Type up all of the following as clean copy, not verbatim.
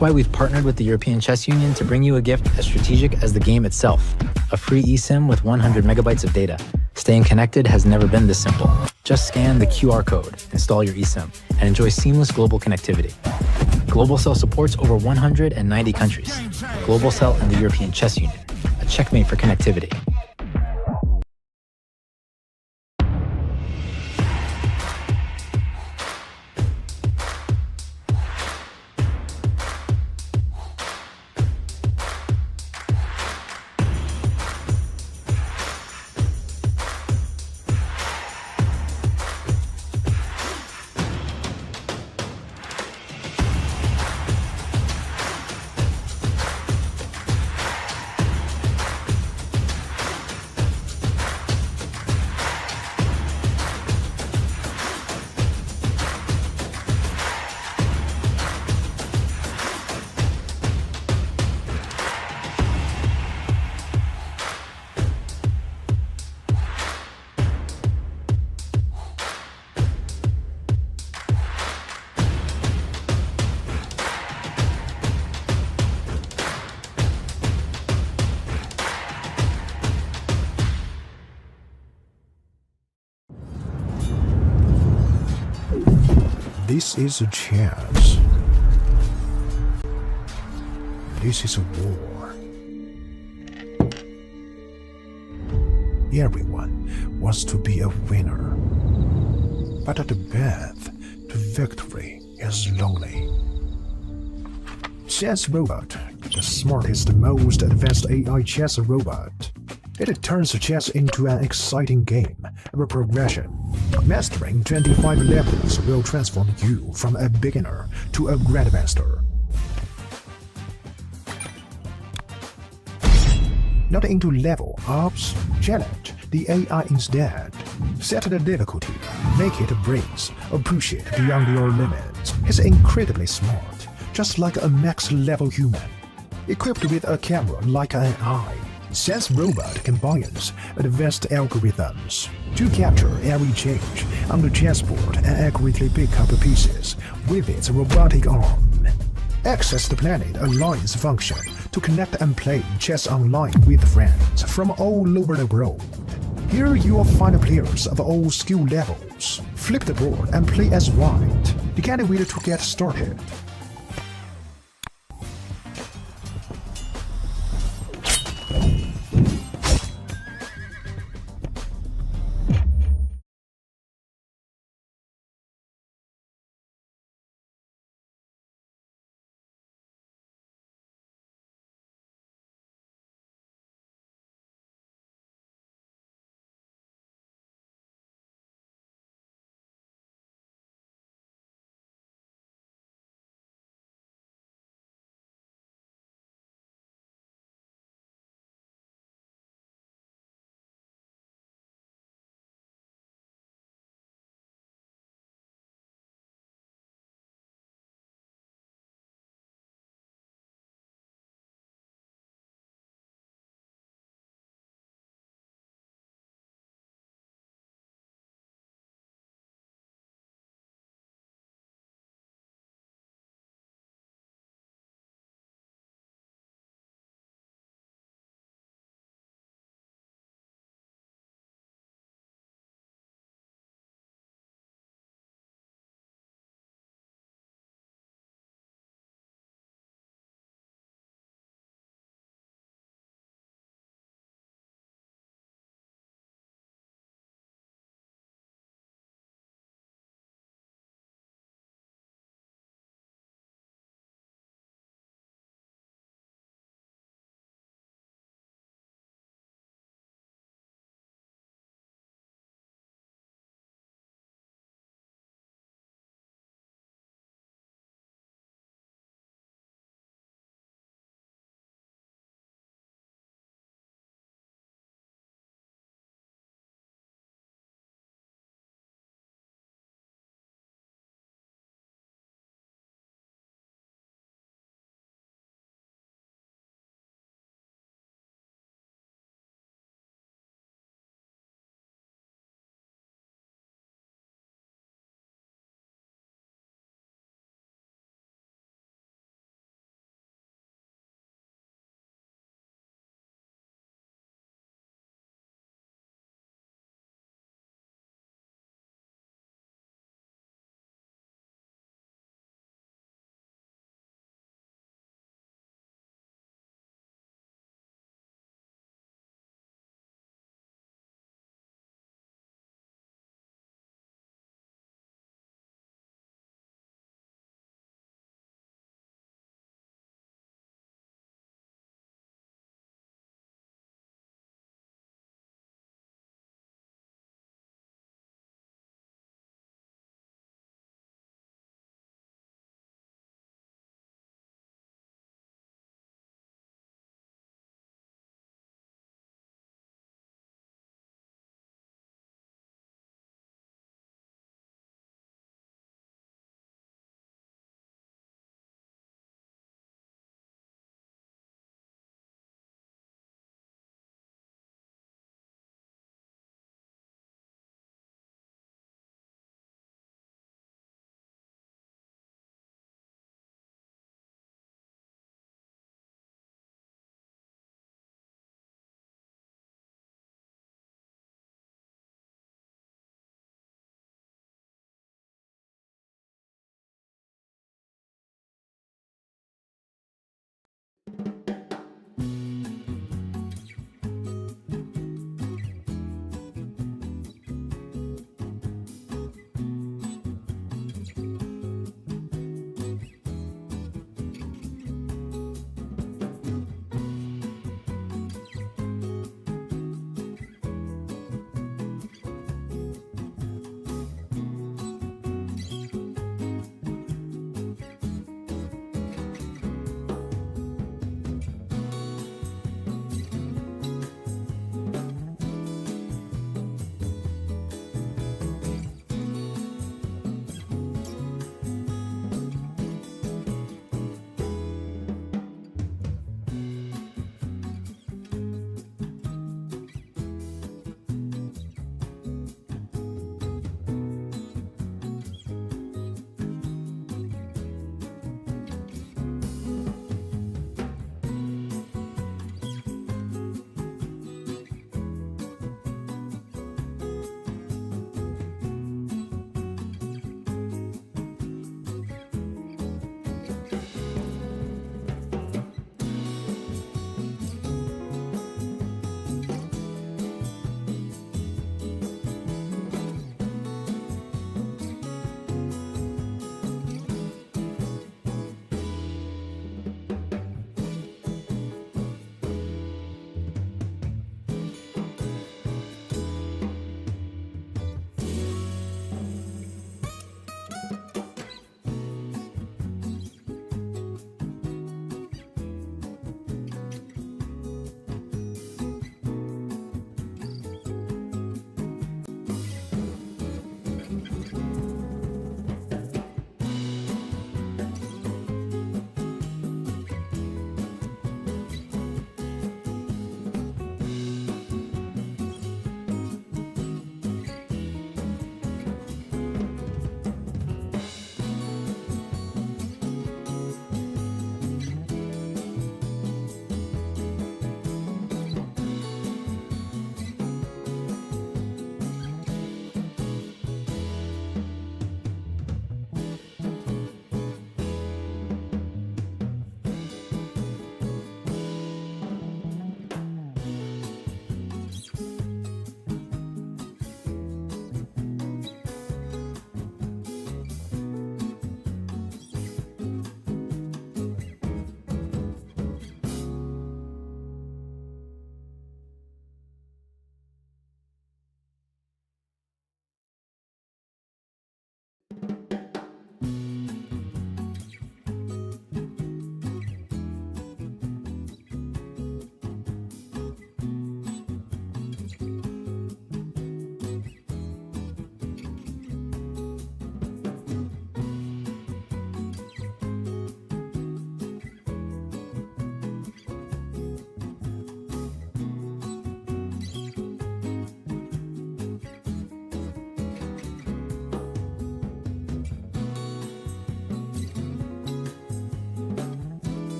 Why we've partnered with the European Chess Union to bring you a gift as strategic as the game itself. A free eSIM with 100 megabytes of data. Staying connected has never been this simple. Just scan the QR code, install your eSIM, and enjoy seamless global connectivity. Globalcell supports over 190 countries. Globalcell and the European Chess Union, a checkmate for connectivity. This is a chess. This is a war. Everyone wants to be a winner. But the path to victory is lonely. Chess Robot, the smartest, most advanced AI chess robot. It turns chess into an exciting game of progression. Mastering 25 levels will transform you from a beginner to a grandmaster. Not into level ups, challenge the AI instead. Set the difficulty, make it a breeze, or push it beyond your limits. He's incredibly smart, just like a max-level human. Equipped with a camera like an eye, Chess Robot combines advanced algorithms to capture every change on the chessboard and accurately pick up pieces with its robotic arm. Access the Planet Alliance function to connect and play chess online with friends from all over the world. Here you will find players of all skill levels. Flip the board and play as white. You can't wait to get started.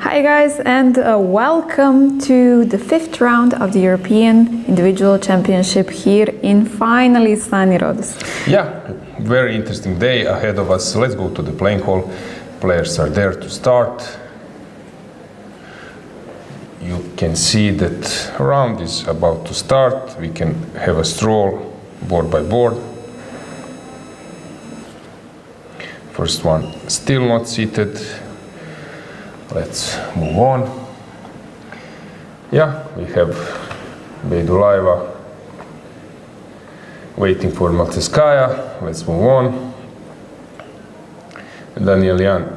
Hi guys, and welcome to the 5th round of the European Individual Championship here in finally sunny Rhodes. Yeah, very interesting day ahead of us. Let's go to the playing hall. Players are there to start. You can see that round is about to start. We can have a stroll board by board. First one still not seated. Let's move on. Yeah, we have Beidulaeva waiting for Malteskaya. Let's move on. Daniel Jan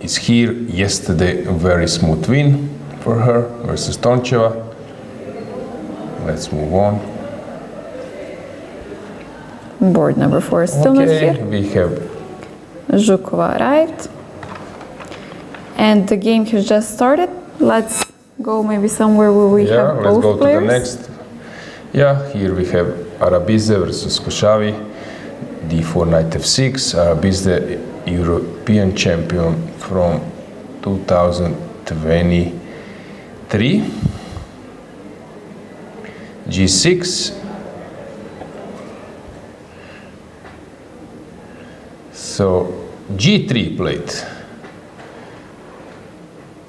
is here. Yesterday, a very smooth win for her versus Toncheva. Let's move on. Board number 4 is still not here. We have Zhukova arrived. And the game has just started. Let's go maybe somewhere where we have both let's go players. to the next. Yeah, here we have Arabidze versus Koshavi. D4 knight f6. Arabidze, European champion from 2023. G6. So G3 played.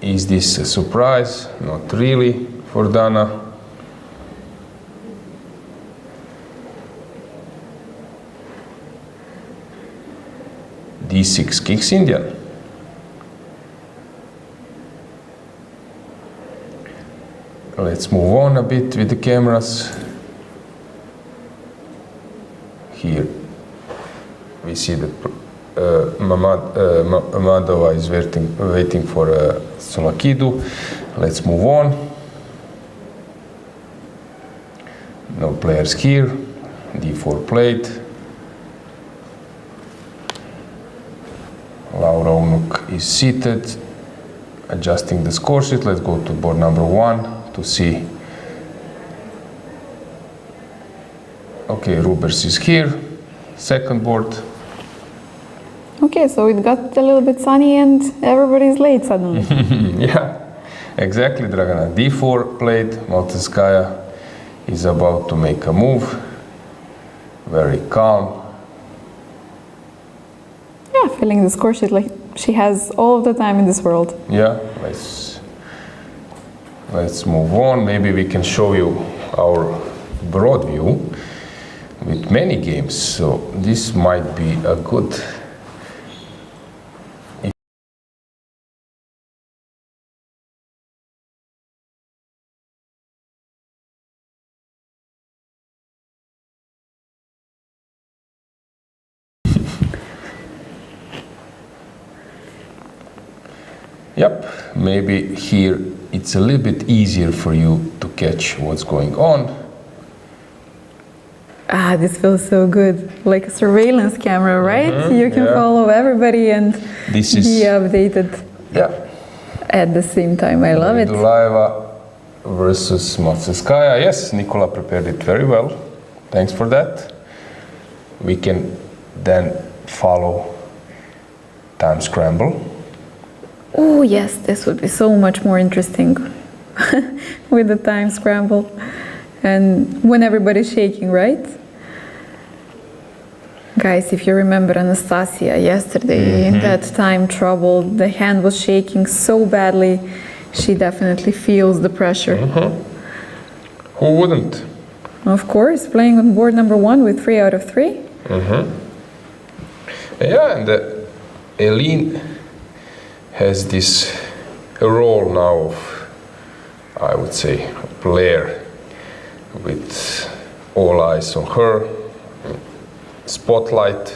Is this a surprise? Not really for Dana. D6 kicks Indian. Let's move on a bit with the cameras. Here we see that Mamadova is waiting for Tsolakidou. Let's move on. No players here. D4 played. Laura Unuk is seated, adjusting the score sheet. Let's go to board number 1 to see. Okay, Rubers is here. Second board. Okay, so it got a little bit sunny and everybody's late suddenly. Yeah, exactly, Dragana. D4 played. Malteskaya is about to make a move. Very calm. Yeah, filling the score sheet like she has all of the time in this world. Yeah, let's move on. Maybe we can show you our broad view with many games. So this might be a good. Yep, maybe here it's a little bit easier for you to catch what's going on. Ah, this feels so good. Like a surveillance camera, right? You can follow everybody and be updated at the same time. I love it. Beidulaeva versus Malteskaya. Yes, Nikola prepared it very well. Thanks for that. We can then follow time scramble. Oh yes, this would be so much more interesting with the time scramble and when everybody's shaking, right? Guys, if you remember Anastasia yesterday in that time trouble, the hand was shaking so badly, she definitely feels the pressure. Who wouldn't? Of course, playing on board number 1 with 3 out of 3. Yeah, and Eileen has this role now of, I would say, a player with all eyes on her, spotlight,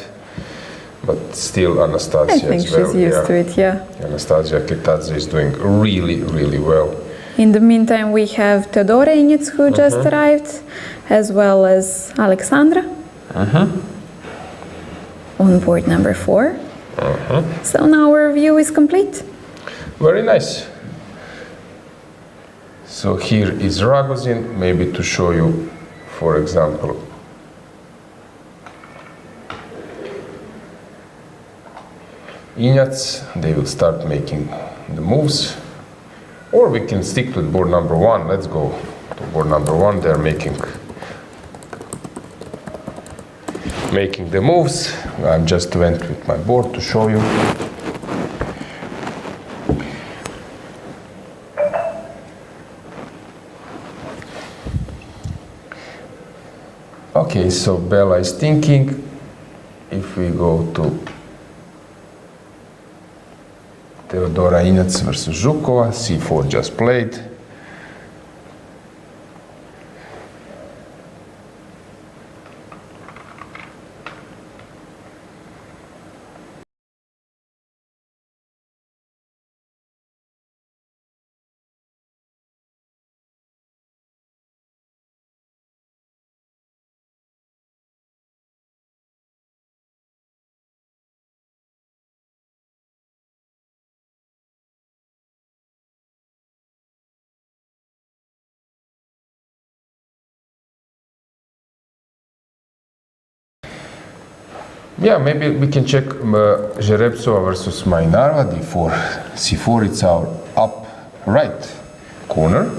but still Anastasia I think as well. she's used to it, yeah. Anastasia Kitadze is doing really, really well. In the meantime, we have Teodora Injac who just arrived, as well as Alexandra on board number 4. So now our view is complete. Very nice. So here is Ragozin, maybe to show you, for example, Injac. They will start making the moves. Or we can stick with board number 1. Let's go to board number 1. They're making the moves. I just went with my board to show you. Okay, so Bella is thinking. If we go to Teodora Injac versus Zhukova, c4 just played. Yeah, maybe we can check Jerebsova versus Mainarova, d4, c4, it's our up right corner.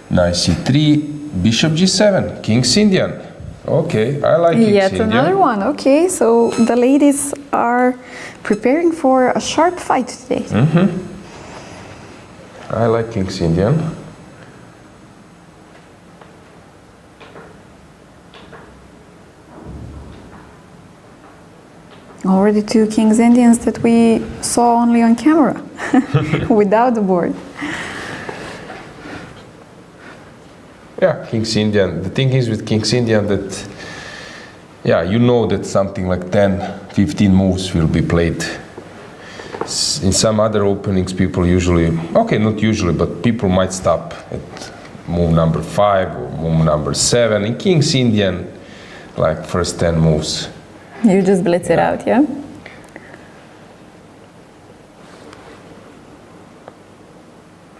Knight c3, bishop g7, king's Indian. Okay, I like king's Yet Indian. another one. Okay, so the ladies are preparing for a sharp fight today. Mm-hmm. I like king's Indian. Already 2 King's Indians that we saw only on camera, without the board. Yeah, King's Indian. The thing is with King's Indian that, yeah, you know that something like 10, 15 moves will be played. In some other openings, people usually, okay, not usually, but people might stop at move number 5 or move number 7. In King's Indian, like first 10 moves. You just blitz it out, yeah?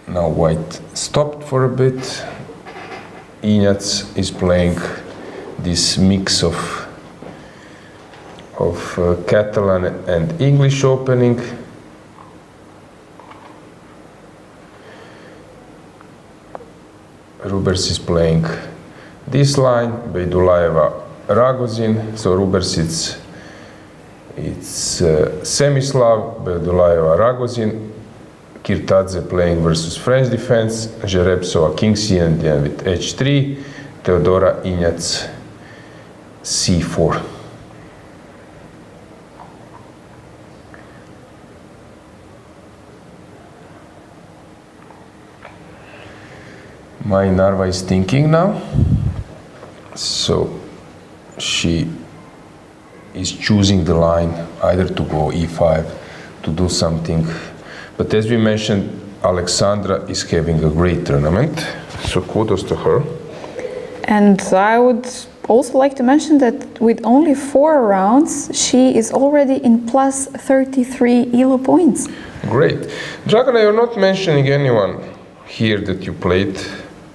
Now white stopped for a bit. Injac is playing this mix of Catalan and English opening. Rubers is playing this line, Bejdulayeva Ragozin. So Rubers it's Semislav, Bejdulayeva Ragozin. Kirtadze playing versus French defense, Jerebsova King's Indian with h3, Teodora Injac c4. Mainarova is thinking now, so she is choosing the line either to go e5, to do something. But as we mentioned, Alexandra is having a great tournament, so kudos to her. And I would also like to mention that with only 4 rounds, she is already in plus 33 ELO points. Great. Dragana, you're not mentioning anyone here that you played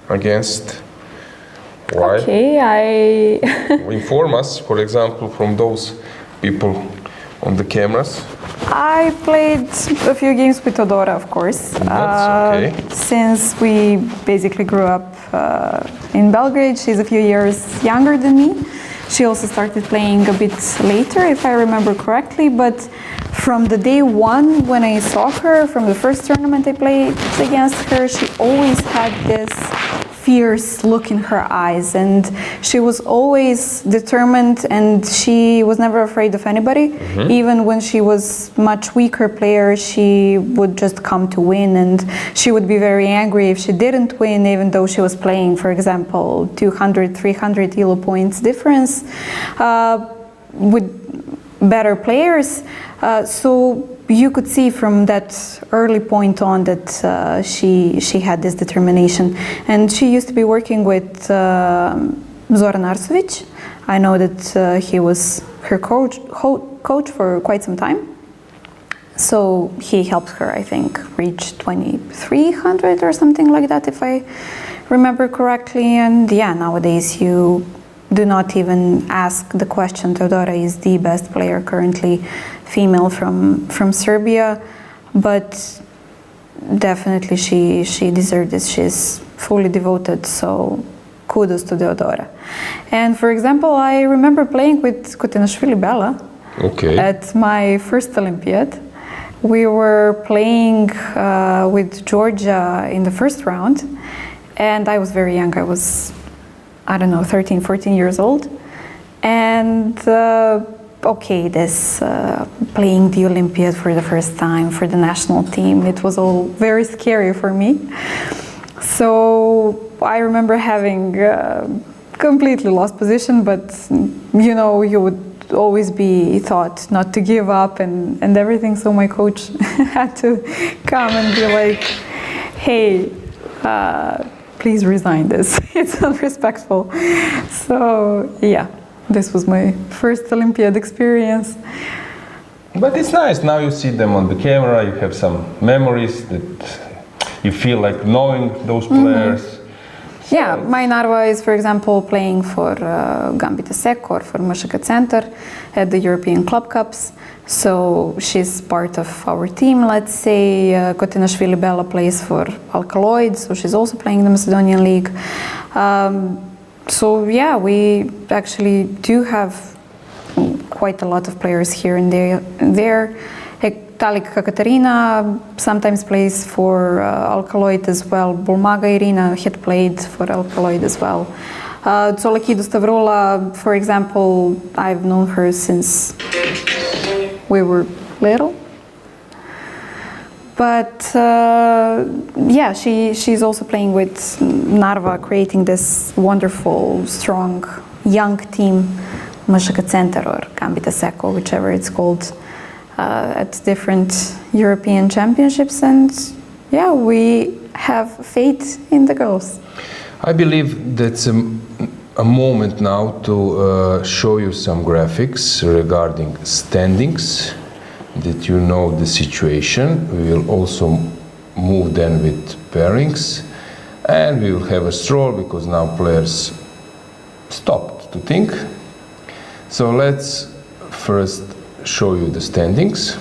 against. Why? Okay, Inform us, for example, from those people on the cameras. I played a few games with Teodora, of course. That's okay. Since we basically grew up in Belgrade, she's a few years younger than me. She also started playing a bit later, if I remember correctly, but from the day 1 when I saw her, from the first tournament I played against her, she always had this fierce look in her eyes, and she was always determined, and she was never afraid of anybody. Mm-hmm. Even when she was much weaker player, she would just come to win, and she would be very angry if she didn't win, even though she was playing, for example, 200, 300 ELO points difference with better players. So you could see from that early point on that she had this determination, and she used to be working with Zoran Arsovic. I know that he was her coach for quite some time, so he helped her, I think, reach 2300 or something like that, if I remember correctly. And yeah, nowadays you do not even ask the question. Teodora is the best player currently, female from Serbia, but definitely she deserves this. She's fully devoted, so kudos to Teodora. And for example, I remember playing with Khotenashvili Bella at my first Olympiad. We were playing with Georgia in the first round, and I was very young. I was, I don't know, 13, 14 years old. And playing the Olympiad for the first time for the national team, it was all very scary for me. So I remember having completely lost position, but you know, you would always be thought not to give up and everything. So my coach had to come and be like, hey, please resign this. It's unrespectful. So yeah, this was my first Olympiad experience. But it's nice, now you see them on the camera, you have some memories that you feel like knowing those players. So yeah, my Narva is, for example, playing for Gambita Sec or for MŠK Center at the European Club Cups. So she's part of our team, let's say. Khotenashvili Bella plays for Alkaloid, so she's also playing the Macedonian League. So yeah, we actually do have quite a lot of players here and there. Talika Katarina sometimes plays for Alkaloid as well. Bulmaga Irina had played for Alkaloid as well. Tsolakidou Stavroula, for example, I've known her since we were little. But yeah, she's also playing with Narva, creating this wonderful, strong, young team, MŠK Center or Gambita Sec, whichever it's called, at different European championships. And yeah, we have faith in the girls. I believe that's a moment now to show you some graphics regarding standings, that you know the situation. We will also move then with pairings, and we will have a stroll because now players stopped to think. So let's first show you the standings.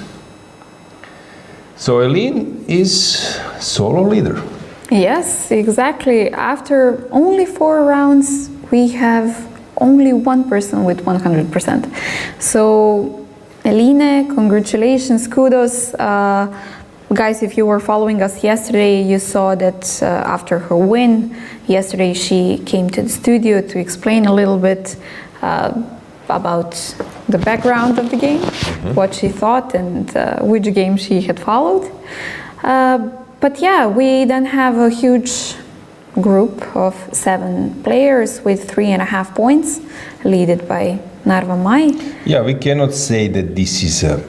So Eileen is solo leader. Yes, exactly. After only 4 rounds, we have only one person with 100%. So Eline, congratulations, kudos. Guys, if you were following us yesterday, you saw that after her win, yesterday she came to the studio to explain a little bit about the background of the game, what she thought and which game she had followed. But yeah, we then have a huge group of 7 players with 3.5 points, led by Narva Mai. Yeah, we cannot say that this is a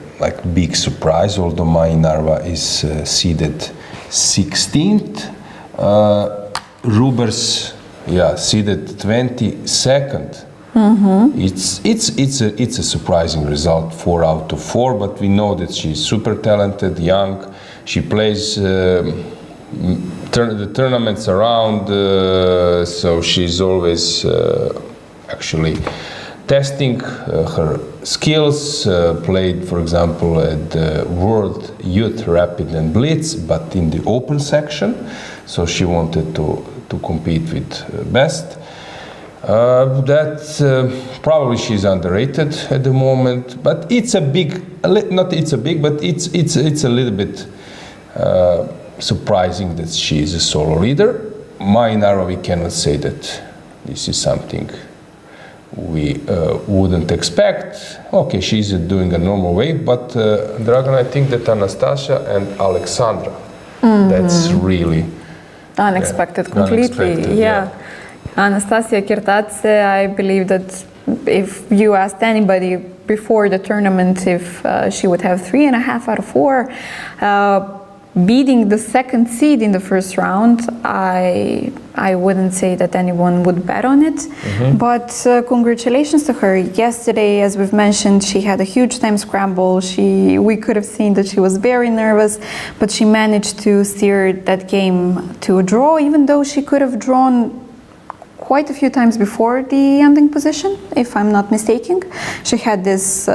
big surprise, although Mai Narva is seeded 16th. Rubers, seeded 22nd. It's a surprising result, 4 out of 4, but we know that she's super talented, young. She plays the tournaments around, so she's always actually testing her skills. Played, for example, at the World Youth Rapid and Blitz, but in the open section. So she wanted to compete with best. Probably she's underrated at the moment, but it's a little bit surprising that she is a solo leader. Mai Narva, we cannot say that this is something we wouldn't expect. Okay, she's doing a normal way, but Dragana, I think that Anastasia and Alexandra, that's really unexpected, completely. Unexpected, yeah. Anastasia Kirtatse, I believe that if you asked anybody before the tournament if she would have 3.5 out of 4, beating the 2nd seed in the first round, I wouldn't say that anyone would bet on it. But congratulations to her. Yesterday, as we've mentioned, she had a huge time scramble. We could have seen that she was very nervous, but she managed to steer that game to a draw, even though she could have drawn quite a few times before the ending position, if I'm not mistaken. She had this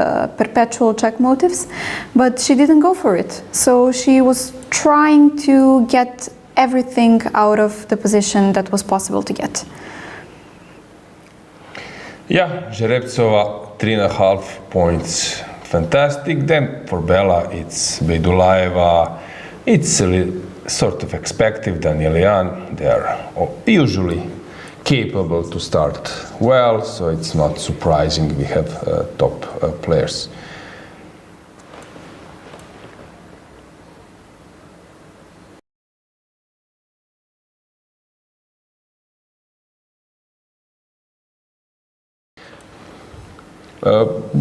perpetual check motifs, but she didn't go for it. So she was trying to get everything out of the position that was possible to get. Yeah, Жеребцova 3.5 points. Fantastic. Then for Bella, it's Bejdulaeva. It's sort of expected. Danielian, they are usually capable to start well, so it's not surprising we have top players.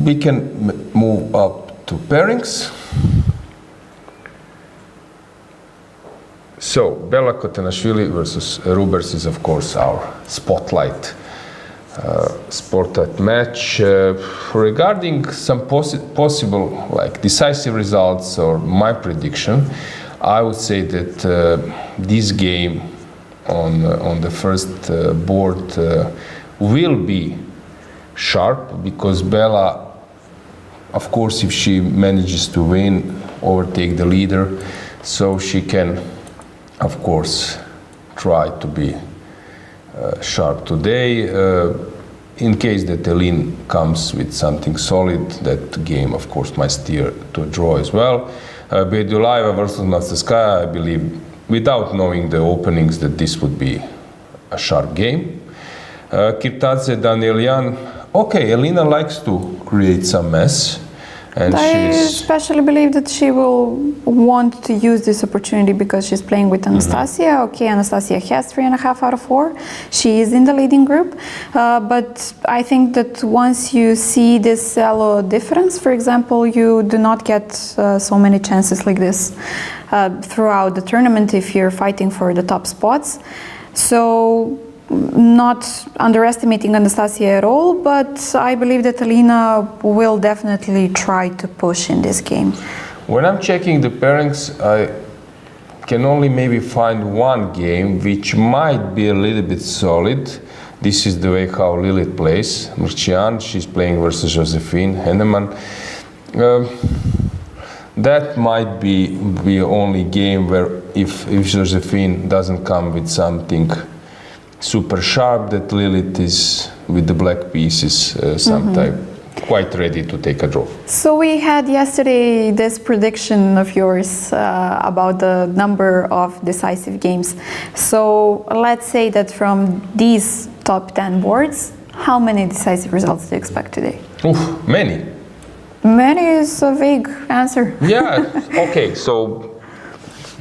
We can move up to pairings. So, Bella Khotenashvili versus Rubers is of course our spotlight match. Regarding some possible like decisive results or my prediction, I would say that this game on the first board will be sharp, because Bella, of course, if she manages to win, overtake the leader, so she can, of course, try to be sharp today. In case that Elin comes with something solid, that game, of course, might steer to a draw as well. Bejdulaeva versus Nastevskaya, I believe, without knowing the openings, that this would be a sharp game. Kirtadze Danielian. Okay, Elina likes to create some mess, and I especially believe that she will want to use this opportunity because she's playing with Anastasia. Okay, Anastasia has 3.5 out of 4. She is in the leading group, but I think that once you see this elo difference, for example, you do not get so many chances like this throughout the tournament if you're fighting for the top spots. So, not underestimating Anastasia at all, but I believe that Elina will definitely try to push in this game. When I'm checking the pairings, I can only maybe find one game which might be a little bit solid. This is the way how Lilith plays. Murcian, she's playing versus Josephine Henneman. That might be the only game where if Josephine doesn't come with something super sharp, that Lilith is with the black pieces sometime quite ready to take a draw. So we had yesterday this prediction of yours about the number of decisive games. So let's say that from these top 10 boards, how many decisive results do you expect today? Oof, many. Many is a vague answer. Yeah, okay, so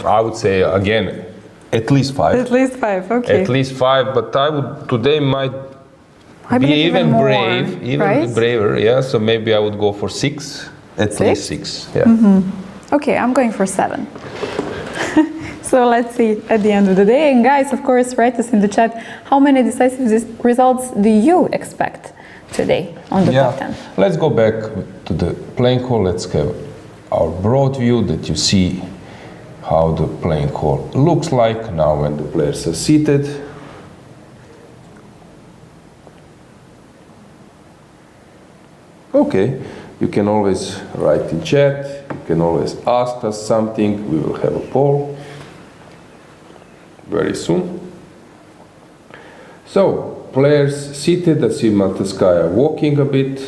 I would say again, at least 5. At least 5, okay. At least 5, but I would today might be even more, brave, even right? braver. Yeah, so maybe I would go for 6, at least 6. Yeah. Okay, I'm going for 7. So let's see at the end of the day. And guys, of course, write us in the chat how many decisive results do you expect today on the top 10? Let's go back to the playing hall. Let's have our broad view that you see how the playing hall looks like now when the players are seated. Okay, you can always write in chat, you can always ask us something, we will have a poll very soon. So, players seated, I see Malteskaya walking a bit.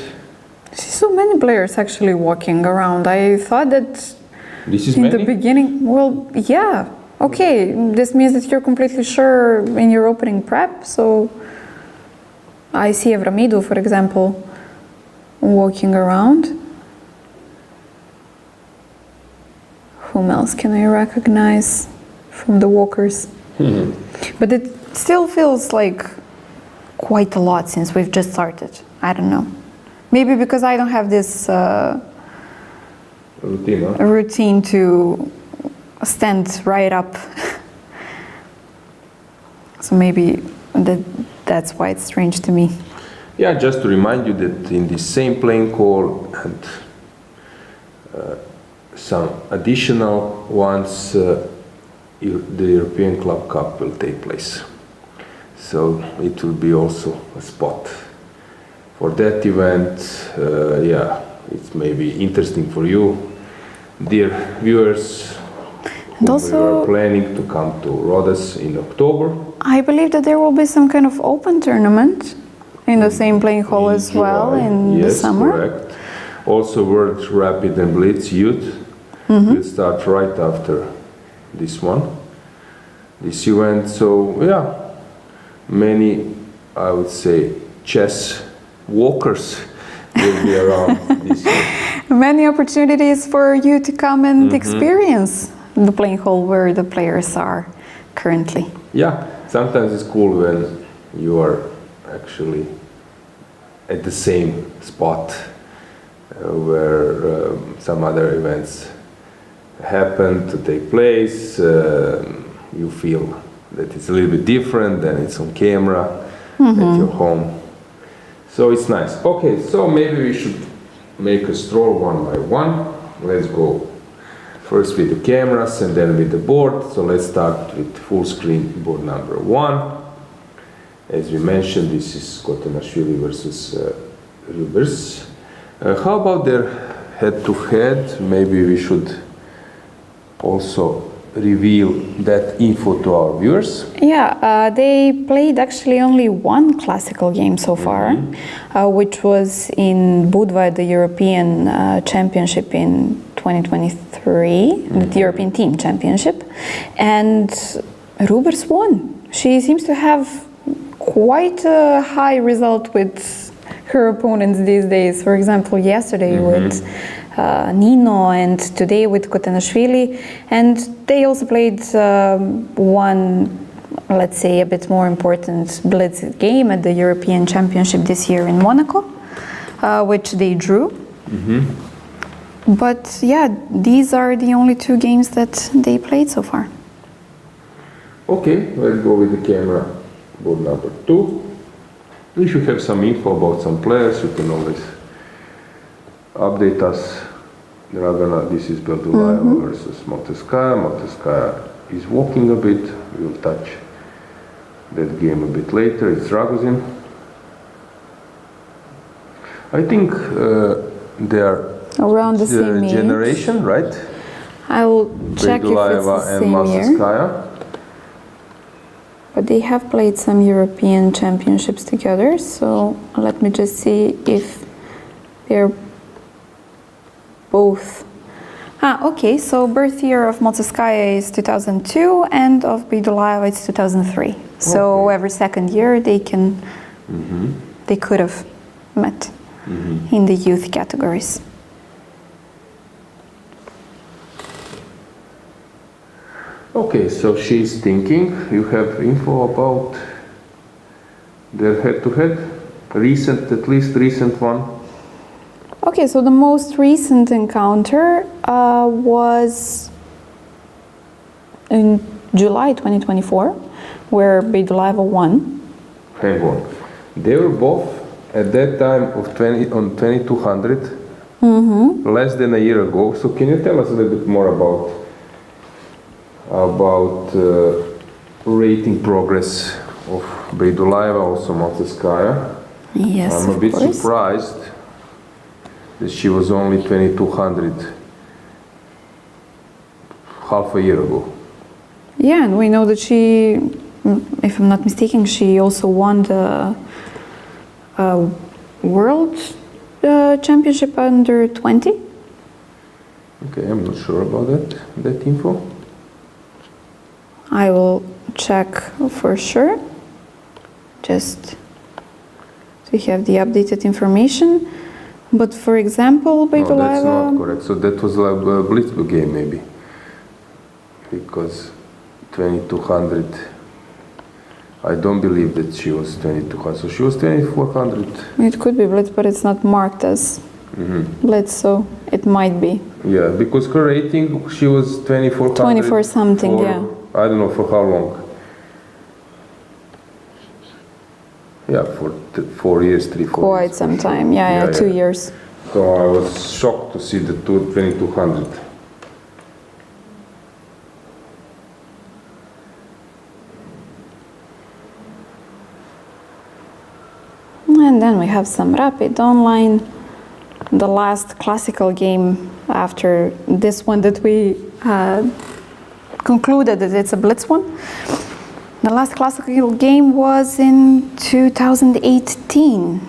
I see so many players actually walking around. I thought that this is in many? the beginning, well, yeah, okay, this means that you're completely sure in your opening prep, so I see Avramidou, for example, walking around. Whom else can I recognize from the walkers? But it still feels like quite a lot since we've just started. I don't know. Maybe because I don't have this routine to stand right up. So maybe that's why it's strange to me. Yeah, just to remind you that in the same playing hall and some additional ones, the European Club Cup will take place. So it will be also a spot for that event. Yeah, it's maybe interesting for you, dear viewers. And also, we are planning to come to Rhodes in October. I believe that there will be some kind of open tournament in the same playing hall as well in the summer. Correct. Also, World Rapid and Blitz Youth will start right after this event. So yeah, many, I would say, chess walkers will be around this year. Many opportunities for you to come and experience the playing hall where the players are currently. Yeah, sometimes it's cool when you are actually at the same spot where some other events happen to take place. You feel that it's a little bit different than it's on camera at your home. So it's nice. Okay, so maybe we should make a stroll one by one. Let's go first with the cameras and then with the board. So let's start with full screen board number 1. As we mentioned, this is Khotenashvili versus Rhodes. How about their head-to-head? Maybe we should also reveal that info to our viewers. Yeah, they played actually only one classical game so far, which was in Budva, the European Championship in 2023, the European Team Championship, and Rhodes won. She seems to have quite a high result with her opponents these days. For example, yesterday with Nino and today with Khotenashvili, and they also played one, let's say, a bit more important blitz game at the European Championship this year in Monaco, which they drew. But yeah, these are the only 2 games that they played so far. Okay, let's go with the camera board number 2. If you have some info about some players, you can always update us. Dragana, this is Belduleva versus Monteskaya. Monteskaya is walking a bit. We will touch that game a bit later. It's Rogozin. I think they are around the same generation, age. right? I will check if it's the same year. But they have played some European championships together, so let me just see if they're both. Okay, so birth year of Monteskaya is 2002 and of Badelka it's 2003. So every second year they can, they could have met in the youth categories. Okay, so she's thinking. You have info about their head-to-head? At least recent one? Okay, so the most recent encounter was in July 2024, where Badelka won. Hang on. They were both at that time of 2200, less than a year ago. So can you tell us a little bit more about rating progress of Badelka, also Monteskaya? Yes, I'm a bit surprised that she was only 2200 half a year ago. Yeah, and we know that she, if I'm not mistaken, she also won the World Championship under 20. Okay, I'm not sure about that info. I will check for sure, just to have the updated information. But for example, Badelka... No, that's not correct. So that was like a blitz game maybe. Because 2200, I don't believe that she was 2200. So she was 2400. It could be blitz, but it's not marked as blitz, so it might be. Yeah, because her rating, she was 2400. 24 something, yeah. I don't know for how long. Yeah, for 4 years, 3, 4 years. Quite some time, yeah, 2 years. So I was shocked to see the 2200. and then we have some rapid online. The last classical game after this one that we concluded that it's a blitz one. The last classical game was in 2018.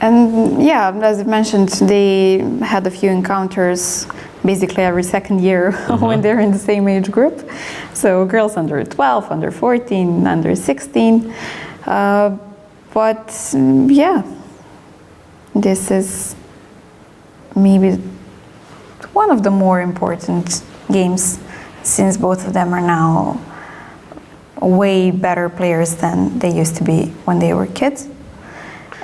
And yeah, as I mentioned, they had a few encounters basically every second year when they're in the same age group. So girls under 12, under 14, under 16. But yeah, this is maybe one of the more important games, since both of them are now way better players than they used to be when they were kids.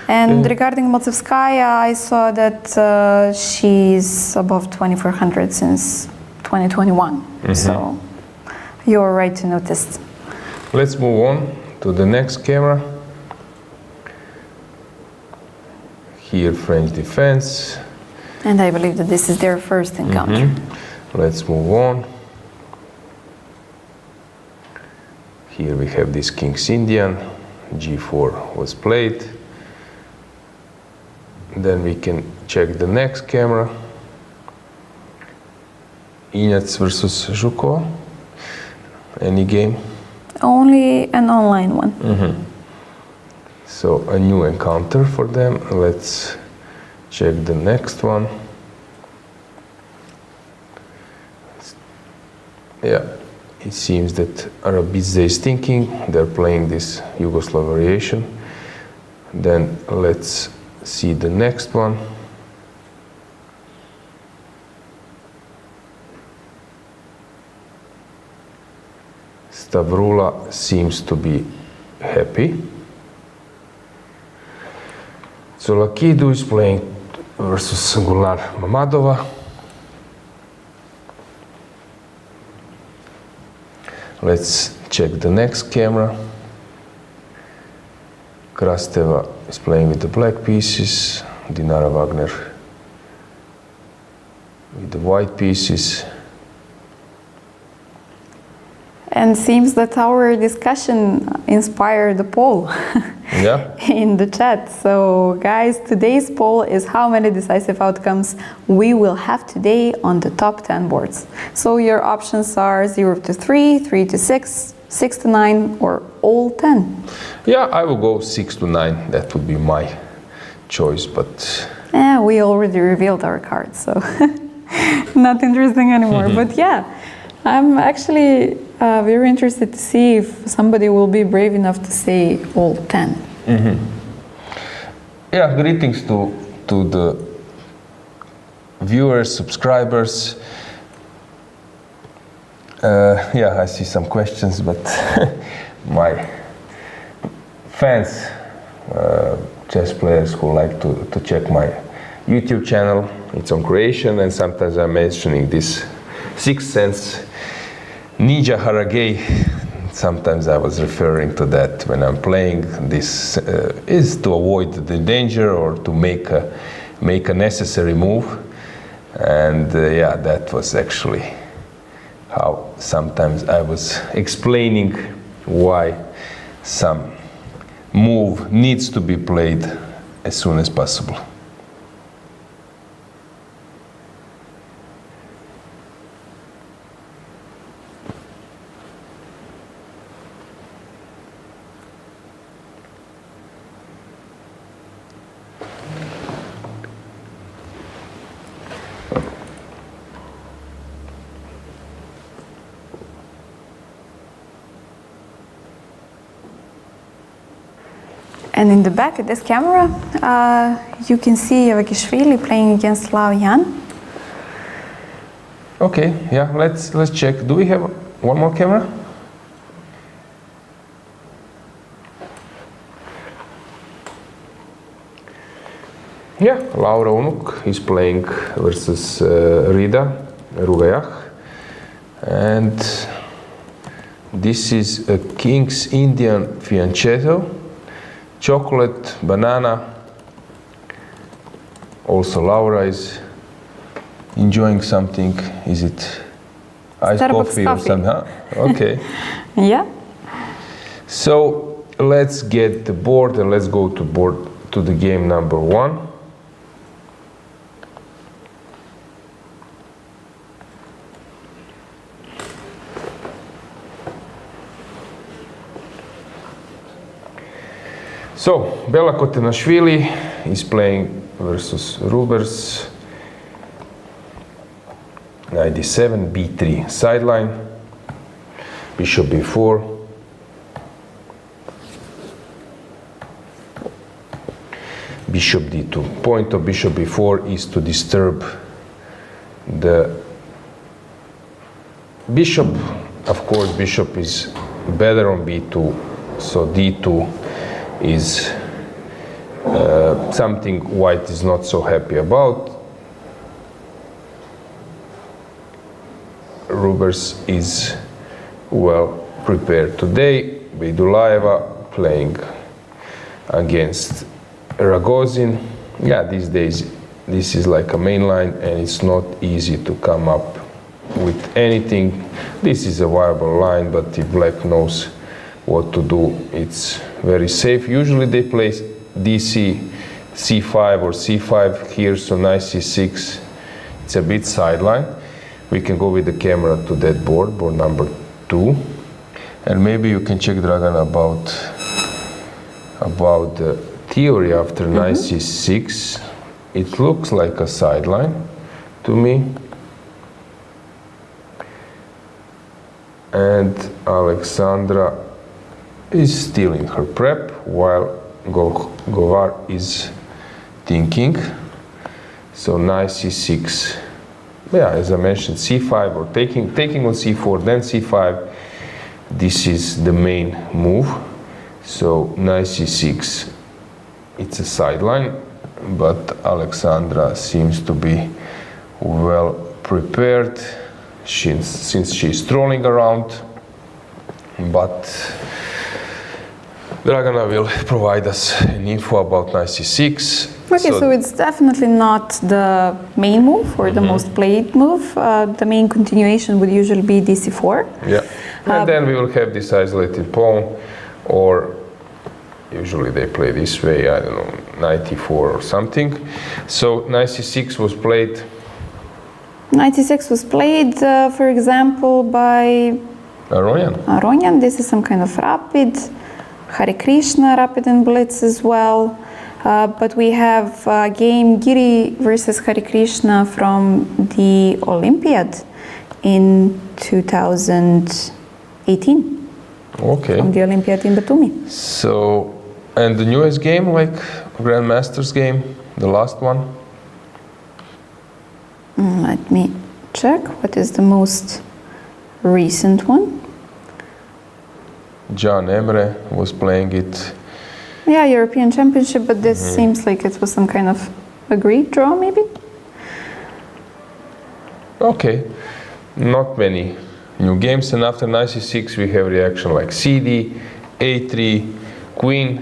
And regarding Motsevskaya, I saw that she's above 2400 since 2021. So you're right to notice. Let's move on to the next camera. Here, French defense. And I believe that this is their first encounter. Let's move on. Here we have this King's Indian. G4 was played. Then we can check the next camera. Injac versus Zhukova. Any game? Only an online one. So a new encounter for them. Let's check the next one. Yeah, it seems that Arabidze is thinking. They're playing this Yugoslav variation. Then let's see the next one. Stavroula seems to be happy. Tsolakidou is playing versus Gular Mamadova. Let's check the next camera. Krasteva is playing with the black pieces, Dinara Wagner with the white pieces. And seems that our discussion inspired the poll in the chat. So guys, today's poll is how many decisive outcomes we will have today on the top 10 boards. So your options are 0 to 3, 3 to 6, 6 to 9, or all 10. Yeah, I will go 6 to 9. That would be my choice, but... Yeah, we already revealed our cards, so not interesting anymore. But yeah, I'm actually very interested to see if somebody will be brave enough to say all 10. Yeah, greetings to the viewers, subscribers. Yeah, I see some questions, but my fans, chess players who like to check my YouTube channel, it's on Croatian, and sometimes I'm mentioning this Sixth Sense Ninja Haragay sometimes I was referring to that when I'm playing. This is to avoid the danger or to make a necessary move. And yeah, that was actually how sometimes I was explaining why some move needs to be played as soon as possible. And in the back of this camera, you can see Javakhishvili playing against Lao Yan. Okay, yeah, let's check. Do we have one more camera? Yeah, Laura Unuk is playing versus Rida Rugayach, and this is a King's Indian fianchetto. Chocolate, banana. Also Laura is enjoying something. Is it iced coffee or something? Huh? Okay. Yeah. So let's get the board and let's go to the game number 1. So, Bella Khotenashvili is playing versus Rubers. Knight d7, b3 sideline, bishop b4, bishop d2. Point of bishop b4 is to disturb the bishop. Of course, bishop is better on b2, so d2 is something white is not so happy about. Rubers is well prepared today. Beidulaeva playing against Rogozin. Yeah, these days this is like a main line and it's not easy to come up with anything. This is a viable line, but if black knows what to do, it's very safe. Usually they play DC, c5 or c5 here, so knight c6. It's a bit sideline. We can go with the camera to that board number 2, and maybe you can check, Dragana, about the theory after knight c6. It looks like a sideline to me. And Alexandra is still in her prep while Govar is thinking. So knight c6. Yeah, as I mentioned, c5 or taking on c4, then c5. This is the main move. So knight c6. It's a sideline, but Alexandra seems to be well prepared since she's strolling around. But Dragana will provide us an info about knight c6. Okay, so it's definitely not the main move or the most played move. The main continuation would usually be dc4. Yeah, and then we will have this isolated pawn, or usually they play this way, I don't know, knight e4 or something. So knight c6 was played. Knight c6 was played, for example, by Aronyan. This is some kind of rapid. Hare Krishna, rapid and blitz as well. But we have game Giri versus Hare Krishna from the Olympiad in 2018. Okay. From the Olympiad in Batumi. So, and the newest game, like Grandmaster's game, the last one? Let me check. What is the most recent one? John Emre was playing it. Yeah, European Championship, but this seems like it was some kind of agreed draw, maybe? Okay. Not many new games. And after knight c6 we have reaction like cd, a3, queen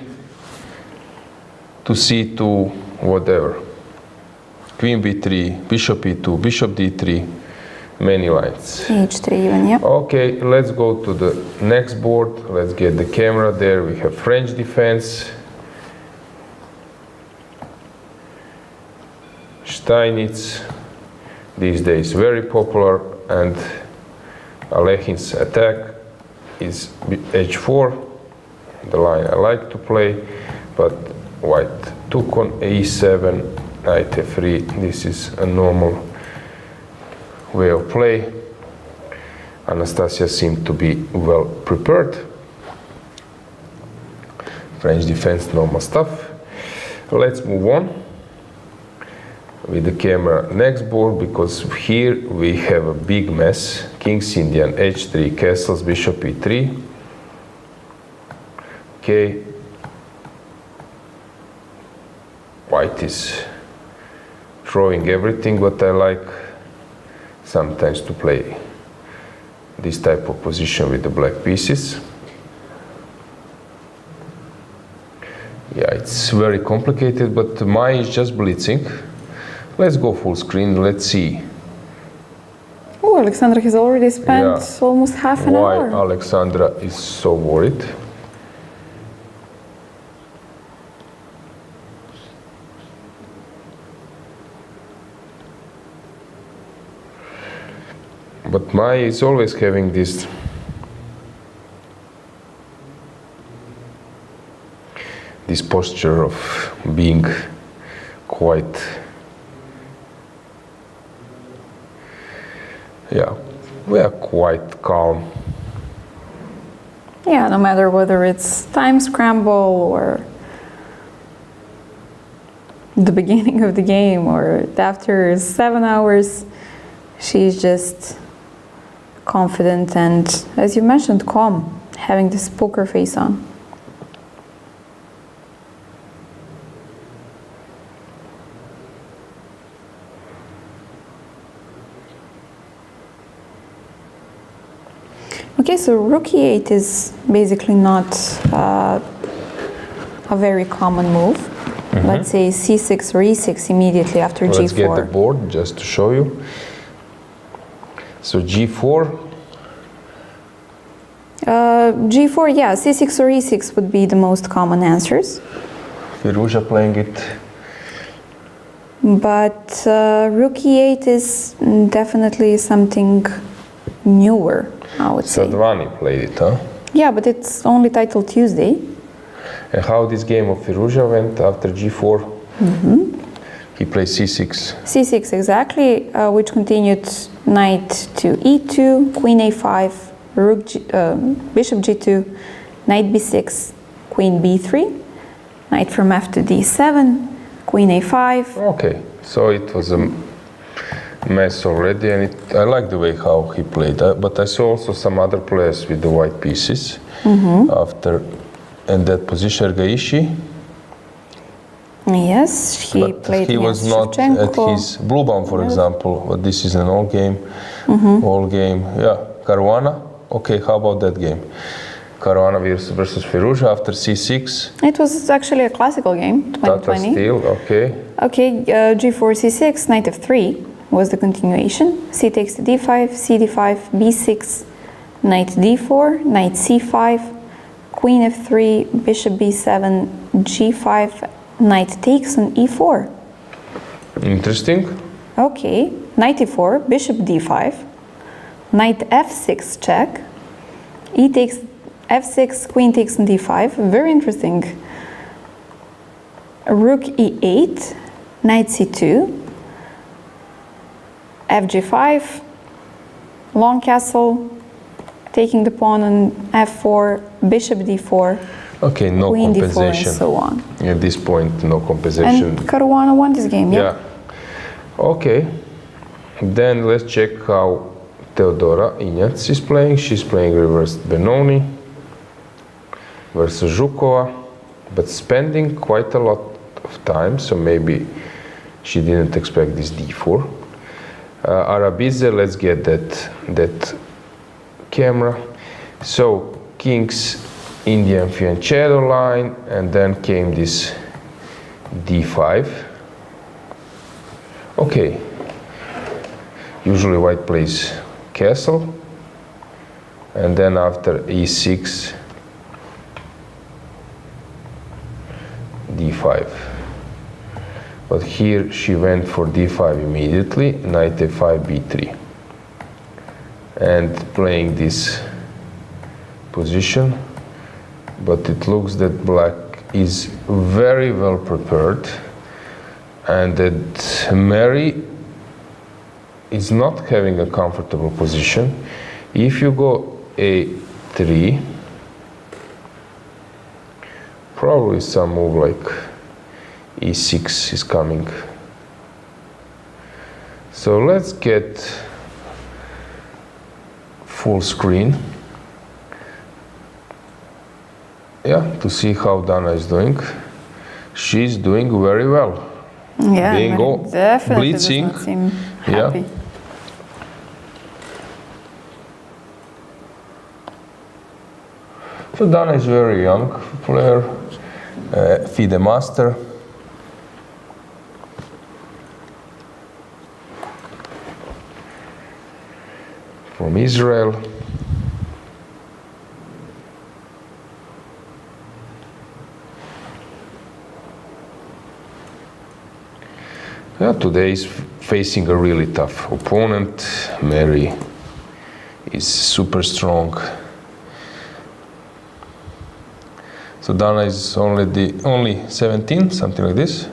to c2, whatever. Queen b3, bishop e2, bishop d3, many lines. h3 even, yeah. Okay, let's go to the next board. Let's get the camera there. We have French defense. Steinitz, these days very popular, and Alejin's attack is h4, the line I like to play, but white took on e7, knight f3. This is a normal way of play. Anastasia seemed to be well prepared. French defense, normal stuff. Let's move on with the camera next board, because here we have a big mess. King's Indian, h3, castles, bishop e3. Okay. White is throwing everything what I like sometimes to play this type of position with the black pieces. Yeah, it's very complicated, but mine is just blitzing. Let's go full screen, let's see. Oh, Alexandra has already spent almost half an hour. Why Alexandra is so worried? But Maya is always having this posture of being quite, we are quite calm. Yeah, no matter whether it's time scramble or the beginning of the game or after 7 hours, she's just confident and, as you mentioned, calm, having this poker face on. Okay, so rook e8 is basically not a very common move. Mm-hmm. Let's say c6 or e6 immediately after g4. Let's get the board just to show you. So g4. G4, yeah, c6 or e6 would be the most common answers. Firouzja playing it. But rook e8 is definitely something newer, I would say. Sadvani played it, huh? Yeah, but it's only titled Tuesday. And how this game of Firouzja went after g4? Mm-hmm. He played c6. c6, exactly, which continued knight to e2, queen a5, rook bishop g2, knight b6, queen b3, knight from f to d7, queen a5. Okay, so it was a mess already, and I like the way how he played. But I saw also some other players with the white pieces after, and that position, Gaishi. Yes, he played. He was not Shevchenko. at his Bluebam, for example. But this is an old game. Old game. Yeah, Caruana. Okay, how about that game? Caruana versus Firouzja after c6. It was actually a classical game, 2020. Tata Steel, okay. Okay, g4, c6, knight f3 was the continuation. C takes to d5, c d5, b6, knight d4, knight c5, queen f3, bishop b7, g5, knight takes on e4. Interesting. Okay, knight e4, bishop d5, knight f6 check, e takes f6, queen takes on d5, very interesting. Rook e8, knight c2, fg5, long castle, taking the pawn on f4, bishop d4, okay, no queen compensation. d4, and so on. At this point, no compensation. And Caruana won this game, yeah? Okay, then let's check how Teodora Injac is playing. She's playing reversed Benoni versus Zhukova, but spending quite a lot of time, so maybe she didn't expect this d4. Arabidze, let's get that camera. So king's Indian fianchetto line, and then came this d5. Okay, usually white plays castle, and then after e6, d5. But here she went for d5 immediately, knight a5, b3. And playing this position, but it looks that black is very well prepared, and that Meri is not having a comfortable position. If you go a3, probably some move like e6 is coming. So let's get full screen, to see how Dana is doing. She's doing very well. Yeah, being all definitely blitzing. does not seem happy. Yeah. So Dana is very young player, FIDE master. From Israel. Yeah, today is facing a really tough opponent. Meri is super strong. So Dana is only 17, something like this.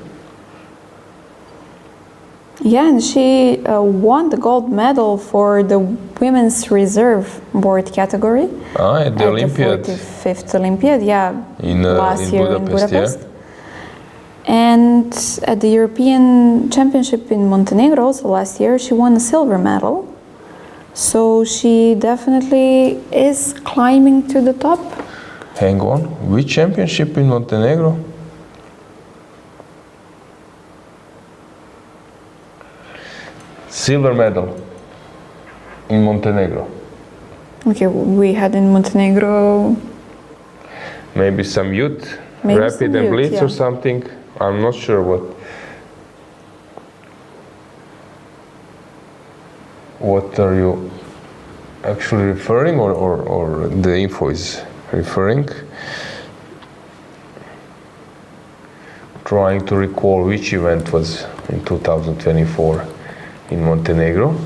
Yeah, and she won the gold medal for the women's reserve board category. At the Olympiad. The 45th Olympiad, last year in Budapest. Yeah. And at the European Championship in Montenegro, also last year, she won a silver medal. So she definitely is climbing to the top. Hang on, which championship in Montenegro? Silver medal in Montenegro. Okay, we had in Montenegro. Maybe some youth, Maybe rapid some and youth, blitz yeah. or something. I'm not sure what are you actually referring, or the info is referring. Trying to recall which event was in 2024 in Montenegro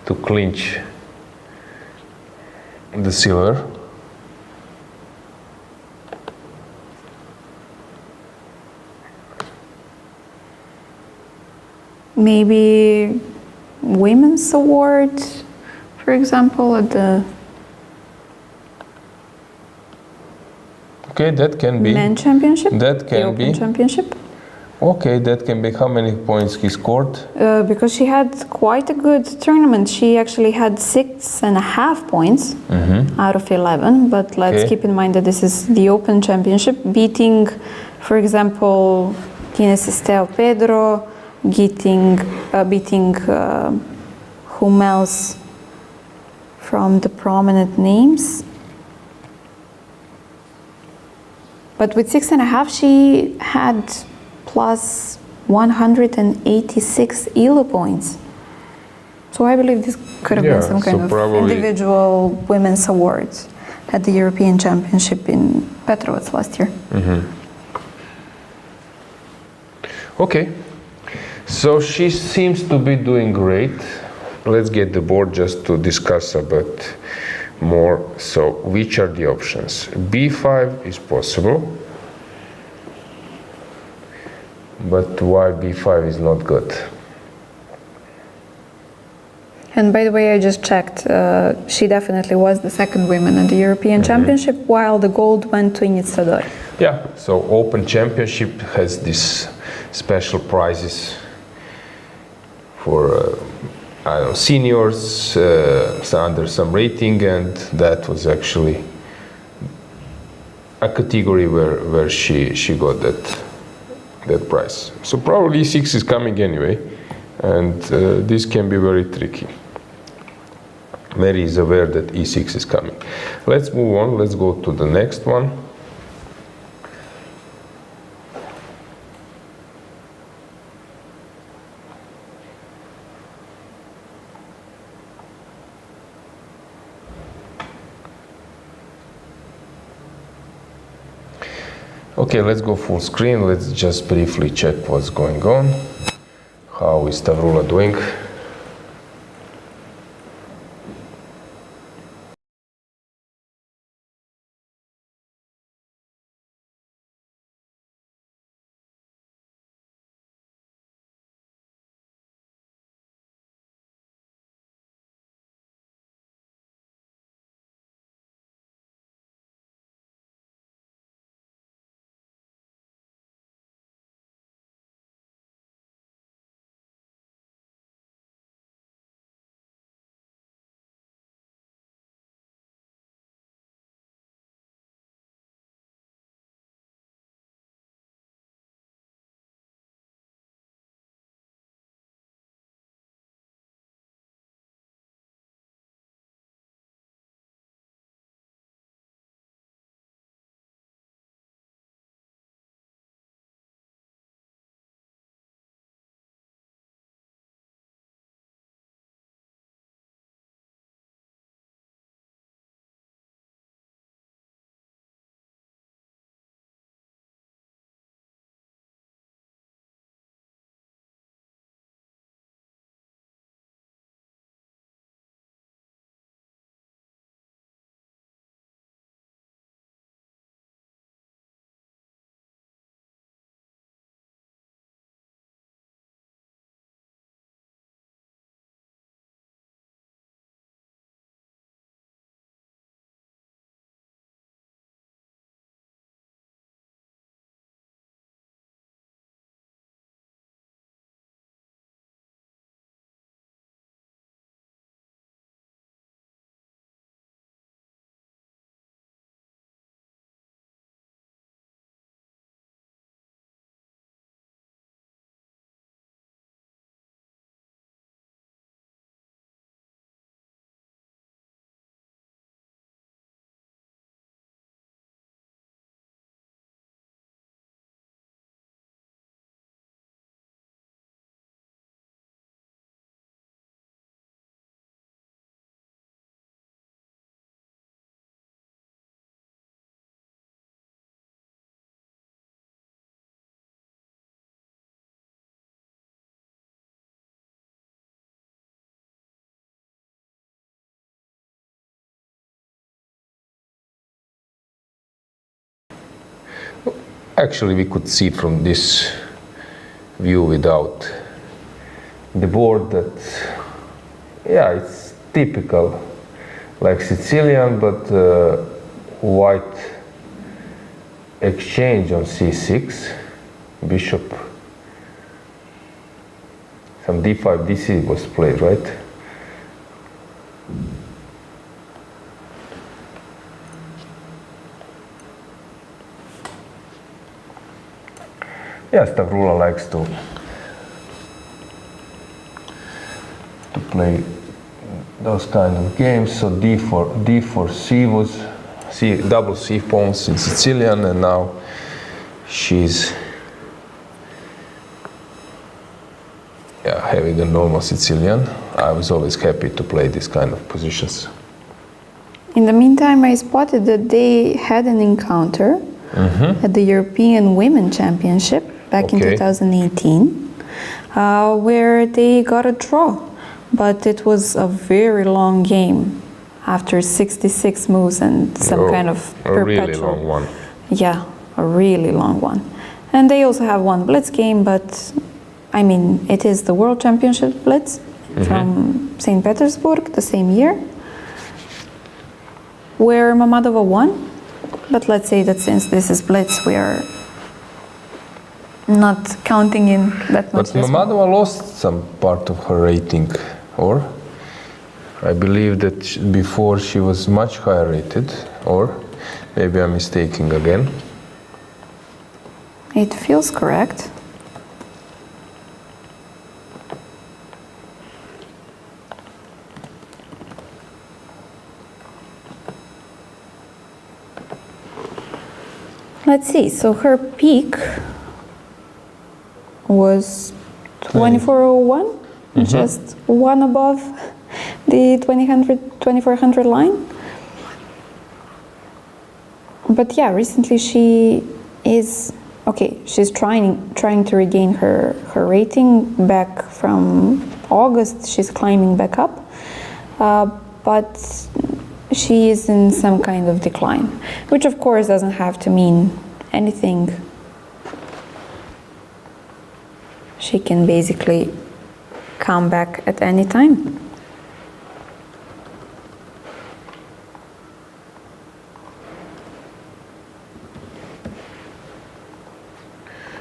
to clinch the silver. Maybe women's award, for example, at the that can be. men championship. That can the Open be. Championship. Okay, that can be. How many points he scored? Because she had quite a good tournament. She actually had 6.5 points out of 11. But let's keep in mind that this is the Open Championship, beating, for example, Kinesisteo Pedro, beating whom else from the prominent names. But with 6.5, she had plus 186 ELO points. So I believe this could have been some kind of individual women's awards at the European Championship in Petrovac last year. Okay, so she seems to be doing great. Let's get the board just to discuss a bit more. So which are the options? b5 is possible, but why b5 is not good? And by the way, I just checked, she definitely was the second woman at the European Championship, while the gold went to Init Sador. Yeah, so Open Championship has these special prizes for seniors under some rating, and that was actually a category where she got that prize. So probably e6 is coming anyway, and this can be very tricky. Meri is aware that e6 is coming. Let's move on. Let's go to the next one. Okay, let's go full screen. Let's just briefly check what's going on. How is Stavroula doing? Actually, we could see from this view without the board that, yeah, it's typical, like Sicilian, but white exchange on c6, bishop, some d5, d6 was played, right? Yeah, Stavroula likes to play those kind of games. So d4, c was double c pawns in Sicilian, and now she's having a normal Sicilian. I was always happy to play this kind of positions. In the meantime, I spotted that they had an encounter at the European Women Championship back in 2018, where they got a draw. But it was a very long game after 66 moves and some kind of perpetual. A really long one. Yeah, a really long one. And they also have one blitz game, but I mean, it is the World Championship blitz from St. Petersburg the same year, where Mammadova won. But let's say that since this is blitz, we are not counting in that much. But Mammadova lost some part of her rating, or I believe that before she was much higher rated, or maybe I'm mistaken again. It feels correct. Let's see, so her peak was 2401, just one above the 2400 line. But yeah, recently she is, she's trying to regain her rating back from August. She's climbing back up, but she is in some kind of decline, which of course doesn't have to mean anything. She can basically come back at any time.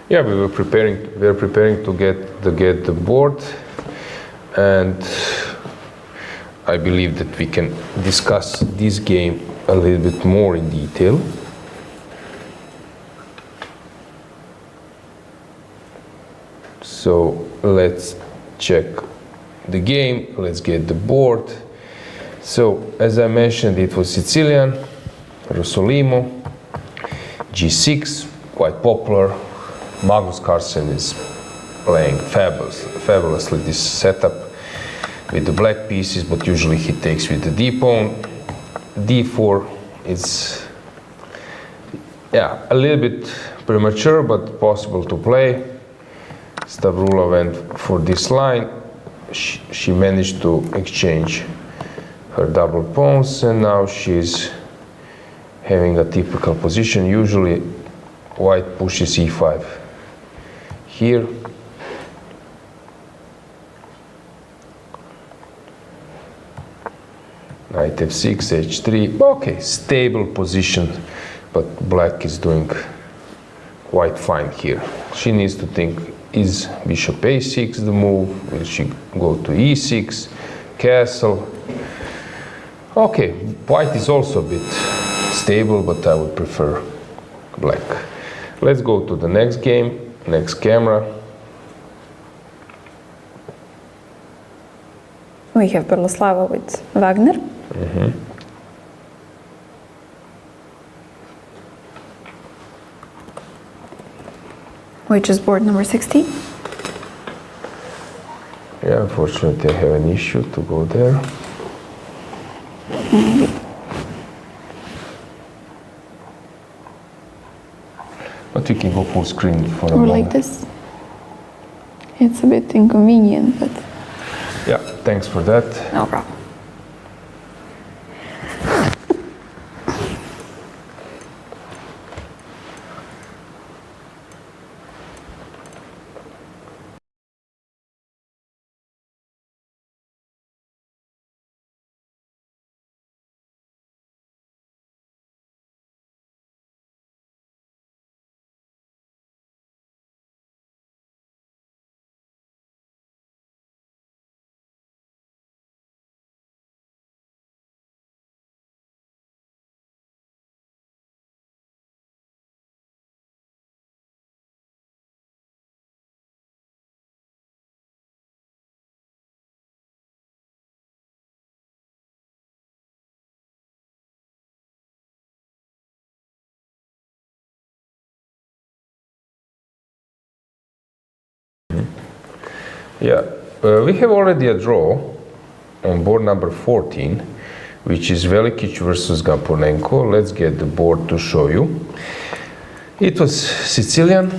Yeah, we were preparing to get the board, and I believe that we can discuss this game a little bit more in detail. So let's check the game, let's get the board. So as I mentioned, it was Sicilian, Rossolimo, G6, quite popular. Magnus Carlsen is playing fabulously this setup with the black pieces, but usually he takes with the d-pawn. d4 is a little bit premature, but possible to play. Stavroula went for this line. She managed to exchange her double pawns, and now she's having a typical position. Usually white pushes e5 here. Knight f6, h3. Okay, stable position, but black is doing quite fine here. She needs to think, is bishop a6 the move? Will she go to e6, castle? Okay, white is also a bit stable, but I would prefer black. Let's go to the next game, next camera. We have Berloslava with Wagner. Which is board number 16. Yeah, unfortunately I have an issue to go there. Maybe. But we can go full screen for a Or moment. like this. It's a bit inconvenient, but Yeah, thanks for that. no problem. Yeah, we have already a draw on board number 14, which is Velikic versus Gamponenko. Let's get the board to show you. It was Sicilian.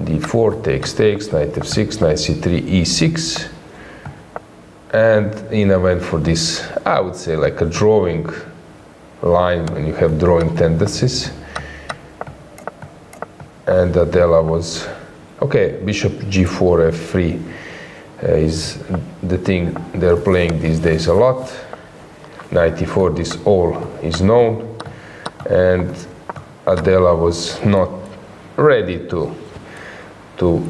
d4 takes, knight f6, knight c3, e6. And Ina went for this, I would say, like a drawing line when you have drawing tendencies. And Adela was, okay, bishop g4, f3 is the thing they're playing these days a lot. Knight e4, this all is known. And Adela was not ready to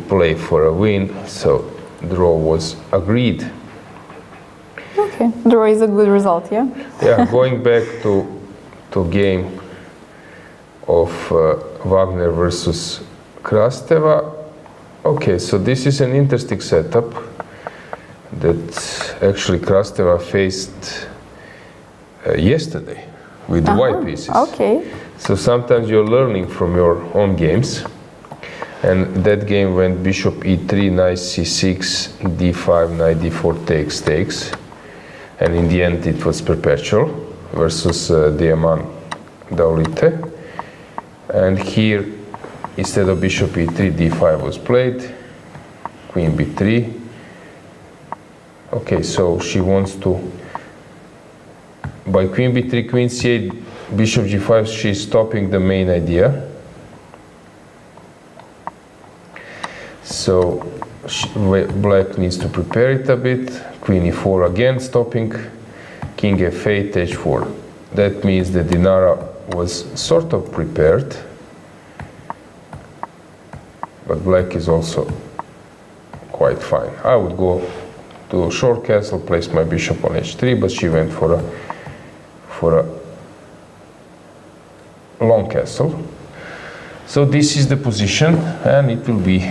play for a win, so draw was agreed. Okay, draw is a good result, yeah? Yeah, going back to game of Wagner versus Krasteva. Okay, so this is an interesting setup that actually Krasteva faced yesterday. with the white pieces. Okay. So sometimes you're learning from your own games. And that game went bishop e3, knight c6, d5, knight d4 takes. And in the end it was perpetual versus Diaman Daulite. And here, instead of bishop e3, d5 was played, queen b3. Okay, so she wants to, by queen b3, queen c8, bishop g5, she's stopping the main idea. So black needs to prepare it a bit. Queen e4 again stopping. King f8, h4. That means that Dinara was sort of prepared. But black is also quite fine. I would go to a short castle, place my bishop on h3, but she went for a long castle. So this is the position, and it will be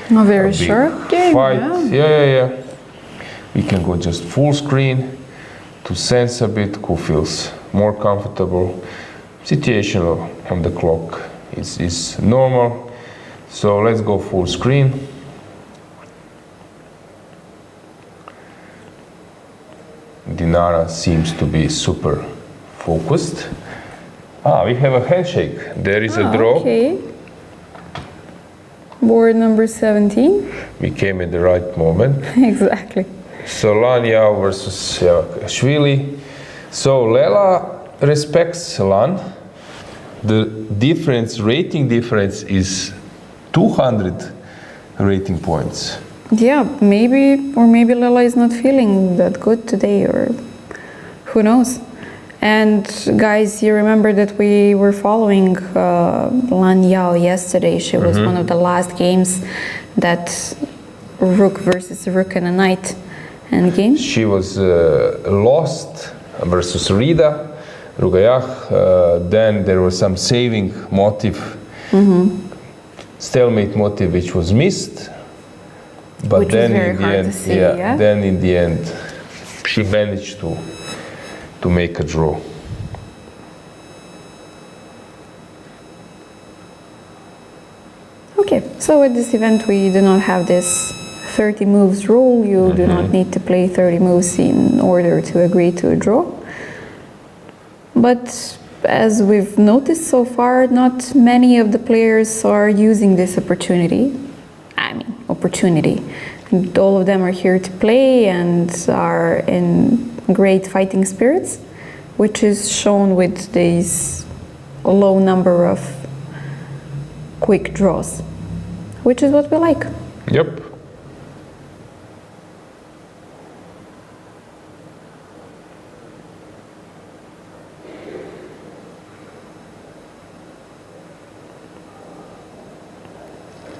a very short game. Fight. Yeah. We can go just full screen to sense a bit who feels more comfortable. Situation on the clock is normal. So let's go full screen. Dinara seems to be super focused. We have a handshake. There is a draw. Okay. Board number 17. We came at the right moment. Exactly. So Lan Yao versus Javakhishvili. So Lela respects Lan. The rating difference is 200 rating points. Yeah, maybe Lela is not feeling that good today, or who knows. And guys, you remember that we were following Lan Yao yesterday. She was one of the last games that rook versus rook and a knight endgame. She was lost versus Rida, Rugayach. Then there was some saving motive, stalemate motive, which was missed. But which then was very in the hard end, to see, yeah. Then in the end, she managed to make a draw. Okay, so at this event we do not have this 30 moves rule. You do not need to play 30 moves in order to agree to a draw. But as we've noticed so far, not many of the players are using this opportunity. And all of them are here to play and are in great fighting spirits, which is shown with this low number of quick draws, which is what we like. Yep.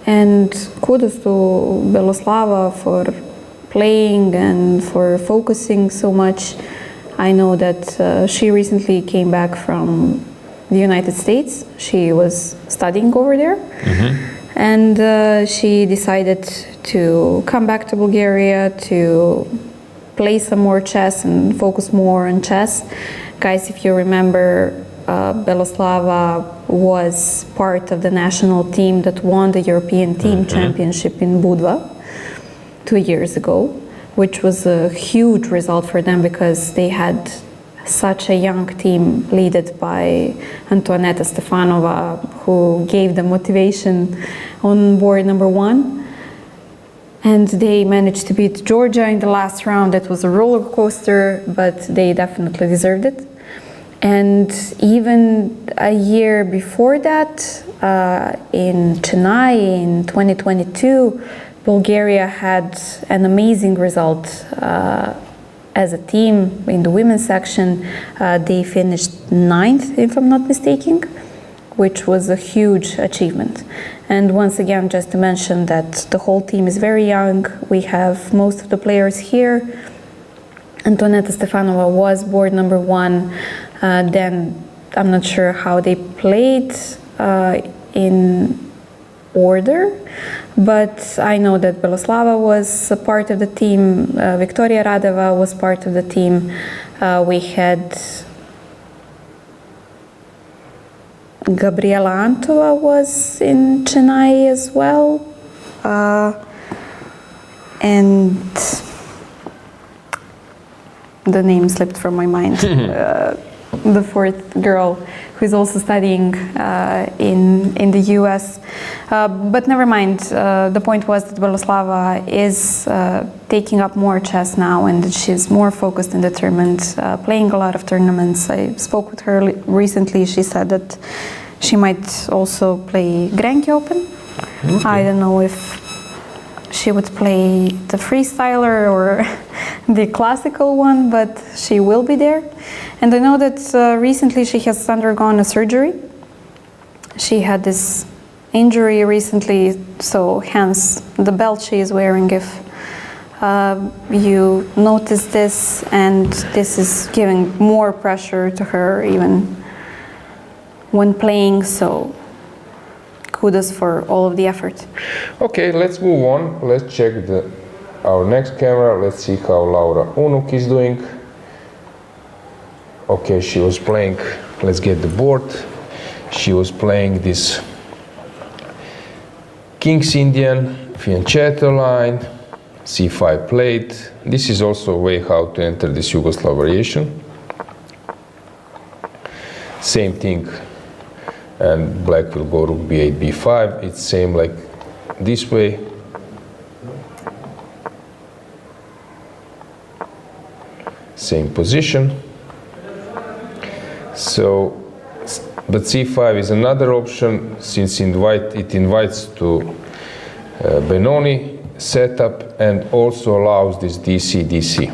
And kudos to Beloslava for playing and for focusing so much. I know that she recently came back from the United States. She was studying over there. And she decided to come back to Bulgaria to play some more chess and focus more on chess. Guys, if you remember, Beloslava was part of the national team that won the European Team Championship in Budva 2 years ago, which was a huge result for them because they had such a young team led by Antoaneta Stefanova, who gave them motivation on board number 1. And they managed to beat Georgia in the last round. That was a roller coaster, but they definitely deserved it. And even a year before that, in Chennai in 2022, Bulgaria had an amazing result as a team in the women's section. They finished 9th, if I'm not mistaken, which was a huge achievement. And once again, just to mention that the whole team is very young. We have most of the players here. Antoaneta Stefanova was board number 1. Then I'm not sure how they played in order, but I know that Beloslava was a part of the team, Victoria Radeva was part of the team. We had Gabriela Antova was in Chennai as well. And the name slipped from my mind. The fourth girl who is also studying in the US. But never mind, the point was that Beloslava is taking up more chess now and that she's more focused and determined, playing a lot of tournaments. I spoke with her recently. She said that she might also play Grenke Open. Okay. I don't know if she would play the freestyler or the classical one, but she will be there. And I know that recently she has undergone a surgery. She had this injury recently, so hence the belt she is wearing. If you notice this, and this is giving more pressure to her even when playing, so kudos for all of the effort. Okay, let's move on. Let's check our next camera. Let's see how Laura Unuk is doing. Okay, she was playing, let's get the board. She was playing this King's Indian, fianchetto line, c5 plate. This is also a way how to enter this Yugoslav variation. Same thing, and black will go rook b8, b5. It's same like this way. Same position. So, but c5 is another option since it invites to Benoni setup and also allows this DC-DC,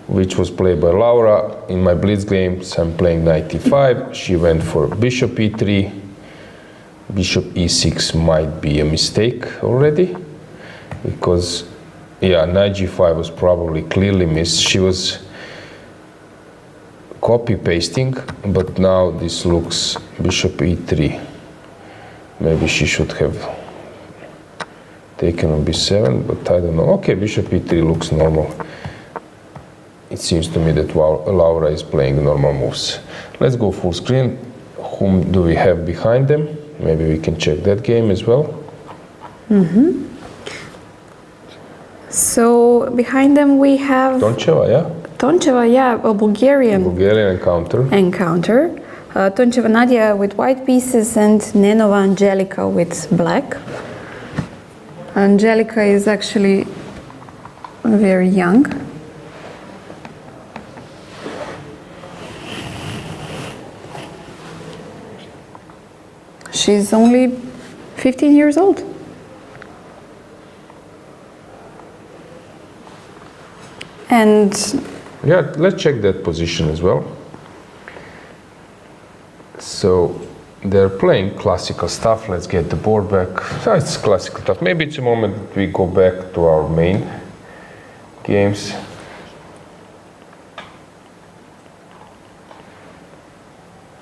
which was played by Laura. In my blitz games, I'm playing knight e5. She went for bishop e3. Bishop e6 might be a mistake already, because yeah, knight g5 was probably clearly missed. She was copy pasting, but now this looks bishop e3. Maybe she should have taken on b7, but I don't know. Okay, bishop e3 looks normal. It seems to me that Laura is playing normal moves. Let's go full screen. Whom do we have behind them? Maybe we can check that game as well. Mm-hmm. So behind them we have Toncheva, yeah? Toncheva, yeah, a Bulgarian encounter. Toncheva Nadia with white pieces and Nenova Angelica with black. Angelica is actually very young. She's only 15 years old. And yeah, let's check that position as well. So they're playing classical stuff. Let's get the board back. Oh, it's classical stuff. Maybe it's a moment that we go back to our main games.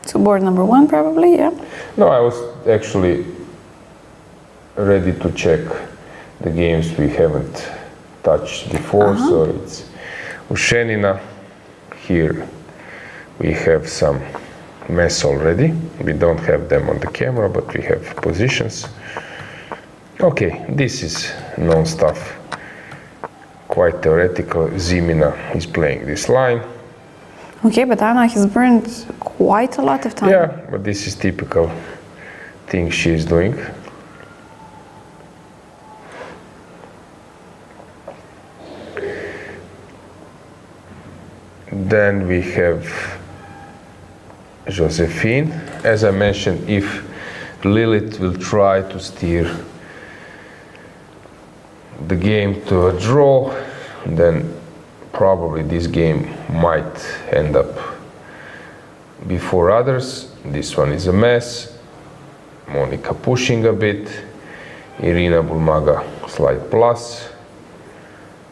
So board number one, probably, yeah? No, I was actually ready to check the games we haven't touched before. So it's Ushenina. Here we have some mess already. We don't have them on the camera, but we have positions. Okay, this is known stuff. Quite theoretical. Zimina is playing this line. Okay, but Anna has burned quite a lot of time. Yeah, but this is typical thing she is doing. Then we have Josephine. As I mentioned, if Lilith will try to steer the game to a draw, then probably this game might end up before others. This one is a mess. Monica pushing a bit. Irina Bulmaga slight plus.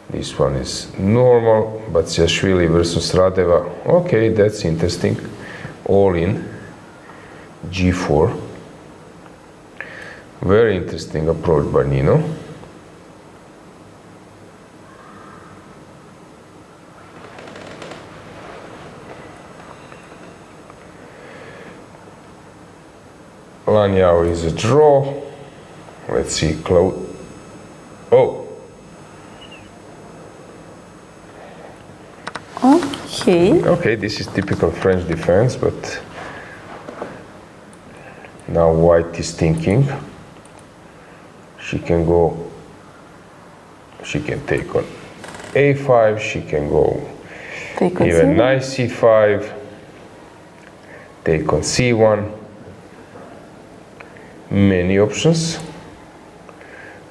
This one is normal. Batsiashvili versus Radeva. Okay, that's interesting. All in. G4. Very interesting approach by Nino. Lanyao is a draw. Let's see, oh. Okay. Okay, this is typical French defense, but now white is thinking. She can take on a5, she can go Take on even C1. knight c5, take on c1. Many options.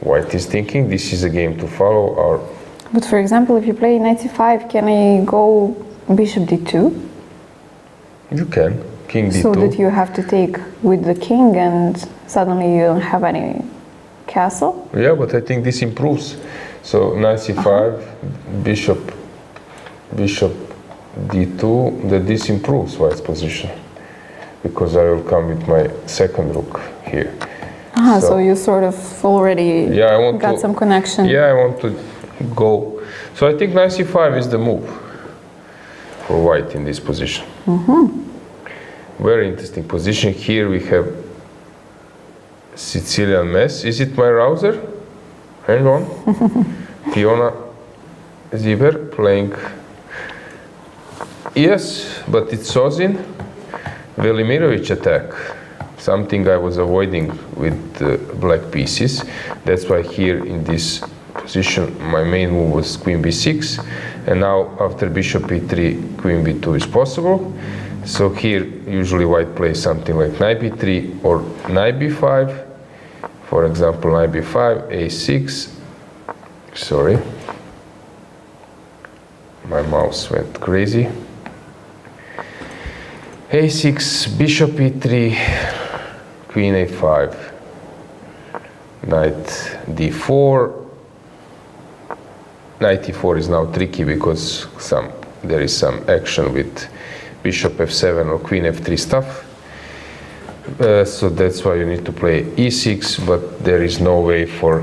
White is thinking this is a game to follow. Or But for example, if you play knight c5, can I go bishop d2? you can, king d2. So that you have to take with the king and suddenly you don't have any castle? Yeah, but I think this improves. So knight c5, bishop d2, that this improves white's position. Because I will come with my second rook here. So you sort of already got some connection. Yeah, I want to go. So I think knight c5 is the move for white in this position. Very interesting position. Here we have Sicilian mess. Is it my rouser? Hang on. Fiona Ziver playing. Yes, but it's Sozin. Velimirovic attack. Something I was avoiding with black pieces. That's why here in this position my main move was queen b6, and now after bishop e3 queen b2 is possible. So here usually white plays something like knight b3 or knight b5. For example, knight b5, a6. Sorry, my mouse went crazy. a6, bishop e3, queen a5, knight d4. Knight e4 is now tricky because there is some action with bishop f7 or queen f3 stuff. So that's why you need to play e6, but there is no way for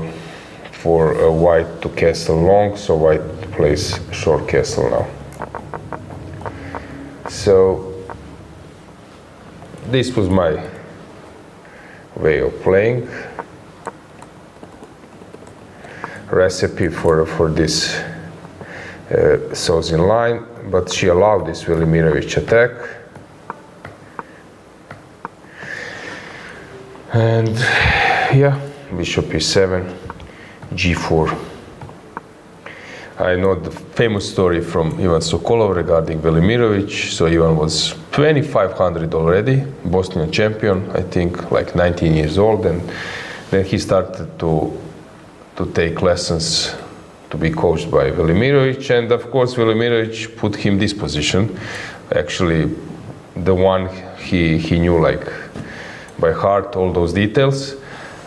white to castle long, so white plays short castle now. So this was my way of playing. Recipe for this Sozin line, but she allowed this Velimirovic attack. And yeah, bishop e7, g4. I know the famous story from Ivan Sokolov regarding Velimirovic. So Ivan was 2,500 already, Bosnian champion, I think, like 19 years old, and then he started to take lessons to be coached by Velimirovic, and of course Velimirovic put him this position, actually the one he knew like by heart, all those details,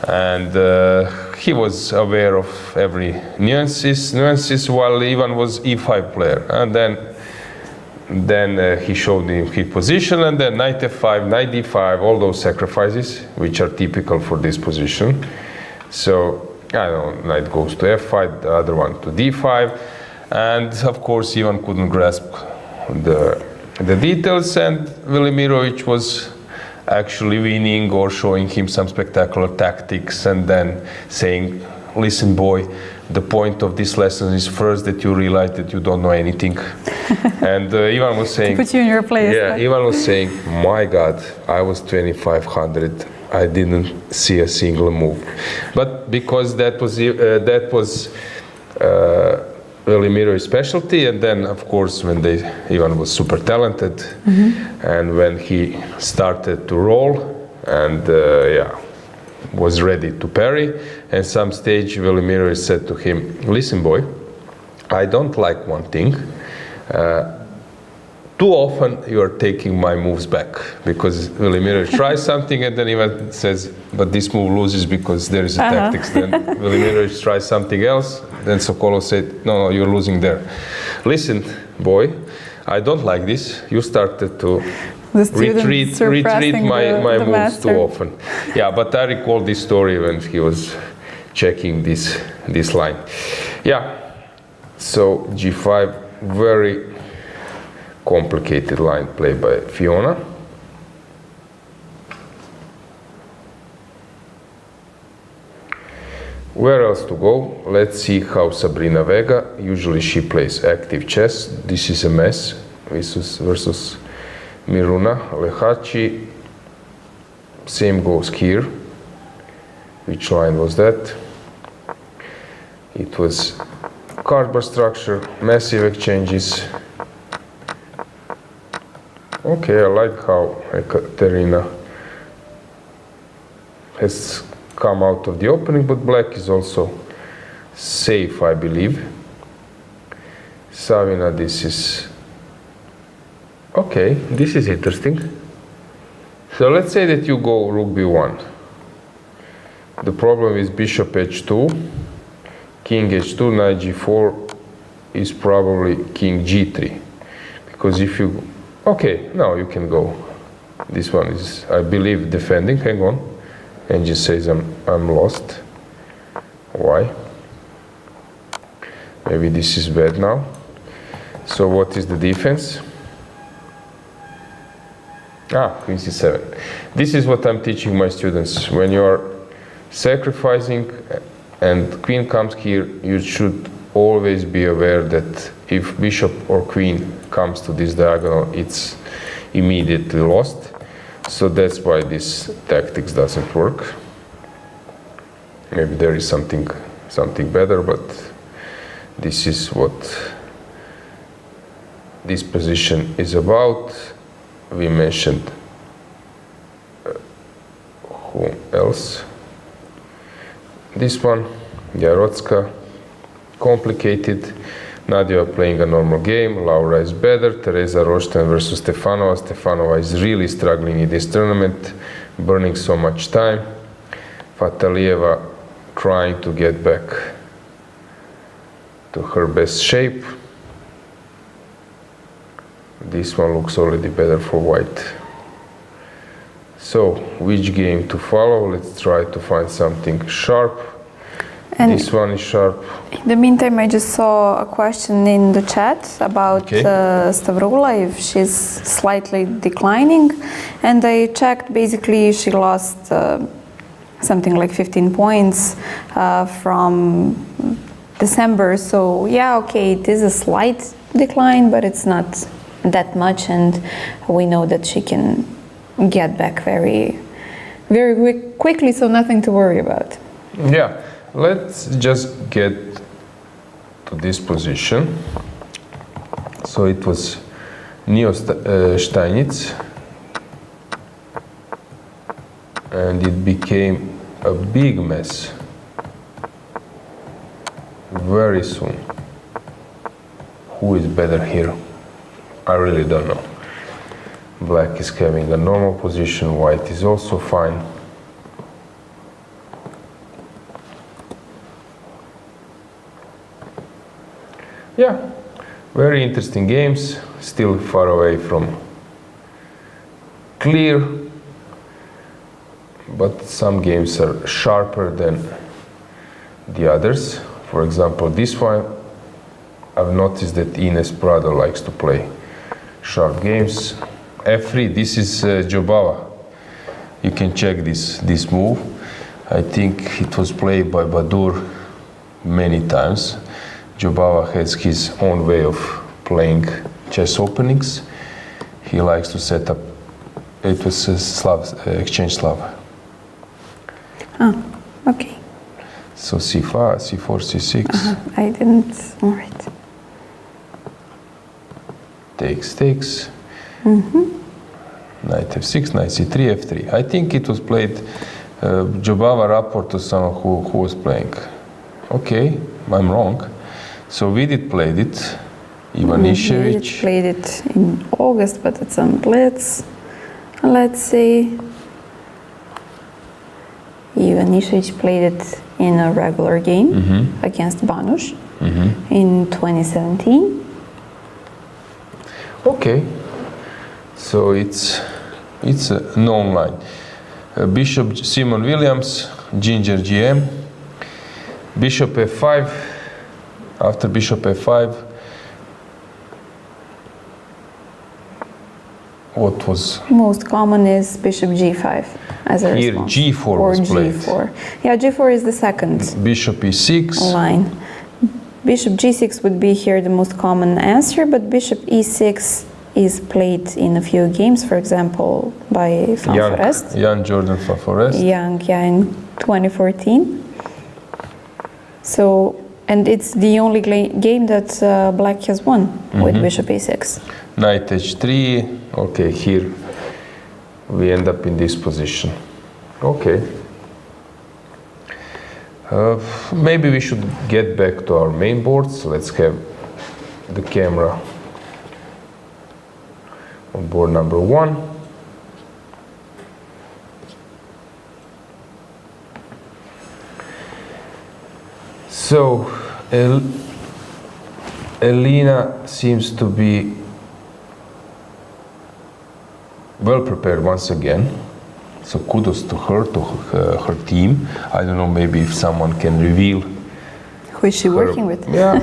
and he was aware of every nuances while Ivan was e5 player, and then he showed him his position, and then knight f5, knight d5, all those sacrifices which are typical for this position. So I don't know, knight goes to f5, the other one to d5, and of course Ivan couldn't grasp the details, and Velimirovic was actually winning or showing him some spectacular tactics, and then saying, listen boy, the point of this lesson is first that you realize that you don't know anything. And Ivan was saying, to put you in your place. Yeah, Ivan was saying, my God, I was 2,500. I didn't see a single move, but because that was Velimir's specialty, and then of course when Ivan was super talented, and when he started to roll, and was ready to parry, and some stage Velimir said to him, listen boy, I don't like one thing. Too often you are taking my moves back, because Velimir tries something and then Ivan says, but this move loses because there is a tactics. Then Velimir tries something else, then Sokolov said, no, you're losing there. Listen, boy, I don't like this. You started to retreat my moves too often. Yeah, but I recall this story when he was checking this line. Yeah, so G5, very complicated line played by Fiona. where else to go? Let's see how Sabrina Vega, usually she plays active chess. This is a mess versus Miruna Lehachi. Same goes here. Which line was that? It was cardboard structure, massive exchanges. Okay, I like how Ekaterina has come out of the opening, but black is also safe, I believe. Savina, this is okay, this is interesting. So let's say that you go rook b1. The problem is bishop h2, king h2, knight g4 is probably king g3. Because if you, okay, now you can go. This one is, I believe, defending. Hang on. And just says I'm lost. Why? Maybe this is bad now. So what is the defense? Queen c7. This is what I'm teaching my students. When you are sacrificing and queen comes here, you should always be aware that if bishop or queen comes to this diagonal, it's immediately lost. So that's why this tactics doesn't work. Maybe there is something better, but this is what this position is about. We mentioned who else? This one, Jarocka, complicated. Nadia playing a normal game. Laura is better. Teresa Rosten versus Stefanova. Stefanova is really struggling in this tournament, burning so much time. Fatalieva trying to get back to her best shape. This one looks already better for white. So, which game to follow? Let's try to find something sharp. And this one is sharp. In the meantime, I just saw a question in the chat about Stavroula, if she's slightly declining. And I checked, basically she lost something like 15 points from December. So yeah, okay, it is a slight decline, but it's not that much. And we know that she can get back very, very quickly, so nothing to worry about. Yeah. Let's just get to this position. So it was Neo Steinitz, and it became a big mess very soon. Who is better here? I really don't know. Black is having a normal position, white is also fine. Yeah, very interesting games, still far away from clear, but some games are sharper than the others. For example, this one, I've noticed that Ines Prado likes to play sharp games. F3, this is Jobava. You can check this move. I think it was played by Badur many times. Jobava has his own way of playing chess openings. He likes to set up, it was a exchange Slav. Oh, okay. So C5, C4, C6. I didn't, all right. Takes. Knight F6, Knight C3, F3. I think it was played, Jobava rapport to someone who was playing. Okay, I'm wrong. So Vidit played it, Ivanišević. Vidit played it in August, but it's on Blitz. Let's see. Ivanišević played it in a regular game against Banush in 2017. Okay, so it's a known line. Bishop Simon Williams, Ginger GM. Bishop F5. After bishop f5, what was Most common is bishop g5 as a here? response. G4 or was played. g4. Yeah, g4 is the second Bishop e6. line. Bishop g6 would be here the most common answer, but bishop e6 is played in a few games, for example, by Van Forest. Jan Jordan Van Forest. Young, yeah, in 2014. So, and it's the only game that black has won with bishop a6. Knight h3. Okay, here we end up in this position. Okay. Maybe we should get back to our main boards. Let's have the camera on board number 1. So Elina seems to be well prepared once again. So kudos to her, to her team. I don't know, maybe if someone can reveal Who is she working with? Yeah,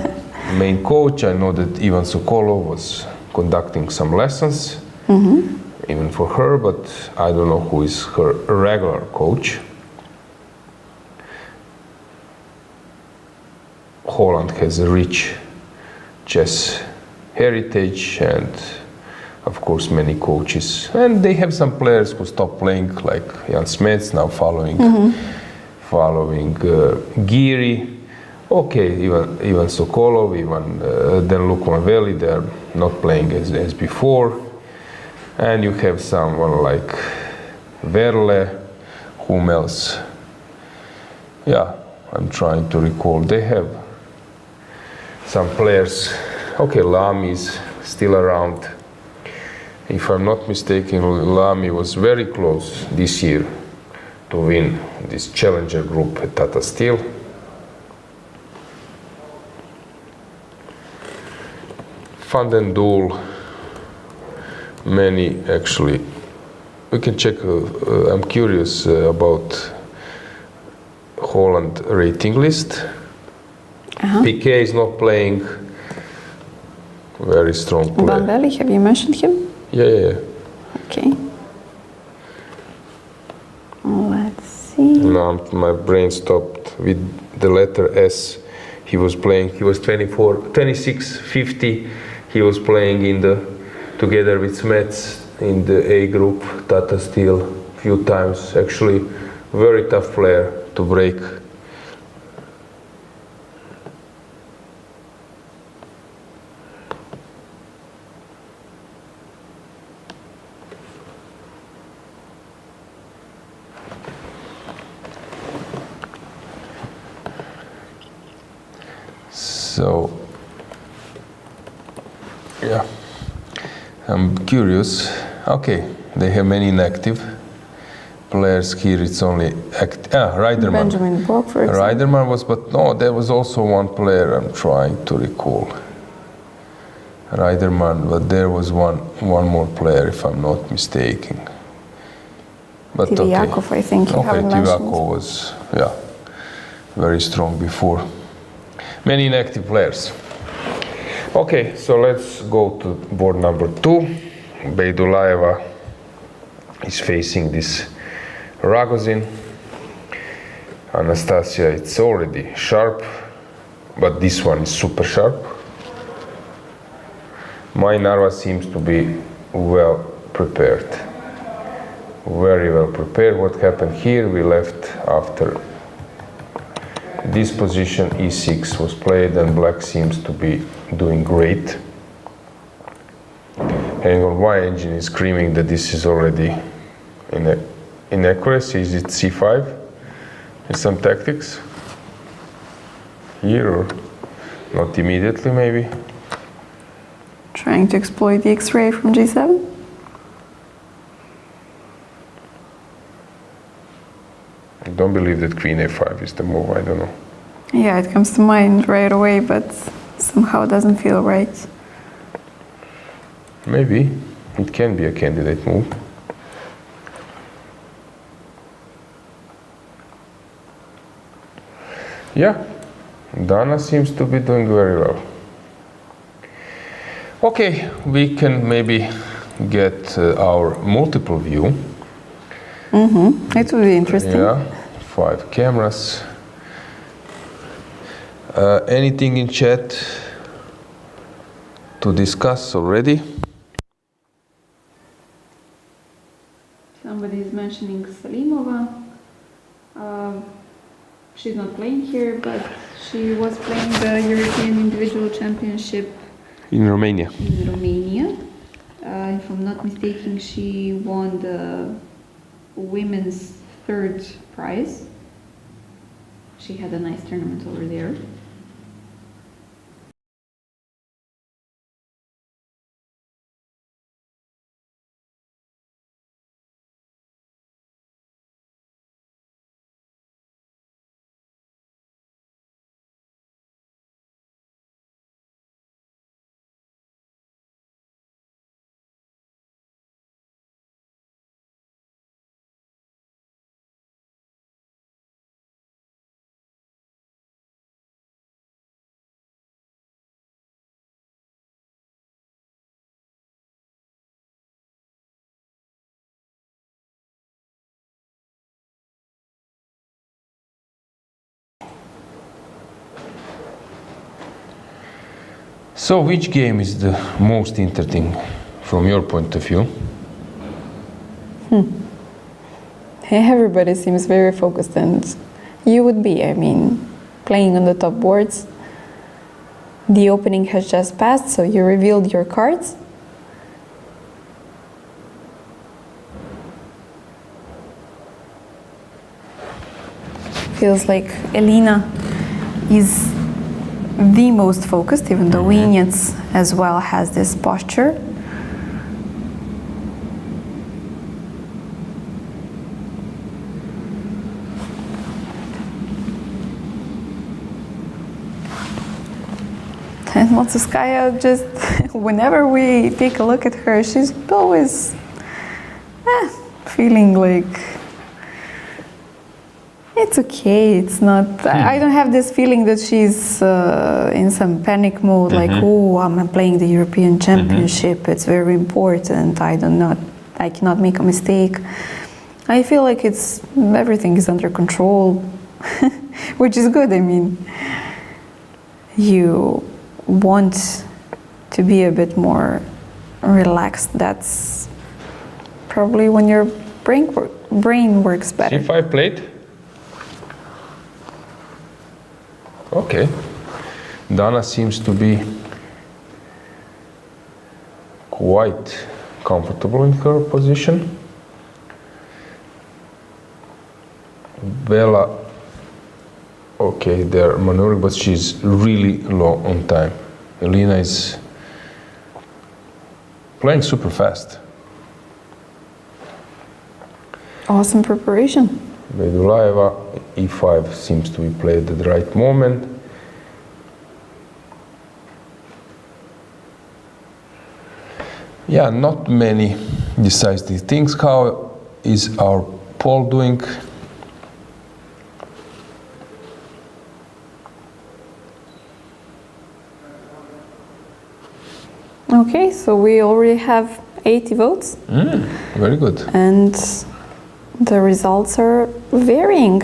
main coach. I know that Ivan Sokolov was conducting some lessons, even for her, but I don't know who is her regular coach. Holland has a rich chess heritage and of course many coaches, and they have some players who stopped playing, like Jan Smets now following Giri. Okay, even Sokolov, even then Lukmanveli, they are not playing as before. And you have someone like Verle, whom else? Yeah, I'm trying to recall. They have some players. Okay, Lamy is still around. If I'm not mistaken, Lamy was very close this year to win this challenger group at Tata Steel. Van den Doel, many actually. We can check, I'm curious about Holland rating list. Piquet is not playing, very strong player. Bambelli, have you mentioned him? Yeah. Okay. Let's see. No, my brain stopped with the letter S. He was playing, he was 26, 50. He was playing together with Smets in the A group, Tata Steel, few times. Actually, very tough player to break. So, yeah, I'm curious. Okay, they have many inactive players here. It's only Reiderman. Benjamin Borg, for example. Reiderman was, but no, there was also one player I'm trying to recall. Reiderman, but there was one more player, if I'm not mistaken. But Tiviakov, I think you haven't mentioned. Tiviakov was, very strong before. Many inactive players. Okay, so let's go to board number 2. Beidulaeva is facing this Ragozin. Anastasia, it's already sharp, but this one is super sharp. My Narva seems to be well prepared. Very well prepared. What happened here? We left after this position, e6 was played, and black seems to be doing great. Hang on, my engine is screaming that this is already inaccuracy. Is it c5? Is some tactics here, or not immediately maybe? Trying to exploit the X-ray from g7? I don't believe that queen a5 is the move, I don't know. Yeah, it comes to mind right away, but somehow doesn't feel right. Maybe it can be a candidate move. Yeah, Dana seems to be doing very well. Okay, we can maybe get our multiple view. It would be interesting. Yeah, 5 cameras. Anything in chat to discuss already? Somebody is mentioning Salimova. She's not playing here, but she was playing the European Individual Championship In Romania. in Romania. If I'm not mistaken, she won the women's 3rd prize. She had a nice tournament over there. So which game is the most interesting from your point of view? Everybody seems very focused, and you would be, I mean, playing on the top boards. The opening has just passed, so you revealed your cards. Feels like Elina is the most focused, even though Injac as well has this posture. And Matsuskaya, just whenever we take a look at her, she's always feeling like it's okay. It's not. I don't have this feeling that she's in some panic mode, like, oh, I'm playing the European Championship. It's very important. I cannot make a mistake. I feel like everything is under control, which is good. I mean, you want to be a bit more relaxed. That's probably when your brain works better. C5 played? Okay. Dana seems to be quite comfortable in her position. Bella, okay, they're maneuvering, but she's really low on time. Elina is playing super fast. Awesome preparation. Bedulaeva, E5 seems to be played at the right moment. Yeah, not many decisive things. How is our Paul doing? Okay, so we already have 80 votes. Very good. And the results are varying,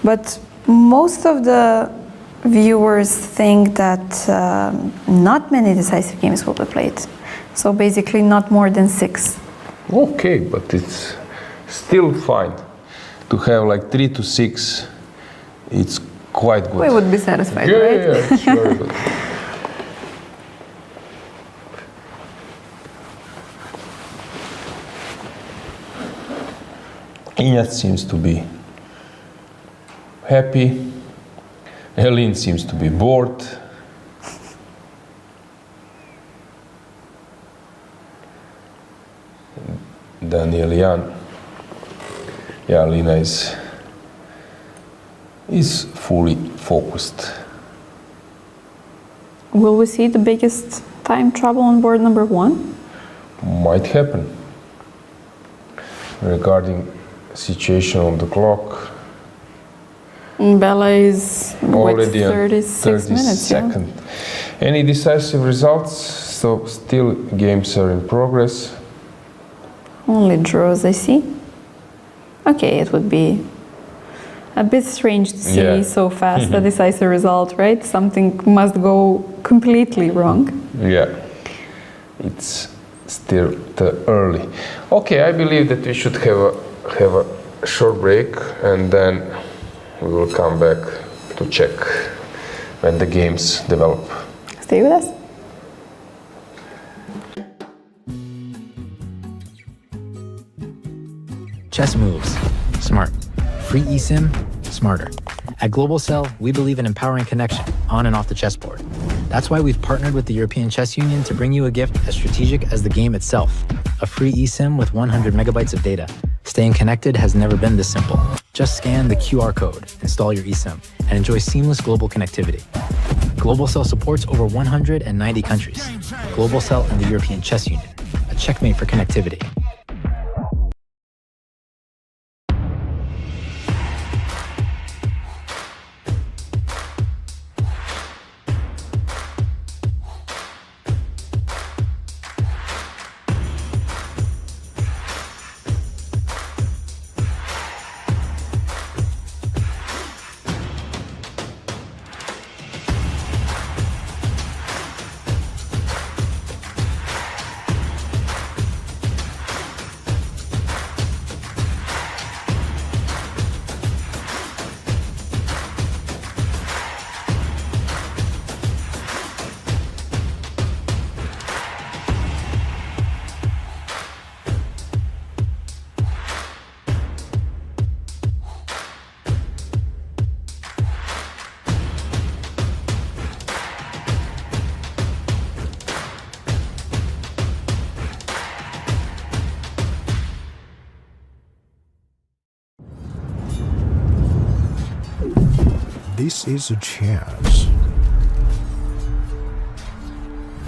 but most of the viewers think that not many decisive games will be played. So basically not more than 6. Okay, but it's still fine. To have like 3 to 6, it's quite good. We would be satisfied, Yeah, right? yeah, it's very good. Injac seems to be happy. Helene seems to be bored. Daniel Jan. Yeah, Lina is fully focused. Will we see the biggest time trouble on board number 1? Might happen. Regarding situation on the clock, Bella is already with 36 minutes. second. Any decisive results? So still games are in progress. Only draws, I see. Okay, it would be a bit strange to see so fast a decisive result, right? Something must go completely wrong. Yeah, it's still too early. Okay, I believe that we should have a short break, and then we will come back to check when the games develop. Stay with us. Chess moves. Smart. Free eSIM, smarter. At Global Cell, we believe in empowering connection on and off the chessboard. That's why we've partnered with the European Chess Union to bring you a gift as strategic as the game itself, a free eSIM with 100 megabytes of data. Staying connected has never been this simple. Just scan the QR code, install your eSIM, and enjoy seamless global connectivity. Global Cell supports over 190 countries. Global Cell and the European Chess Union, a checkmate for connectivity. This is a chance.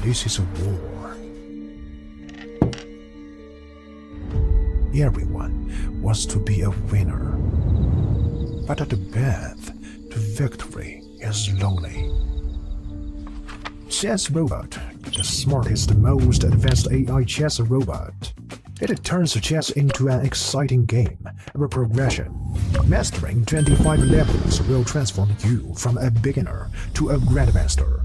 This is a war. Everyone wants to be a winner. But the path to victory is lonely. Chess Robot, the smartest, most advanced AI chess robot. It turns chess into an exciting game of progression. Mastering 25 levels will transform you from a beginner to a grandmaster.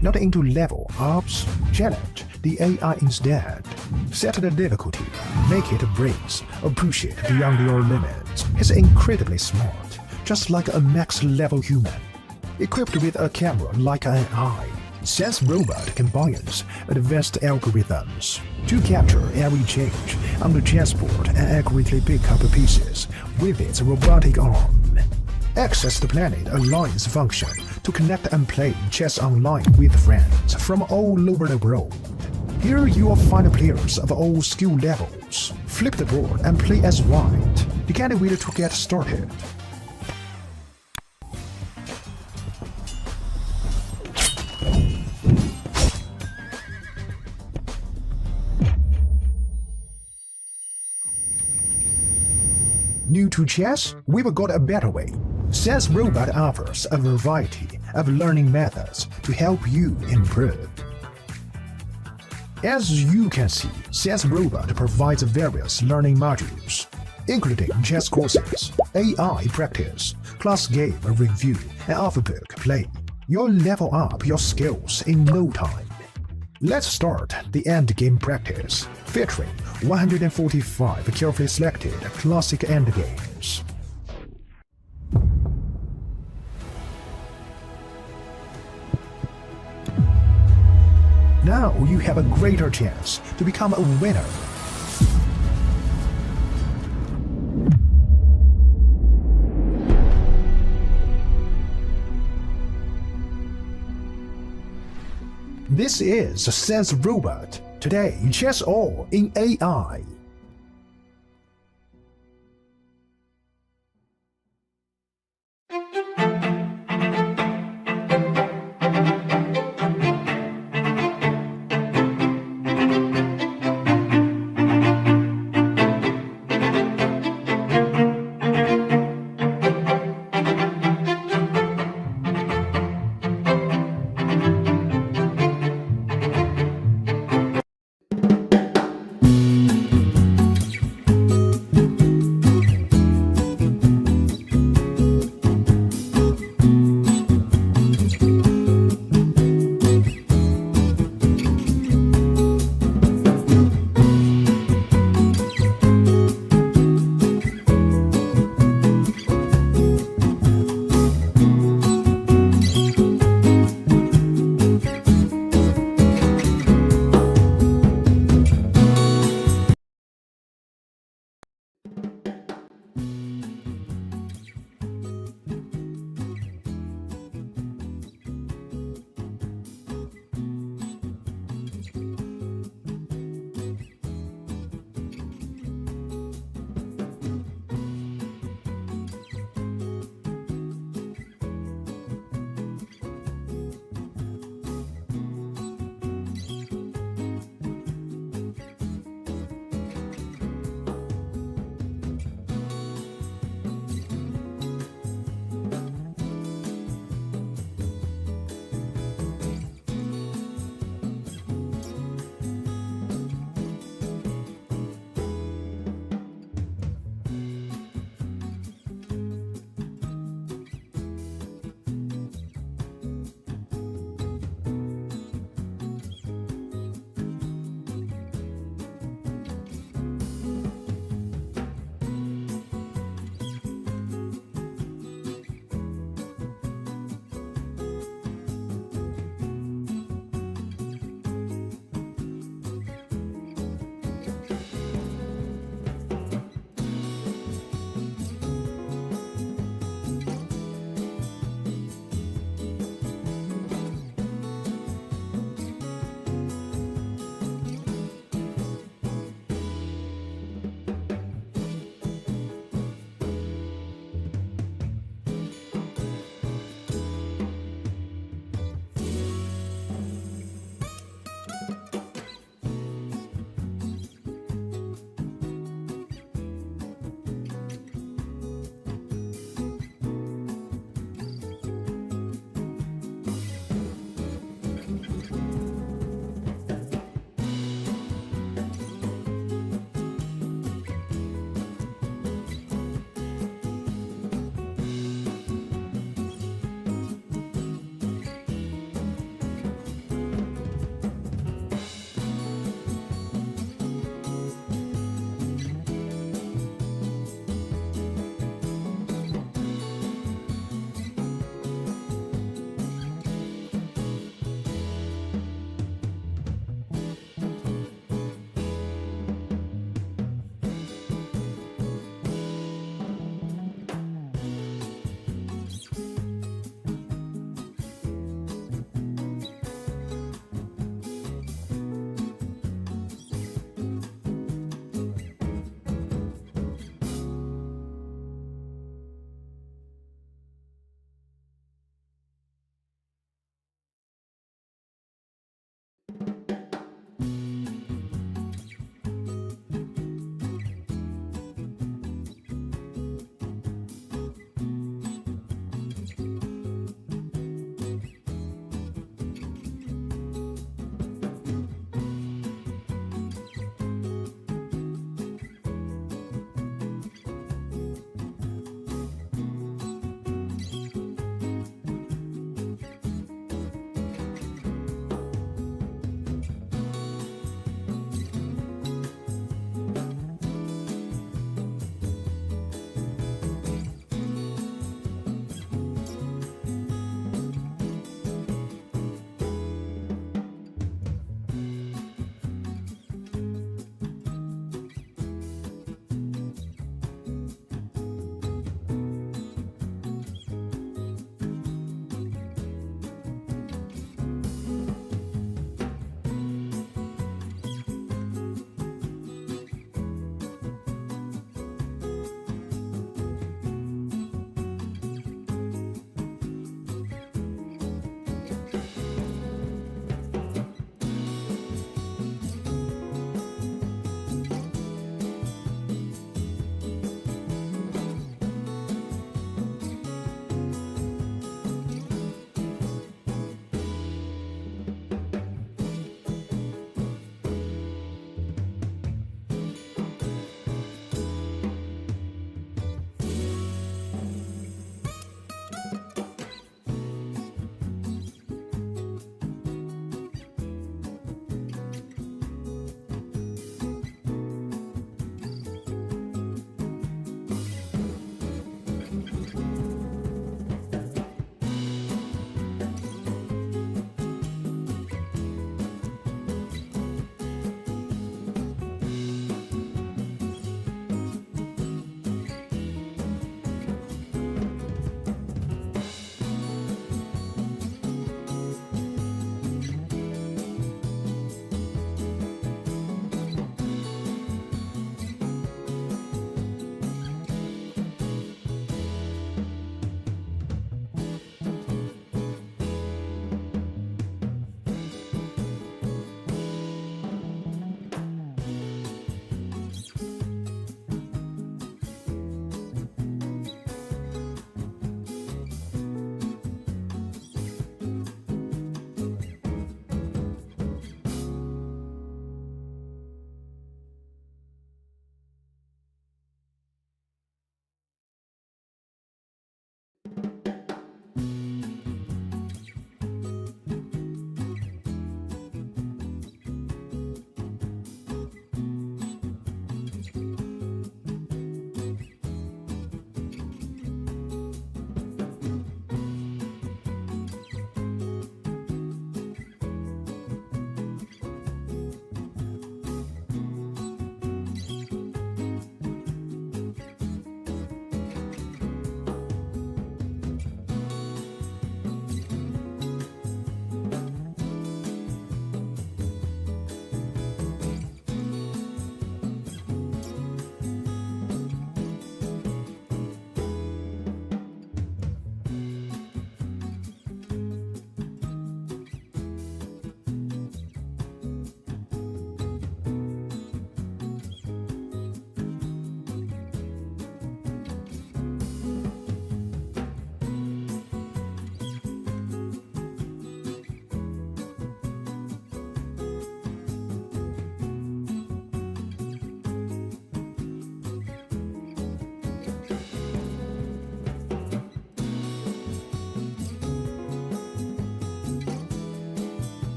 Not into level ups, challenge the AI instead. Set the difficulty, make it breeze, or push it beyond your limits. It's incredibly smart, just like a max-level human. Equipped with a camera like an eye, Chess Robot combines advanced algorithms to capture every change on the chessboard and accurately pick up pieces with its robotic arm. Access the Planet Alliance function to connect and play chess online with friends from all over the world. Here you will find players of all skill levels. Flip the board and play as white. You can't wait to get started. New to chess? We've got a better way. Chess Robot offers a variety of learning methods to help you improve. As you can see, Chess Robot provides various learning modules, including chess courses, AI practice, class game review, and off-book play. You'll level up your skills in no time. Let's start the endgame practice, featuring 145 carefully selected classic endgames. Now you have a greater chance to become a winner. This is Chess Robot. Today, chess all in AI.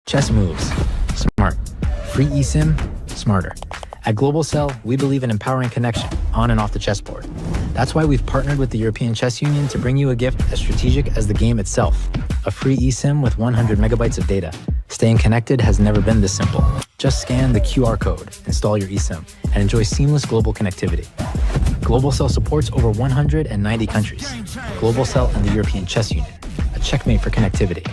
Chess moves. Smart. Free eSIM. Smarter. At GlobalCell, we believe in empowering connection on and off the chessboard. That's why we've partnered with the European Chess Union to bring you a gift as strategic as the game itself. A free eSIM with 100 megabytes of data. Staying connected has never been this simple. Just scan the QR code, install your eSIM, and enjoy seamless global connectivity. GlobalCell supports over 190 countries. GlobalCell and the European Chess Union. A checkmate for connectivity.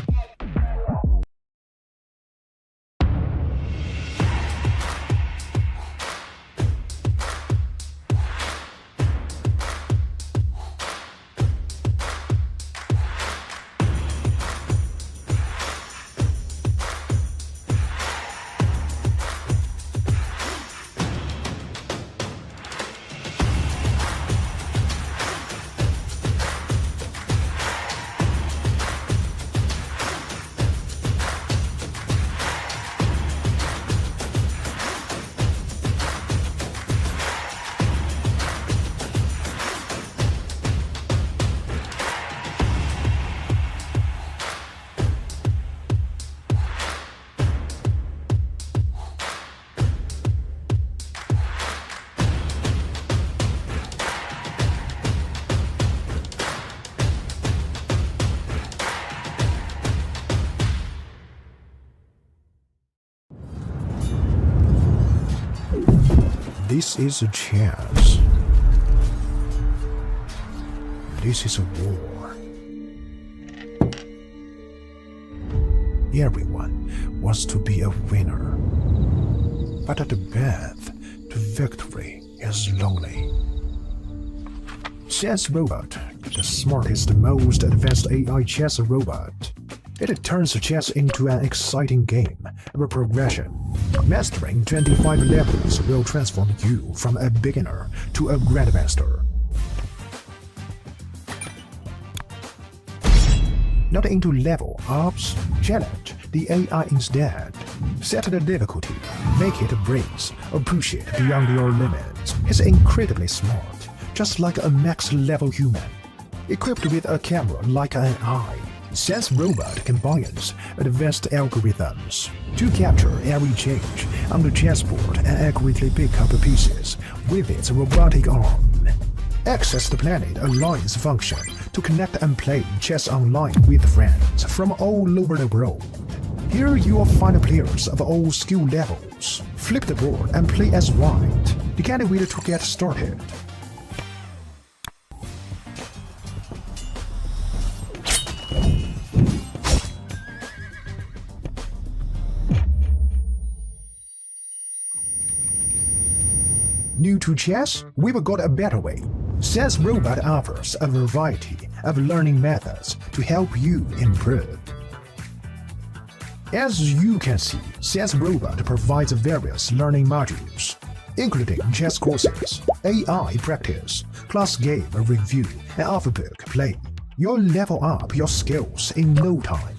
This is a chance. This is a war. Everyone wants to be a winner. But the path to victory is lonely. Chess Robot, the smartest, most advanced AI chess robot. It turns chess into an exciting game of progression. Mastering 25 levels will transform you from a beginner to a grandmaster. Not into level ups, challenge the AI instead. Set the difficulty, make it breaks or push it beyond your limits. It's incredibly smart, just like a max-level human. Equipped with a camera like an eye, Chess Robot combines advanced algorithms to capture every change on the chessboard and accurately pick up pieces with its robotic arm. Access the Planet Alliance function to connect and play chess online with friends from all over the world. Here you will find players of all skill levels. Flip the board and play as white. You can't wait to get started. New to chess? We've got a better way. Chess Robot offers a variety of learning methods to help you improve. As you can see, Chess Robot provides various learning modules, including chess courses, AI practice, class game review, and off-book play. You'll level up your skills in no time.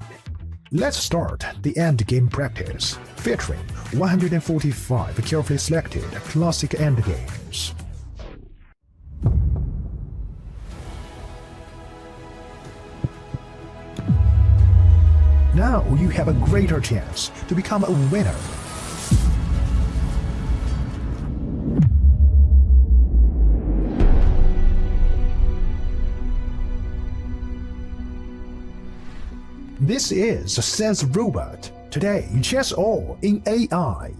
Let's start the endgame practice, featuring 145 carefully selected classic endgames. Now you have a greater chance to become a winner. This is Chess Robot. Today, chess all in AI.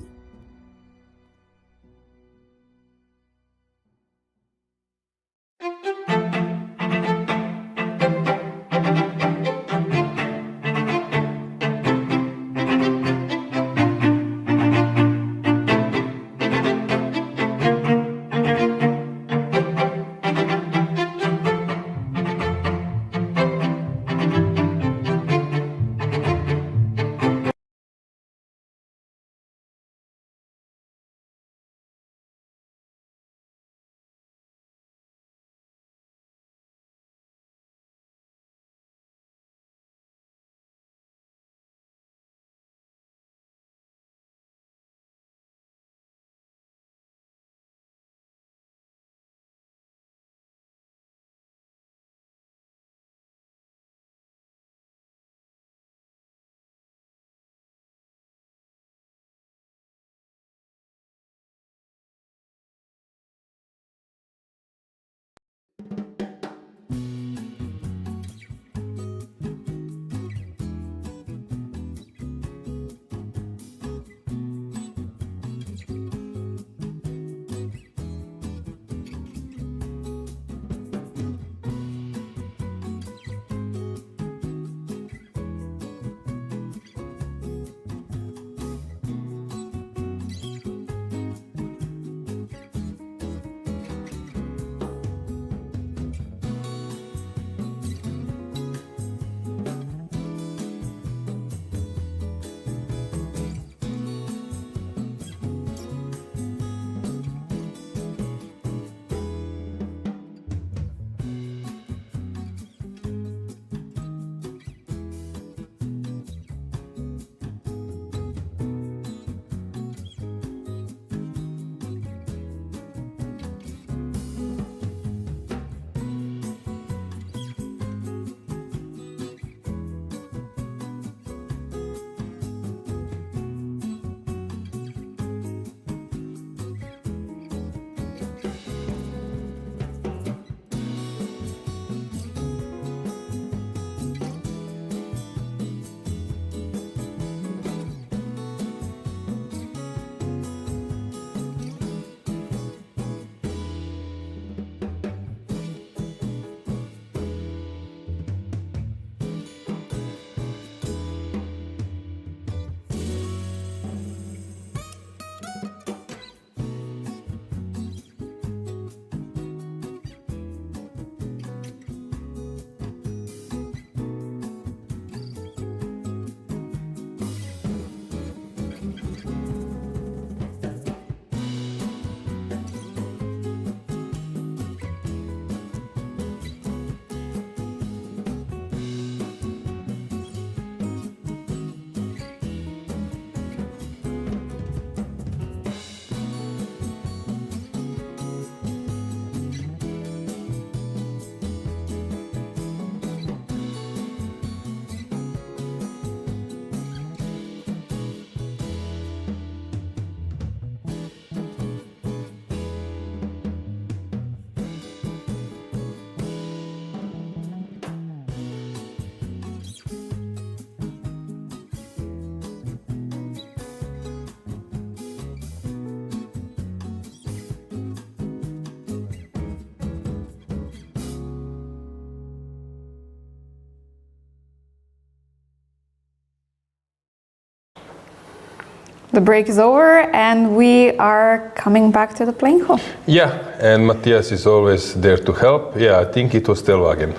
The break is over and we are coming back to the playing hall. Yeah, and Matthias is always there to help. Yeah, I think it was Stellwagen.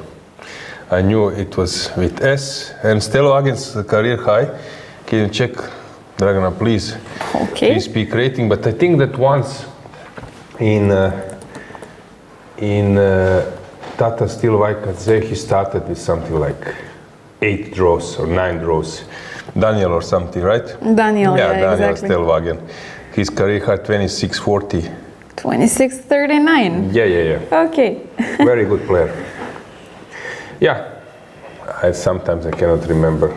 I knew it was with S. And Stellwagen's career high. Can you check, Dragana, please? Okay. Please speak rating. But I think that once in Tata Stavroula he started with something like 8 draws or 9 draws. Daniel or something, right? Daniel, yeah, Daniel exactly. Stellwagen. His career high 2640. 2639. Yeah. Okay. Very good player. Yeah, sometimes I cannot remember.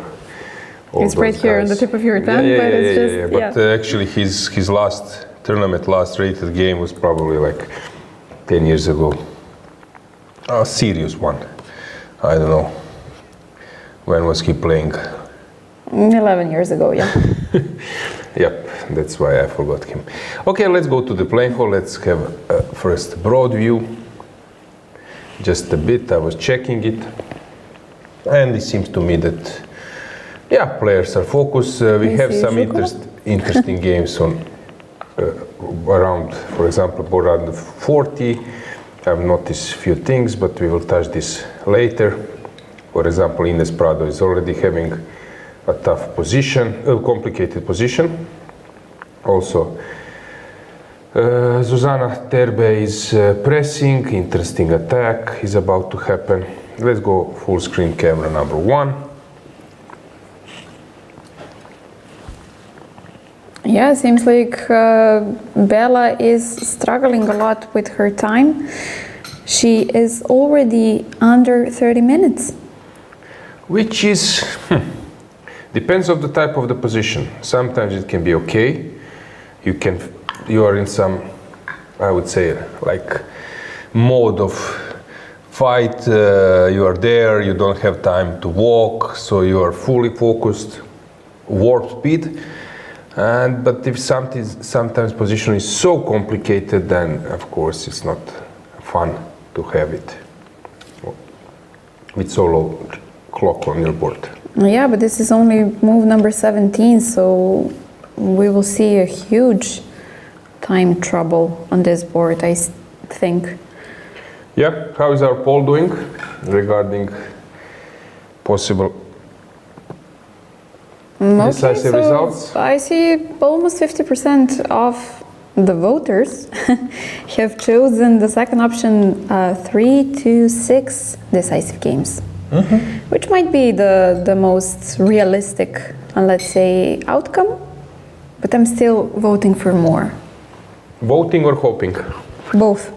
It's right here on the tip of your tongue, but it's just But actually, his last tournament, last rated game was probably like 10 years ago. A serious one. I don't know. When was he playing? 11 years ago, yeah. Yep, that's why I forgot him. Okay, let's go to the playing hall. Let's have first broad view. Just a bit, I was checking it. And it seems to me that, yeah, players are focused. We have some interesting games on around, for example, around 40. I've noticed a few things, but we will touch this later. For example, Ines Prado is already having a tough position, a complicated position. Also, Zuzana Terbe is pressing, interesting attack is about to happen. Let's go full screen camera number 1. Yeah, seems like Bella is struggling a lot with her time. She is already under 30 minutes. Which is, depends on the type of the position. Sometimes it can be okay. You are in some, I would say, like mode of fight, you are there, you don't have time to walk, so you are fully focused, warp speed. But if sometimes position is so complicated, then of course it's not fun to have it with so low clock on your board. Yeah, but this is only move number 17, so we will see a huge time trouble on this board, I think. Yeah, how is our poll doing regarding possible decisive results? I see almost 50% of the voters have chosen the second option, 3 to 6 decisive games, which might be the most realistic, let's say, outcome, but I'm still voting for more. Voting or hoping? Both.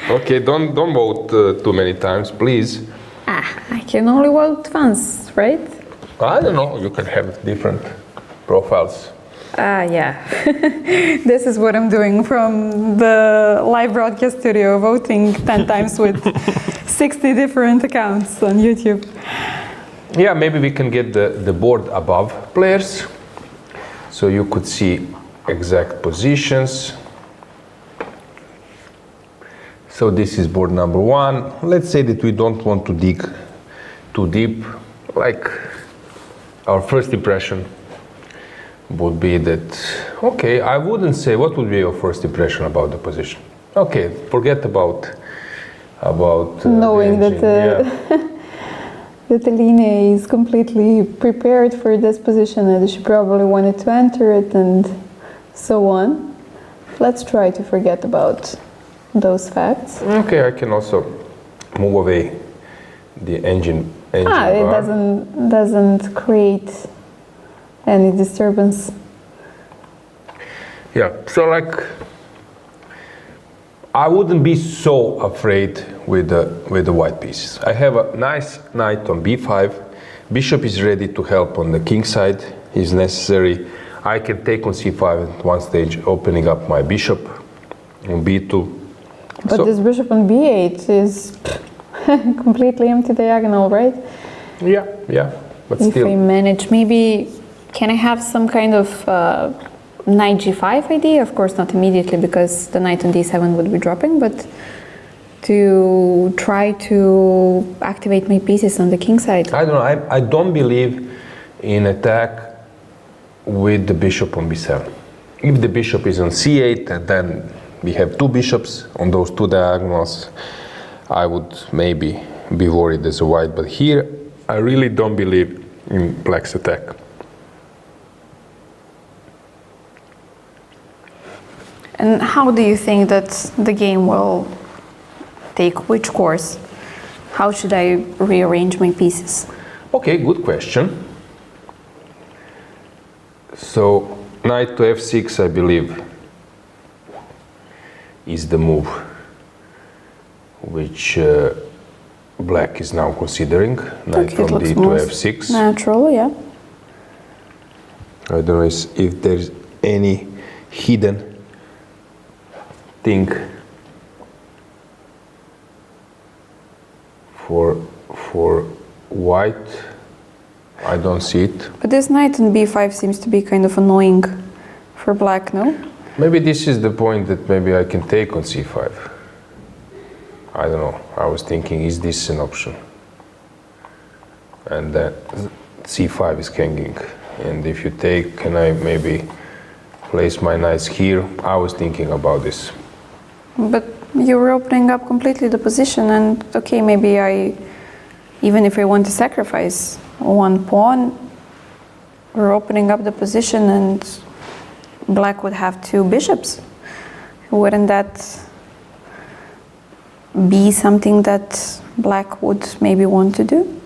Okay, don't vote too many times, please. I can only vote once, right? I don't know, you can have different profiles. Yeah. This is what I'm doing from the live broadcast studio, voting 10 times with 60 different accounts on YouTube. Yeah, maybe we can get the board above players, so you could see exact positions. So this is board number 1. Let's say that we don't want to dig too deep, like our first impression would be that, okay, I wouldn't say, what would be your first impression about the position? Okay, forget about knowing the that that Aline is completely prepared for this position and she probably wanted to enter it and so on. Let's try to forget about those facts. Okay, I can also move away the engine it bar. doesn't create any disturbance. Yeah, so like I wouldn't be so afraid with the white pieces. I have a nice knight on b5. Bishop is ready to help on the king side, is necessary. I can take on c5 at one stage, opening up my bishop on b2. But this bishop on b8 is completely empty diagonal, right? Yeah, but if still. I manage, maybe, can I have some kind of knight g5 idea? Of course not immediately because the knight on d7 would be dropping, but to try to activate my pieces on the king side. I don't know, I don't believe in attack with the bishop on b7. If the bishop is on c8 and then we have two bishops on those two diagonals, I would maybe be worried as a white, but here I really don't believe in black's attack. And how do you think that the game will take which course? How should I rearrange my pieces? Okay, good question. So knight to f6, I believe, is the move which black is now considering. Knight from d to f6. Natural, yeah. I don't know if there's any hidden thing for white. I don't see it. But this knight on b5 seems to be kind of annoying for black, no? Maybe this is the point that maybe I can take on c5. I don't know. I was thinking, is this an option? And then c5 is hanging. And if you take, can I maybe place my knights here? I was thinking about this. But you were opening up completely the position, and okay, maybe even if I want to sacrifice one pawn, we're opening up the position and black would have two bishops. Wouldn't that be something that black would maybe want to do?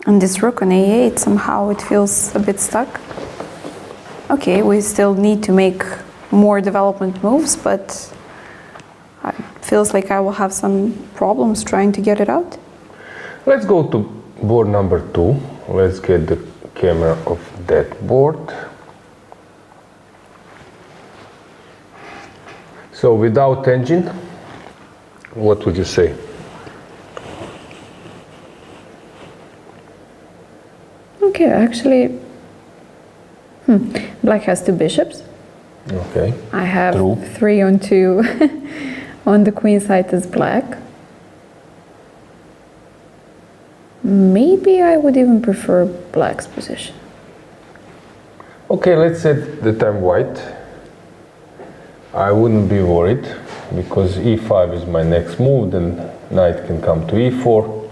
And this rook on a8, somehow it feels a bit stuck. Okay, we still need to make more development moves, but it feels like I will have some problems trying to get it out. Let's go to board number 2. Let's get the camera of that board. So without engine, what would you say? Okay, actually, black has 2 bishops. Okay. I have True. 3 on 2 on the queen side is black. Maybe I would even prefer black's position. Okay, let's say that I'm white. I wouldn't be worried because e5 is my next move, then knight can come to e4.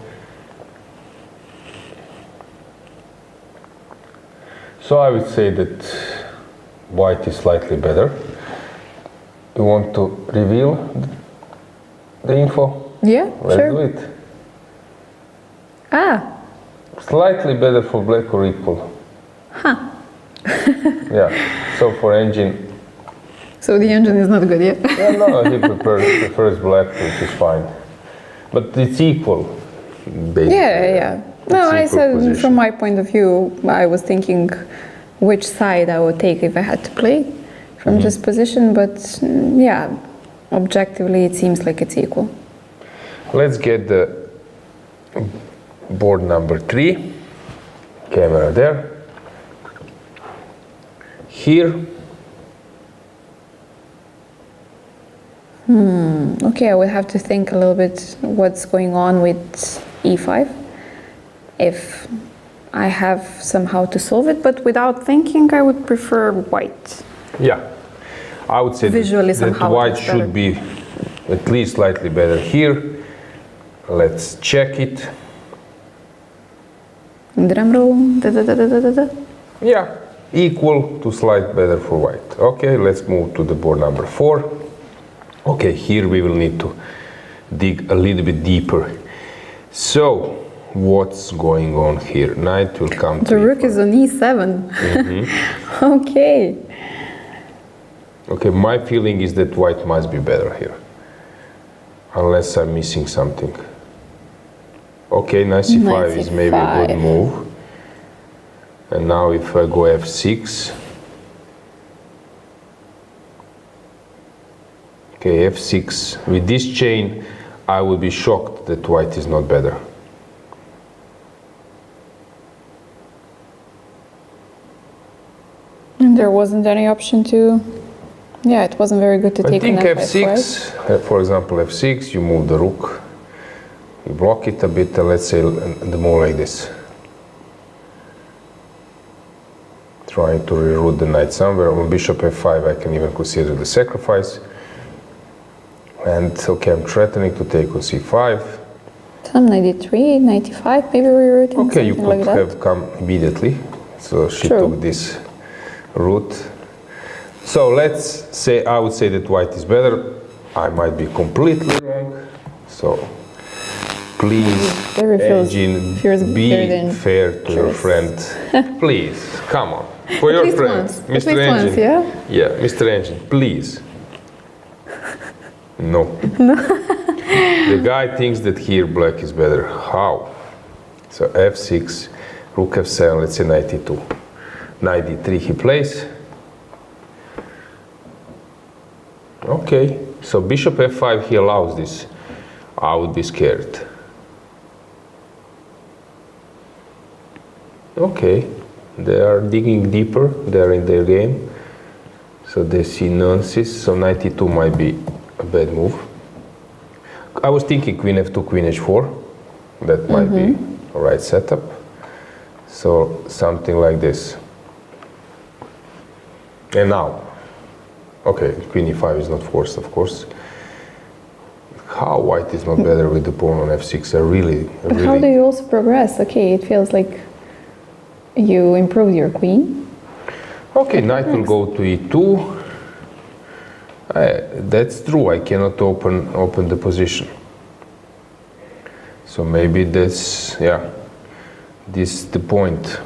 So I would say that white is slightly better. You want to reveal the info? Yeah, Let's sure. do it. Ah, Slightly better for black or equal? huh. Yeah, so for engine, So the engine is not good yet. yeah, no, he prefers black, which is fine. But it's equal, basically. Yeah. No, I equal said position. from my point of view, I was thinking which side I would take if I had to play from this position, but yeah, objectively it seems like it's equal. Let's get the board number 3. Camera there. Here. Okay, I would have to think a little bit what's going on with e5. If I have somehow to solve it, but without thinking, I would prefer white. Yeah, I would say Visually that somehow white it's better. should be at least slightly better here. Let's check it. Drum roll. Da, da, da, da, da, da, da. Yeah, equal to slight better for white. Okay, let's move to the board number 4. Okay, here we will need to dig a little bit deeper. So, what's going on here? Knight will come to The rook e4. is on e7. Okay. Okay, my feeling is that white must be better here. Unless I'm missing something. Okay, knight c5 is maybe a good c5. move. And now if I go f6. Okay, f6. With this chain, I would be shocked that white is not better. And there wasn't any option to... Yeah, it wasn't very good to I take think an f5, f6, right? for example f6, you move the rook, you block it a bit, and let's say the move like this. Trying to reroute the knight somewhere. On bishop f5 I can even consider the sacrifice. And okay, I'm threatening to take on c5. Some 93, 95, maybe rerouting, Okay, you something could like that. have come immediately. So she True. took this route. So let's say, I would say that white is better. I might be completely wrong. So please, Very engine, feels be very dangerous. fair to your friend. Please, come on. For your least friend, once. At Mr. least Engine. once, yeah? Yeah, Mr. Engine, please. No. The guy thinks that here black is better. How? So f6, rook f7, let's say 92. Knight d3 he plays. Okay, so bishop f5 he allows this. I would be scared. Okay, they are digging deeper, they are in their game. So they see nuances, so 92 might be a bad move. I was thinking queen f2, queen h4. That might be a right setup. So something like this. And now, okay, queen e5 is not forced, of course. How white is not better with the pawn on f6? I really... But how do you also progress? Okay, it feels like you improved your queen. Okay, knight will go to e2. That's true, I cannot open the position. So maybe that's, yeah, this is the point.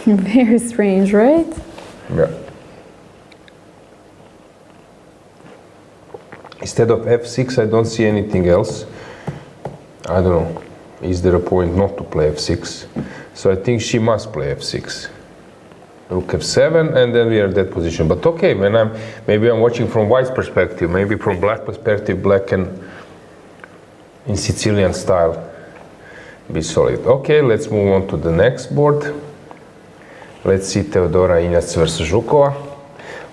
Very strange, right? Yeah. Instead of f6, I don't see anything else. I don't know. Is there a point not to play f6? So I think she must play f6. Rook f7, and then we are in that position. But okay, maybe I'm watching from white's perspective, maybe from black perspective, black can, in Sicilian style, be solid. Okay, let's move on to the next board. Let's see Teodora Injac versus Zhukova.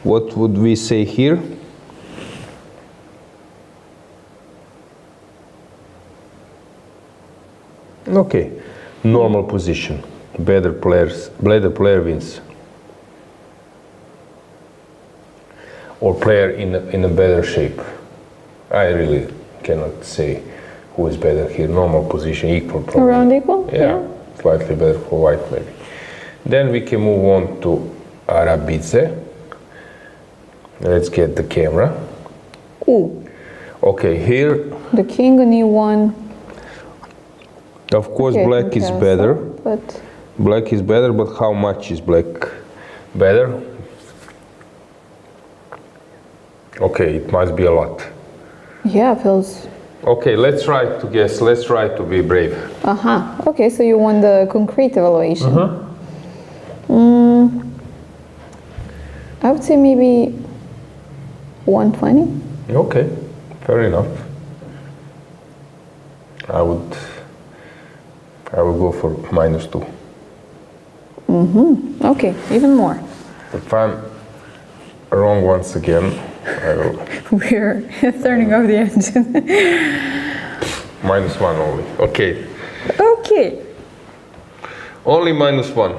What would we say here? Okay, normal position. Better player wins. Or player in a better shape. I really cannot say who is better here. Normal position, equal probably. Around equal? Yeah, slightly better for white maybe. Then we can move on to Arabidze. Let's get the camera. Ooh. Okay, here. The king on e1. Of course, Okay, black is better. But Black is better, but how much is black better? Okay, it must be a lot. yeah, feels. Okay, let's try to guess. Let's try to be brave. Okay, so you want the concrete evaluation. I would say maybe 120. Okay, fair enough. I would go for -2. Okay, even more. If I'm wrong once again, I will We're turning off the engine. -1 only. Okay, Okay. only -1.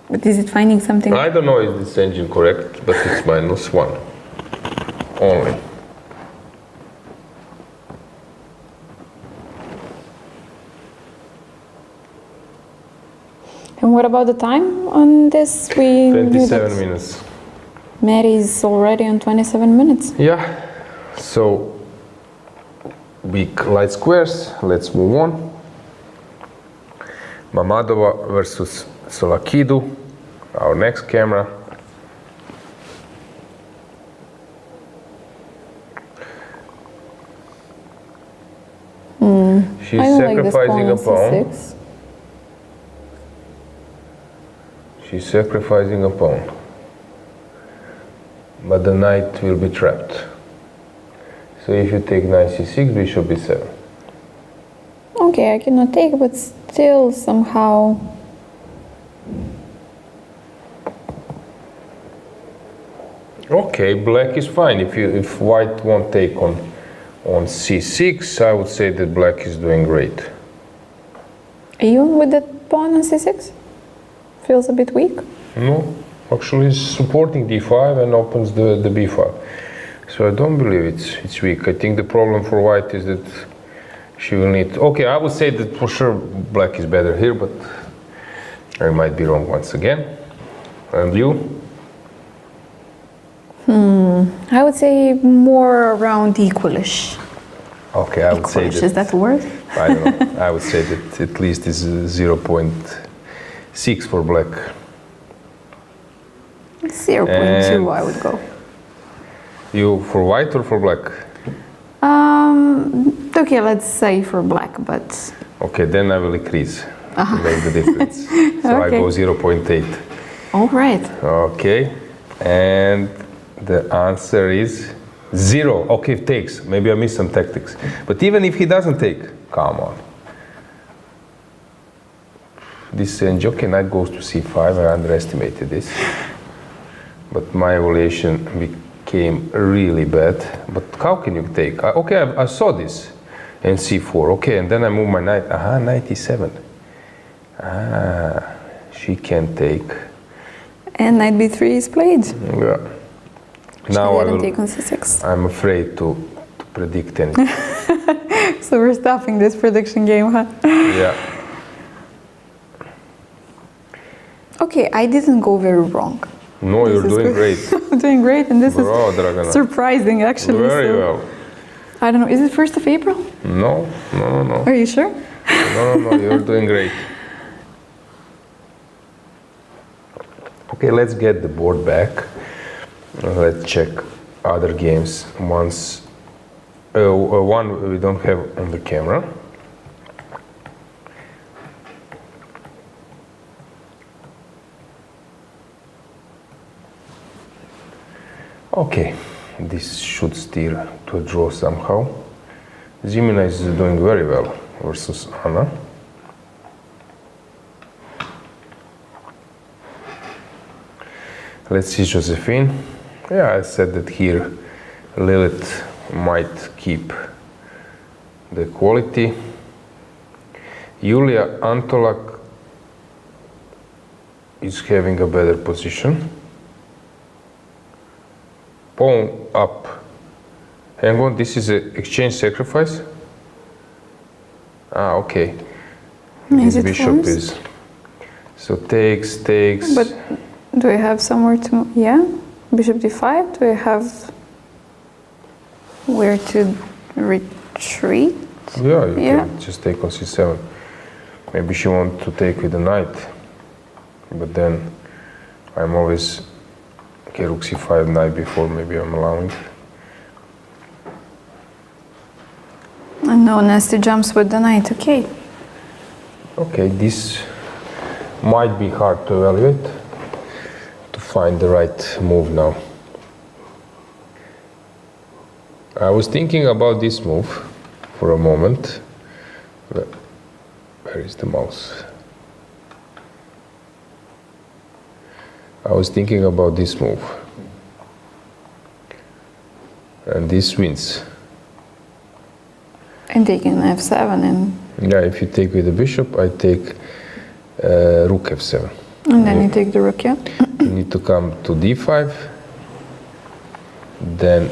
But is it finding something? I don't know if this engine correct, but it's -1 only. And what about the time on this? We knew 27 that minutes. Meri is already on 27 minutes. Yeah, so big light squares. Let's move on. Mamadova versus Tsolakidou, our next camera. She's I don't like this sacrificing pawn a pawn. c6. She's sacrificing a pawn. But the knight will be trapped. So if you take knight c6, bishop b7. Okay, I cannot take, but still somehow. Okay, black is fine. If white won't take on c6, I would say that black is doing great. Even with that pawn on c6? Feels a bit weak. No, actually it's supporting d5 and opens the b file. So I don't believe it's weak. I think the problem for white is that she will need... Okay, I would say that for sure black is better here, but I might be wrong once again. And you? I would say more around equalish. Okay, I would say Equalish, that... is that a word? I don't know. I would say that at least is 0.6 for black. 0.2 I would go. You for white or for black? Okay, let's say for black, but Okay, then I will increase to make the difference. So I Okay. go 0.8. all right. Okay, and the answer is 0. Okay, it takes. Maybe I missed some tactics. But even if he doesn't take, come on. This okay, knight goes to c5. I underestimated this. But my evaluation became really bad. But how can you take? Okay, I saw this. And c4. Okay, and then I move my knight. Aha, knight e7. Ah, she can take. And knight b3 is played. Yeah. Now I didn't will. take on c6. I'm afraid to predict anything. So we're stopping this prediction game, huh? Yeah. Okay, I didn't go very wrong. No, you're This is doing good. great. I'm doing great, and this Bravo, is Dragana. surprising, actually. Very so- well. I don't know, is it 1st of April? No, no, no, Are you sure? no, you're doing great. Okay, let's get the board back. Let's check other games. One we don't have on the camera. Okay, this should steer to a draw somehow. Zimina is doing very well versus Anna. Let's see Josephine. Yeah, I said that here Lilith might keep the quality. Julia Antolak is having a better position. Pawn up. Hang on, this is an exchange sacrifice? Ah, okay. Is This it bishop forced? is... So takes. But do we have somewhere to... Yeah? Bishop d5? Do we have where to retreat? Yeah, you Yeah. can just take on c7. Maybe she wants to take with the knight. But then I'm always... Okay, rook c5, knight before, maybe I'm allowing. And no nasty jumps with the knight, okay. Okay, this might be hard to evaluate, to find the right move now. I was thinking about this move for a moment. Where is the mouse? I was thinking about this move. And this wins. And taking f7 and... Yeah, if you take with the bishop, I take rook f7. And then you take the rook, yeah? You need to come to d5. Then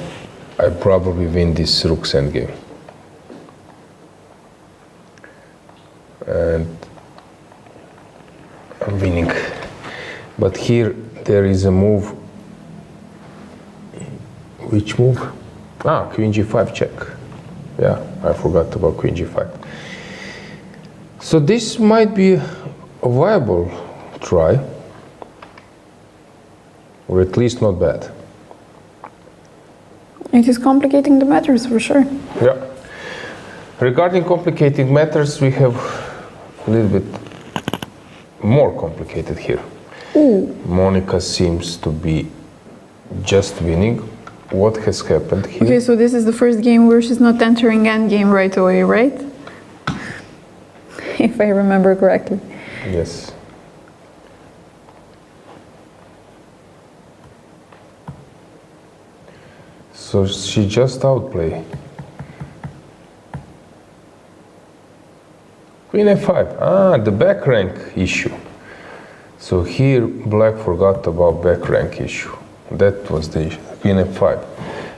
I probably win this rook's endgame. And I'm winning. But here there is a move. Which move? Ah, queen g5 check. Yeah, I forgot about queen g5. So this might be a viable try, or at least not bad. It is complicating the matters for sure. Yeah. Regarding complicating matters, we have a little bit more complicated here. Ooh. Monica seems to be just winning. What has happened here? Okay, so this is the first game where she's not entering endgame right away, right? If I remember correctly. Yes. So she just outplay. Queen f5. Ah, the back rank issue. So here black forgot about back rank issue. That was the issue. Queen f5.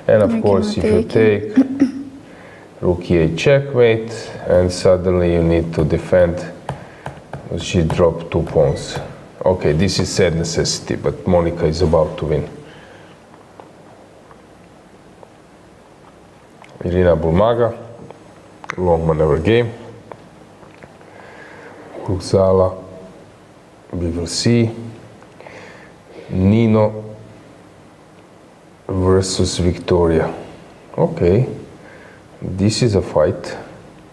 And of course, if you take rook e8 checkmate, and suddenly you need to defend. She dropped 2 pawns. Okay, this is sad necessity, but Monica is about to win. Irina Bulmaga, long maneuver game. Kurzala, we will see. Nino versus Victoria. Okay, this is a fight.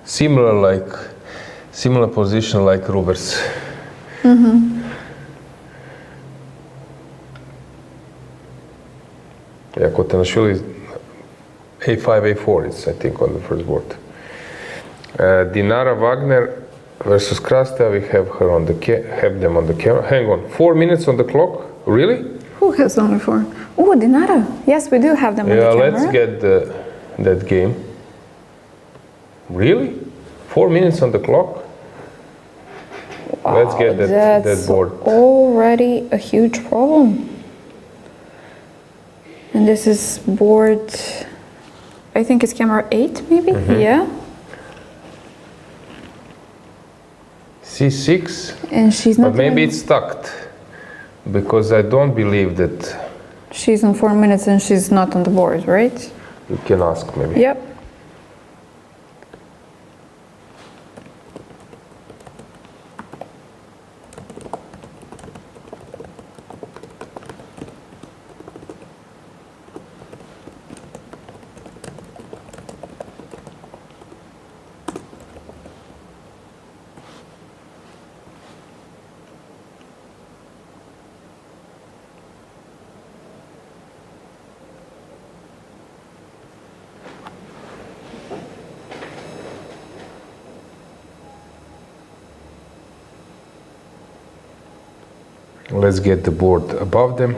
Similar position like Rubers. Yeah, Khotenashvili a5, a4 is I think on the first board. Dinara Wagner versus Krasta. We have her on the them on the camera. Hang on, 4 minutes on the clock. Really? Who has only 4? Oh, Dinara. Yes, we do have them on the camera. Yeah, let's get that game. Really? 4 minutes on the clock? Wow, Let's get that board. Already a huge problem. And this is board, I think it's camera 8 maybe? Yeah. C6. And she's not But maybe even- it's tucked. Because I don't believe that She's on 4 minutes and she's not on the board, right? you can ask maybe. Yep. Let's get the board above them.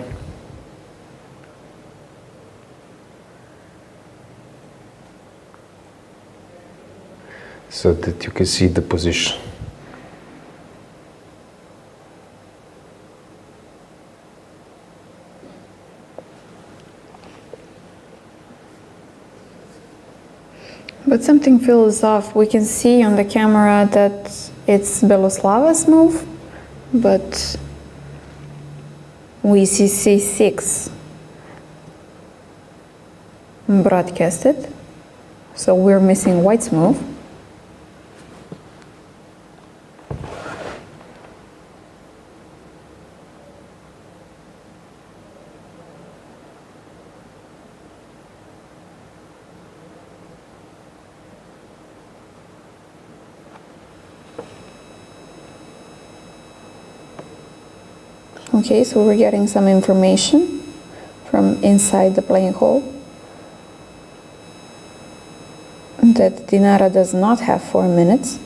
So that you can see the position. But something feels off. We can see on the camera that it's Beloslava's move, but we see C6 broadcasted. So we're missing White's move. Okay, so we're getting some information from inside the playing hall that Dinara does not have 4 minutes.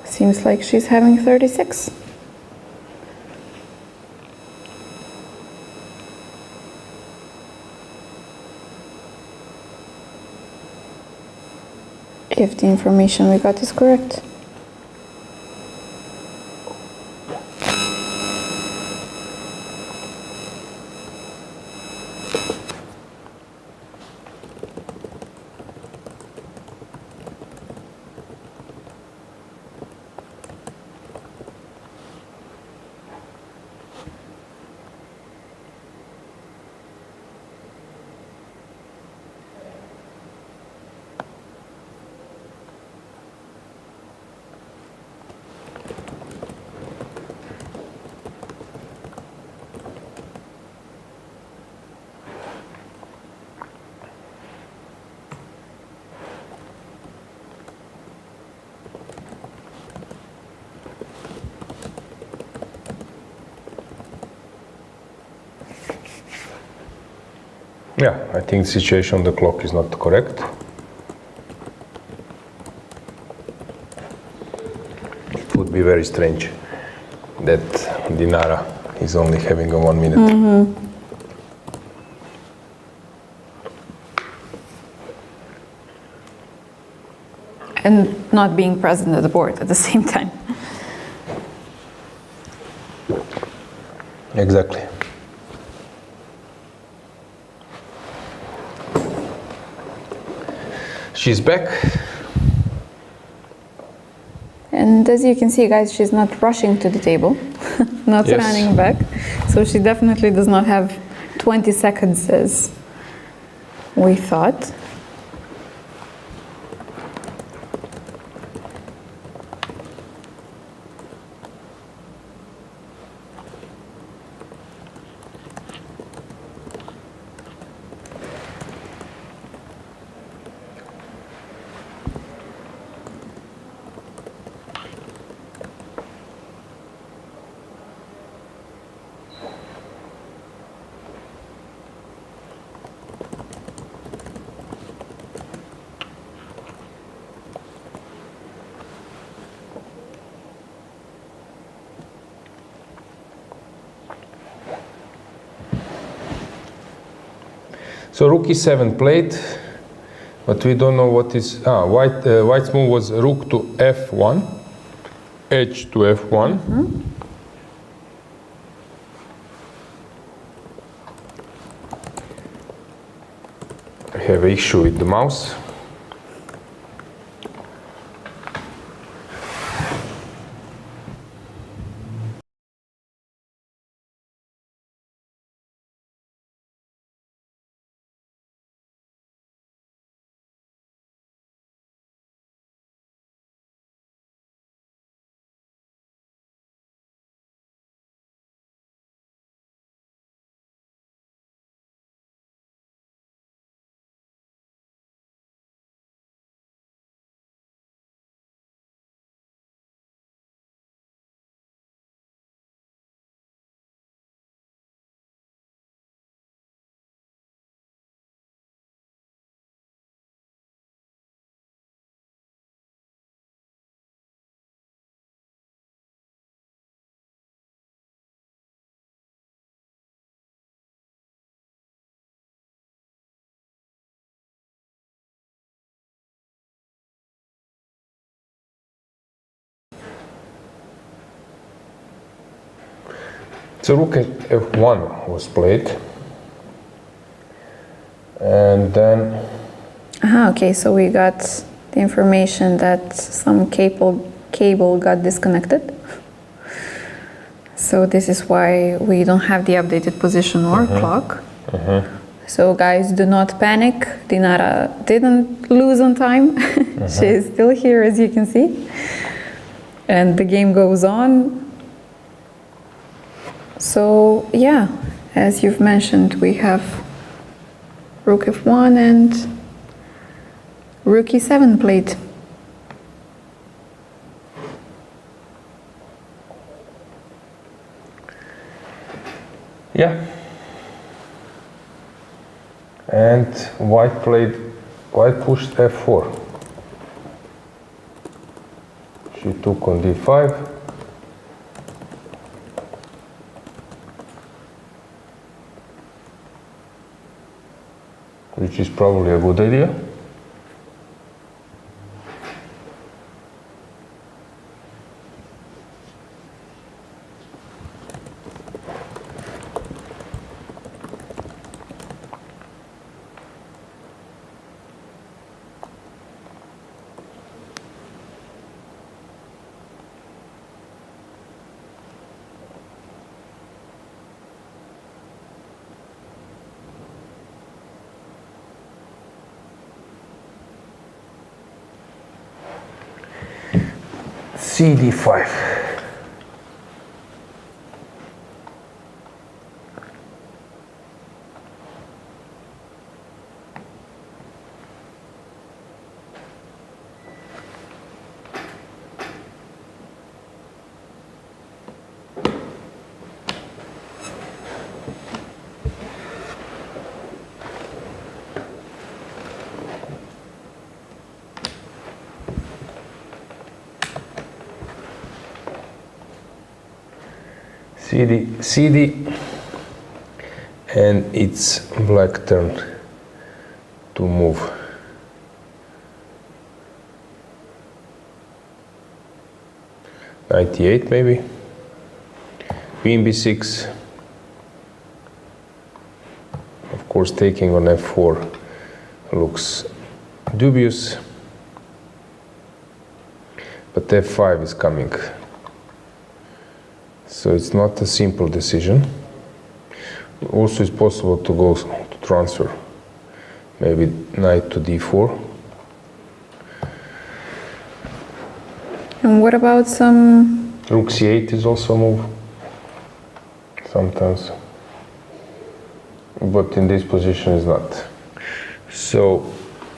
Seems like she's having 36. If the information we got is correct. Yeah, I think the situation on the clock is not correct. It would be very strange that Dinara is only having a 1 minute. Mm-hmm. And not being present at the board at the same time. Exactly. She's back. And as you can see, guys, she's not rushing to the table, not Yes. running back. So she definitely does not have 20 seconds as we thought. So rook e7 played, but we don't know what is. White's move was rook to f1, h to f1. Mm-hmm. I have an issue with the mouse. So rook f1 was played. And then... Okay, so we got the information that some cable got disconnected. So this is why we don't have the updated position or clock. So guys, do not panic. Dinara didn't lose on time. She is still here, as you can see. And the game goes on. So yeah, as you've mentioned, we have rook f1 and rook e7 played. Yeah. And white pushed f4. She took on d5. Which is probably a good idea. cd5. CD, and it's black turn to move. Knight maybe. Queen b6. Of course, taking on f4 looks dubious, but f5 is coming. So it's not a simple decision. Also, it's possible to go to transfer. Maybe knight to d4. And what about some... Rook c8 is also a move. Sometimes. But in this position is not. So,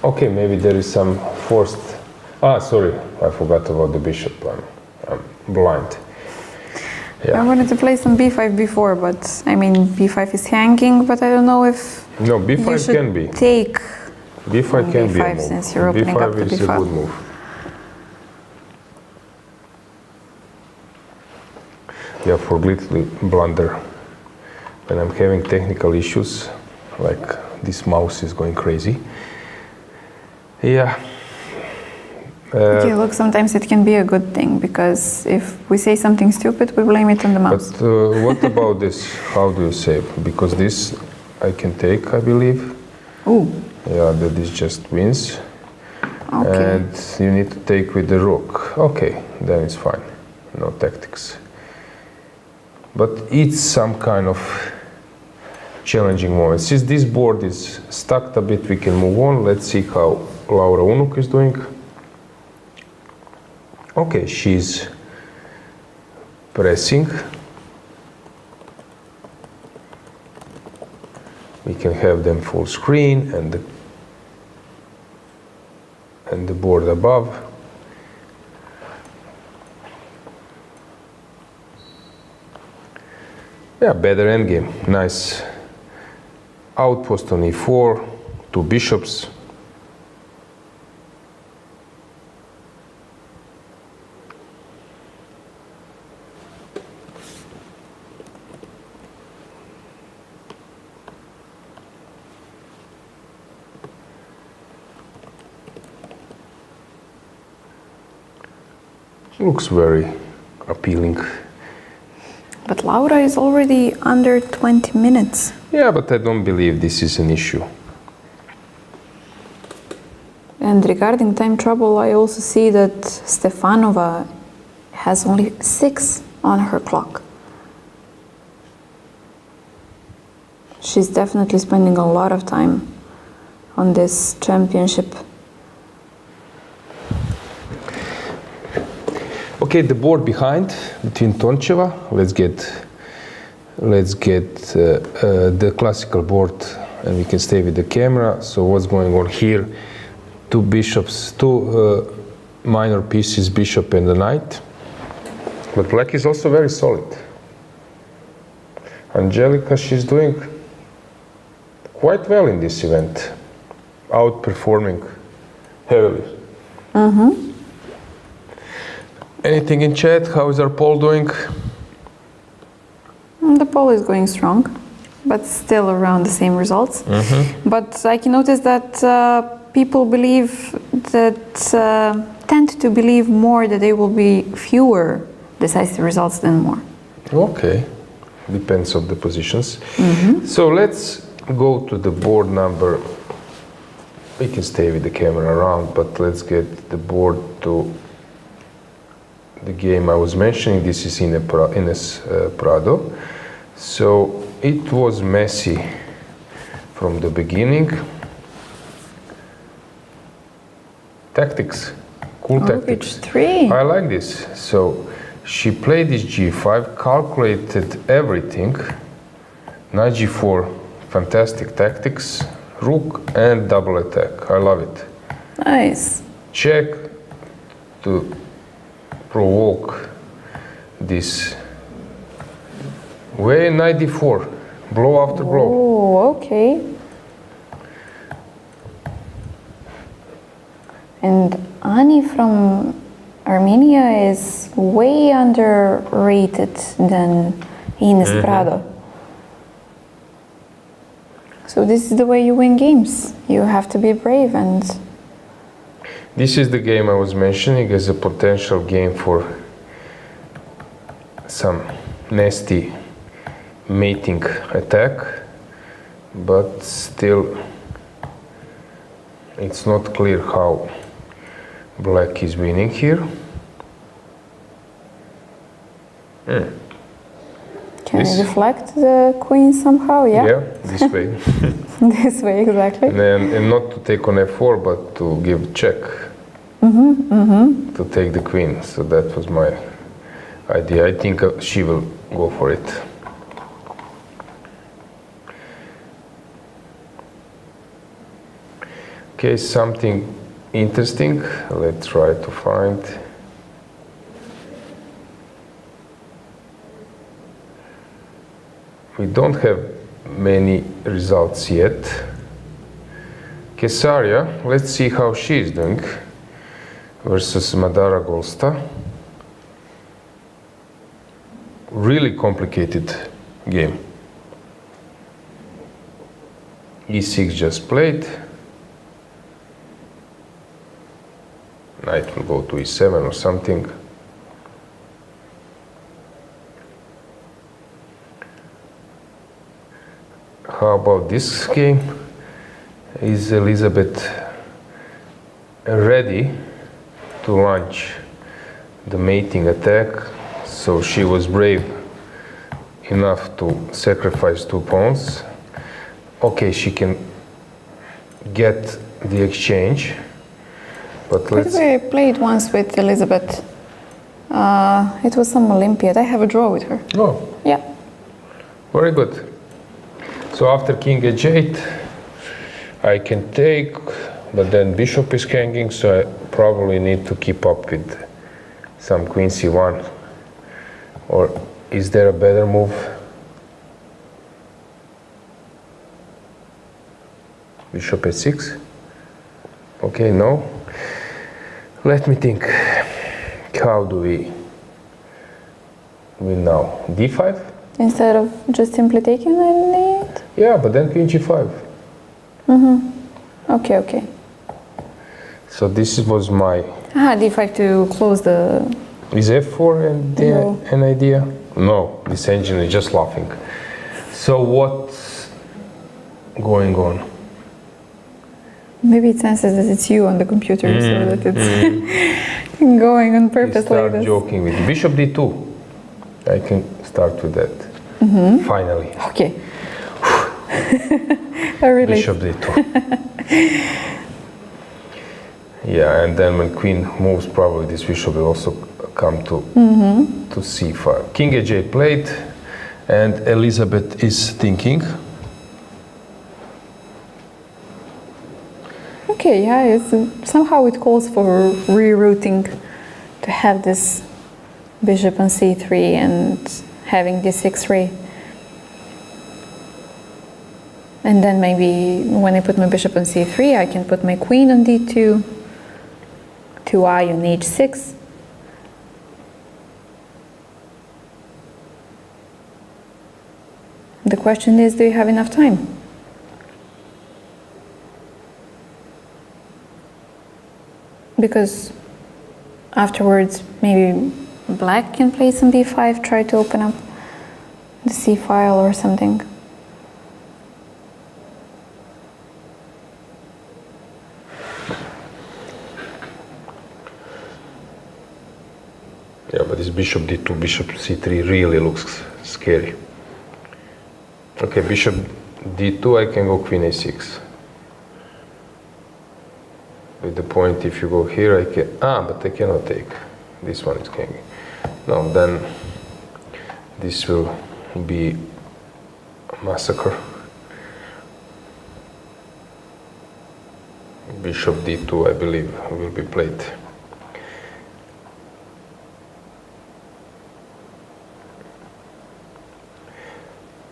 okay, maybe there is some forced... sorry, I forgot about the bishop. I'm blind. Yeah. I wanted to play some b5 before, but I mean b5 is hanging, but I don't know if no, b5 you should can be. Take b5 can be a move. Since you're opening up b5 to is b5. a good move. Yeah, for little blunder. When I'm having technical issues, like this mouse is going crazy. Yeah. Okay, look, sometimes it can be a good thing, because if we say something stupid, we blame it on the mouse. But what about this? How do you save? Because this I can take, I believe. Ooh. Yeah, that is just wins. Okay. And you need to take with the rook. Okay, then it's fine. No tactics. But it's some kind of challenging moment. Since this board is stacked a bit, we can move on. Let's see how Laura Unuk is doing. Okay, she's pressing. We can have them full screen and the board above. Yeah, better endgame. Nice outpost on e4, two bishops. Looks very appealing. But Laura is already under 20 minutes. Yeah, but I don't believe this is an issue. And regarding time trouble, I also see that Stefanova has only 6 on her clock. She's definitely spending a lot of time on this championship. Okay, the board behind between Toncheva. Let's get the classical board, and we can stay with the camera. So what's going on here? Two bishops, two minor pieces, bishop and the knight. But black is also very solid. Angelica, she's doing quite well in this event, outperforming heavily. Mm-hmm. Anything in chat? How is our poll doing? The poll is going strong, but still around the same results. Mm-hmm. But I can notice that people believe that tend to believe more that there will be fewer decisive results than more. Okay, depends on the positions. Mm-hmm. So let's go to the board number. We can stay with the camera around, but let's get the board to the game I was mentioning. This is Ines Prado. So it was messy from the beginning. Tactics, cool tactics. H3. I like this. So she played this g5, calculated everything. Knight g4, fantastic tactics. Rook and double attack. I love it. Nice. Check to provoke this way. Knight d4, blow after blow. Oh, okay. And Ani from Armenia is way underrated than Ines Prado. So this is the way you win games. You have to be brave, and This is the game I was mentioning as a potential game for some nasty mating attack, but still it's not clear how black is winning here. can This- you deflect the queen somehow? Yeah, This way. this way exactly. And not to take on f4, but to give check. To take the queen. So that was my idea. I think she will go for it. Okay, something interesting. Let's try to find. We don't have many results yet. Kesaria, let's see how she is doing versus Madara Golsta. Really complicated game. E6 just played. Knight will go to e7 or something. How about this game? Is Elizabeth ready to launch the mating attack? So she was brave enough to sacrifice 2 pawns. Okay, she can get the exchange, but By the let's. way, I played once with Elizabeth. It was some Olympiad. I have a draw with her. Oh, Yeah. very good. So after king h8, I can take, but then bishop is hanging, so I probably need to keep up with some queen c1. Or is there a better move? Bishop h6? Okay, no. Let me think. How do we win now? d5? Instead of just simply taking it. Yeah, but then queen g5. Okay, okay. So this was my D5 to close the Is f4 an idea? No, this engine is just laughing. So what's going on? Maybe it senses that it's you on the computer, so that it's going on purpose like this. Joking with bishop d2. I can start with that. Finally. Okay. I relate. Bishop d2. Yeah, and then when queen moves, probably this bishop will also come to c5. King h8 played, and Elizabeth is thinking. Okay, yeah, somehow it calls for rerouting to have this bishop on c3 and having this x-ray. And then maybe when I put my bishop on c3, I can put my queen on d2, 2i on h6. The question is, do you have enough time? Because afterwards, maybe black can play some b5, try to open up the c file or something. Yeah, but this bishop d2, bishop c3 really looks scary. Okay, bishop d2, I can go queen a6. With the point, if you go here, I can, but I cannot take. This one is king. No, then this will be a massacre. Bishop d2, I believe, will be played.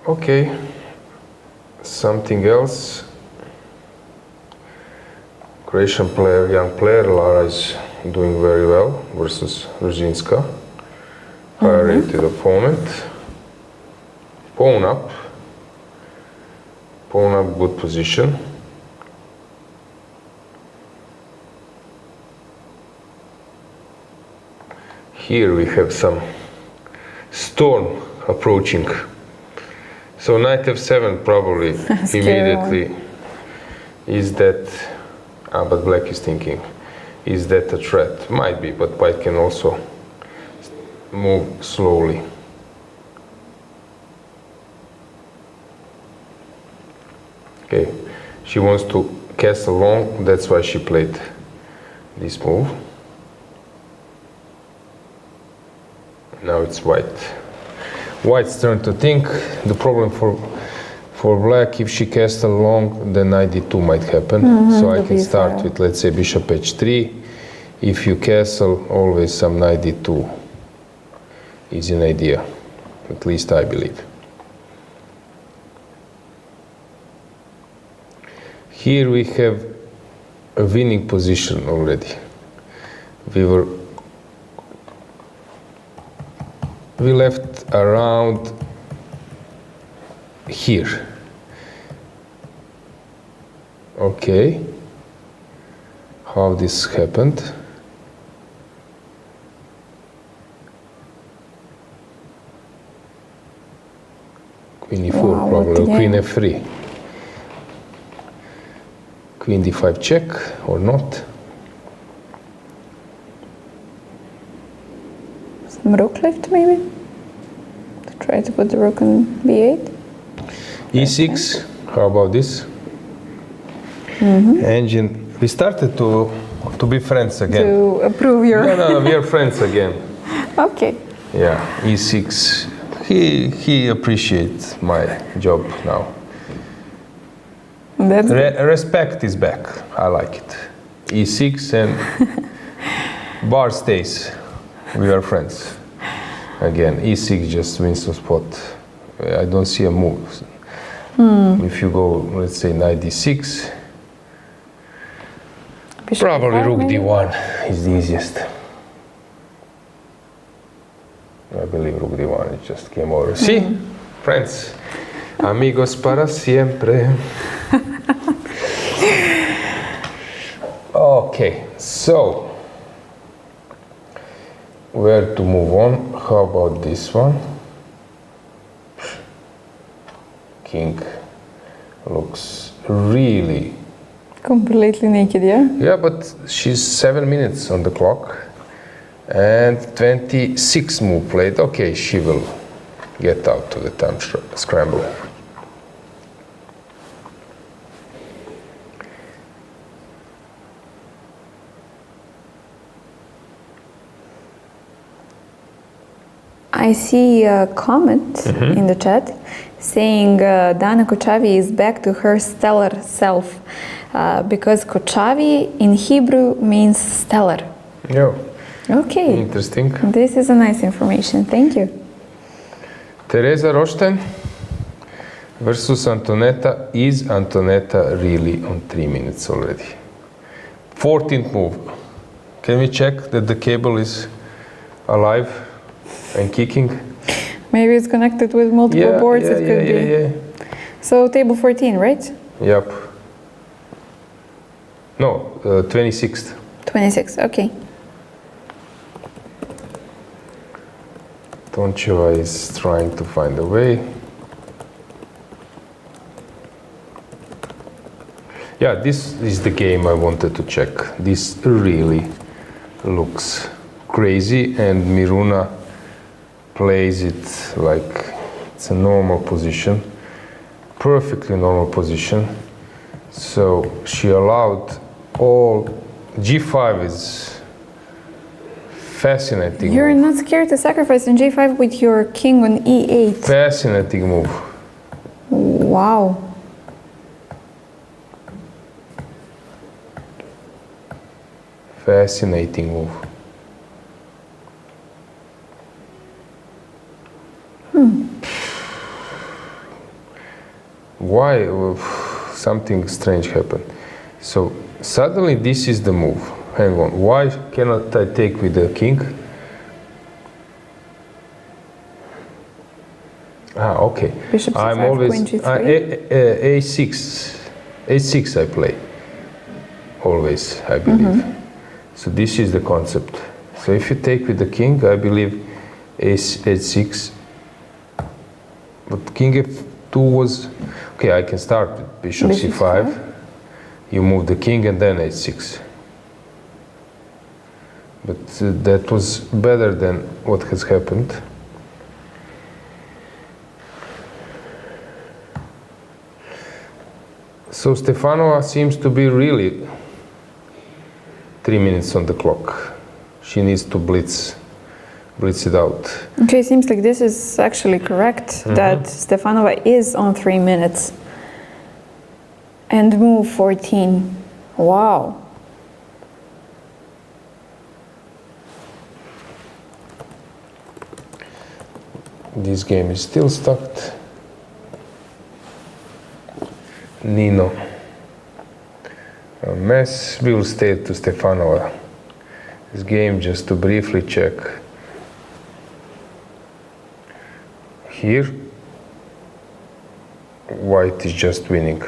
Okay, something else. Croatian player, young player, Lara is doing very well versus Ruzhinska. Higher rated opponent. Pawn up, good position. Here we have some storm approaching. So knight f7 probably immediately is that, but black is thinking, is that a threat? Might be, but white can also move slowly. Okay, she wants to castle long, that's why she played this move. Now it's white. White's turn to think. The problem for black, if she castles long, then knight d2 might happen. So I can start with, let's say, bishop h3. If you castle, always some knight d2 is an idea. At least I believe. Here we have a winning position already. We left around here. Okay. How this happened? Queen e4 probably, queen f3. Queen d5 check or not. Some rook left maybe? To try to put the rook on b8. e6, how about this? Engine, we started to be friends again. To approve your... No, we are friends again. Okay. Yeah, e6, he appreciates my job now. That's Respect is back, I like it. e6 and bar stays, we are friends. Again, e6 just wins the spot. I don't see a move. If you go, let's say, knight d6, Bishop probably d5 rook maybe? d1 is the easiest. I believe rook d1 is just game over. See, friends, amigos para siempre. Okay, so where to move on. How about this one? King looks really... Completely naked, yeah? Yeah, but she's 7 minutes on the clock and 26 move played. Okay, she will get out to the time scramble. I see a comment in the chat saying Dana Kochavi is back to her stellar self because Kochavi in Hebrew means stellar. Yeah. Okay. Interesting. This is a nice information. Thank you. Teresa Rosten versus Antoaneta. Is Antoaneta really on 3 minutes already? 14th move. Can we check that the cable is alive and kicking? Maybe it's connected with multiple boards. It could be. Yeah. So table 14, right? Yep. No, 26th. 26, okay. Toncheva is trying to find a way. Yeah, this is the game I wanted to check. This really looks crazy, and Miruna plays it like it's a normal position, perfectly normal position. So she allowed all G5 is fascinating. You're move. not scared to sacrifice on G5 with your king on E8. Fascinating move. Wow. Fascinating move. Why something strange happened? So suddenly this is the move. Hang on. Why cannot I take with the king? Okay. Bishop I'm C5, always queen G3. A6. A6 I play. Always, I believe. So this is the concept. So if you take with the king, I believe A6. But king F2 was... Okay, I can start with bishop C5. You move the king and then H6. But that was better than what has happened. So Stefanova seems to be really 3 minutes on the clock. She needs to blitz it out. Okay, seems like this is actually correct, that Stefanova is on 3 minutes. And move 14. Wow. This game is still stuck. Nino. A mess. We will stay to Stefanova. This game, just to briefly check. Here, white is just winning.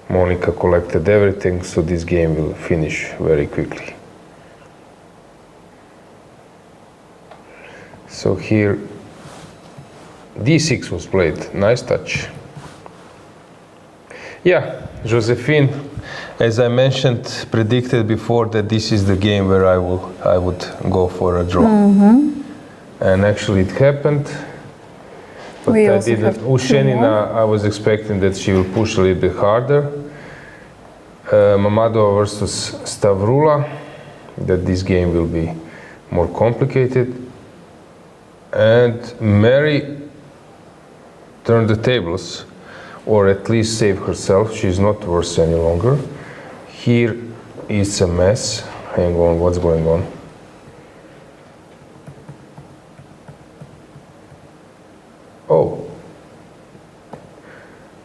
Monica collected everything, so this game will finish very quickly. So here, D6 was played. Nice touch. Yeah, Josephine, as I mentioned, predicted before that this is the game where I would go for a draw. And actually it happened. But We I also didn't. have two Ushenina, I was expecting that she will push a little bit harder. Mamadova versus Stavroula, that this game will be more complicated. And Meri turned the tables, or at least save herself. She's not worse any longer. Here is a mess. Hang on, what's going on? Oh,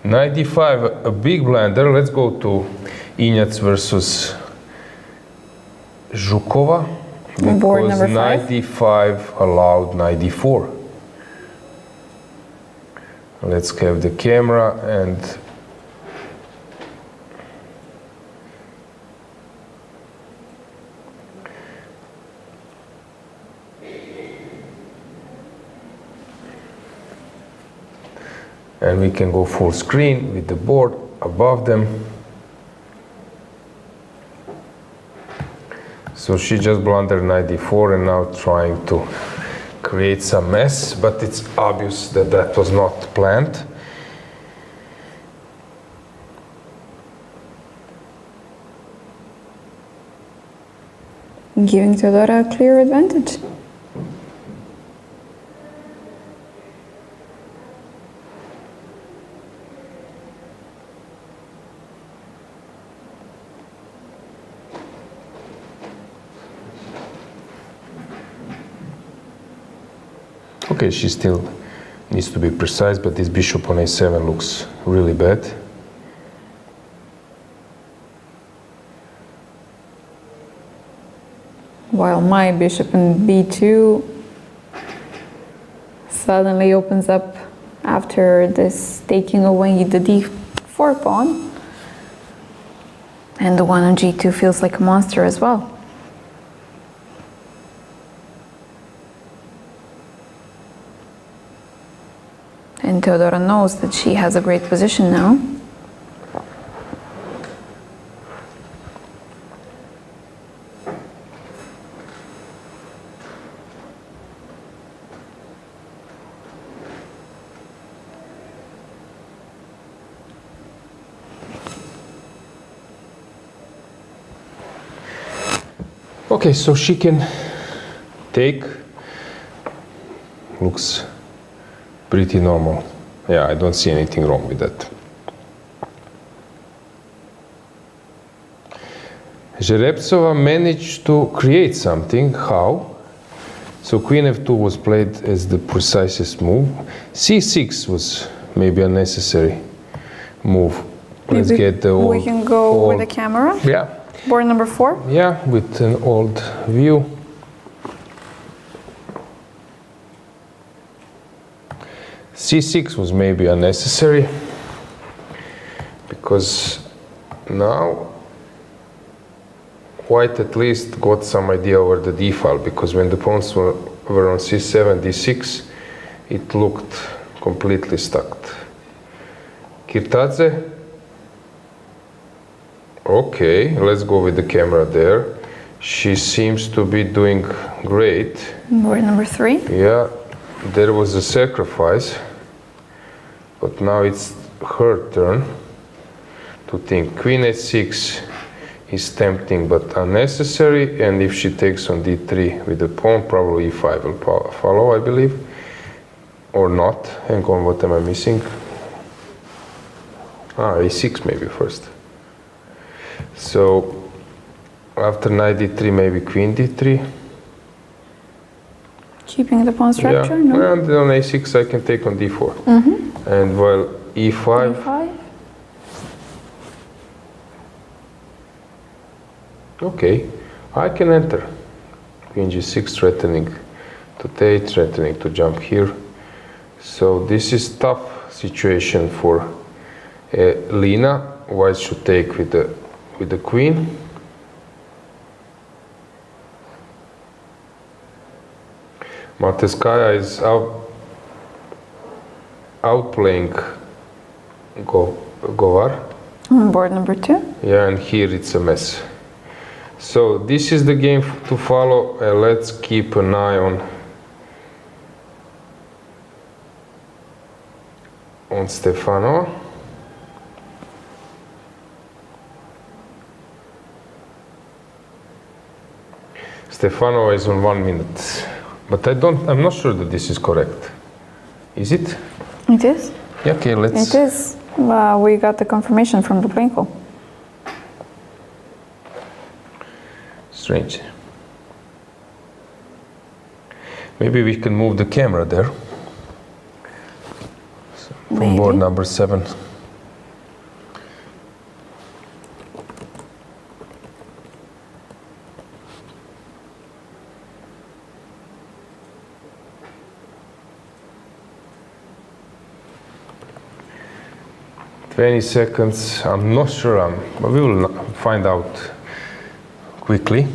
95, a big blunder. Let's go to Injac versus Zhukova. Board Because number 5. 95 allowed 94. Let's have the camera and And we can go full screen with the board above them. So she just blundered knight d4 and now trying to create some mess, but it's obvious that that was not planned. Giving Teodora a clear advantage. Okay, she still needs to be precise, but this bishop on a7 looks really bad. While my bishop in b2 suddenly opens up after this taking away the d4 pawn. And the one on g2 feels like a monster as well. And Teodora knows that she has a great position now. Okay, so she can take, looks pretty normal. Yeah, I don't see anything wrong with that. Жеребцова managed to create something. How? So queen f2 was played as the precisest move. c6 was maybe a necessary move. Let's Maybe get the old. we can go with the camera. Yeah. Board number 4. Yeah, with an old view. c6 was maybe unnecessary because now white at least got some idea over the d file, because when the pawns were on c7, d6, it looked completely stuck. Kirtadze. Okay, let's go with the camera there. She seems to be doing great. Board number 3. Yeah, there was a sacrifice, but now it's her turn to think. Queen h6 is tempting but unnecessary, and if she takes on d3 with the pawn, probably e5 will follow, I believe. Or not. Hang on, what am I missing? a6 maybe first. So after knight d3, maybe queen d3. Keeping the pawn structure? Yeah. No? And on a6 I can take on d4. And while e5. e5. Okay, I can enter. Queen g6 threatening to take, threatening to jump here. So this is tough situation for Lena. White should take with the queen. Mateskaya is outplaying Govar. Board number 2. Yeah, and here it's a mess. So this is the game to follow. Let's keep an eye on Stefanova. Stefanova is on 1 minute, but I'm not sure that this is correct. Is it? It is. Yeah, okay, let's. It is. We got the confirmation from the playing call. Strange. Maybe we can move the camera there. From Maybe. board number 7. seconds. I'm not sure. But we will find out quickly.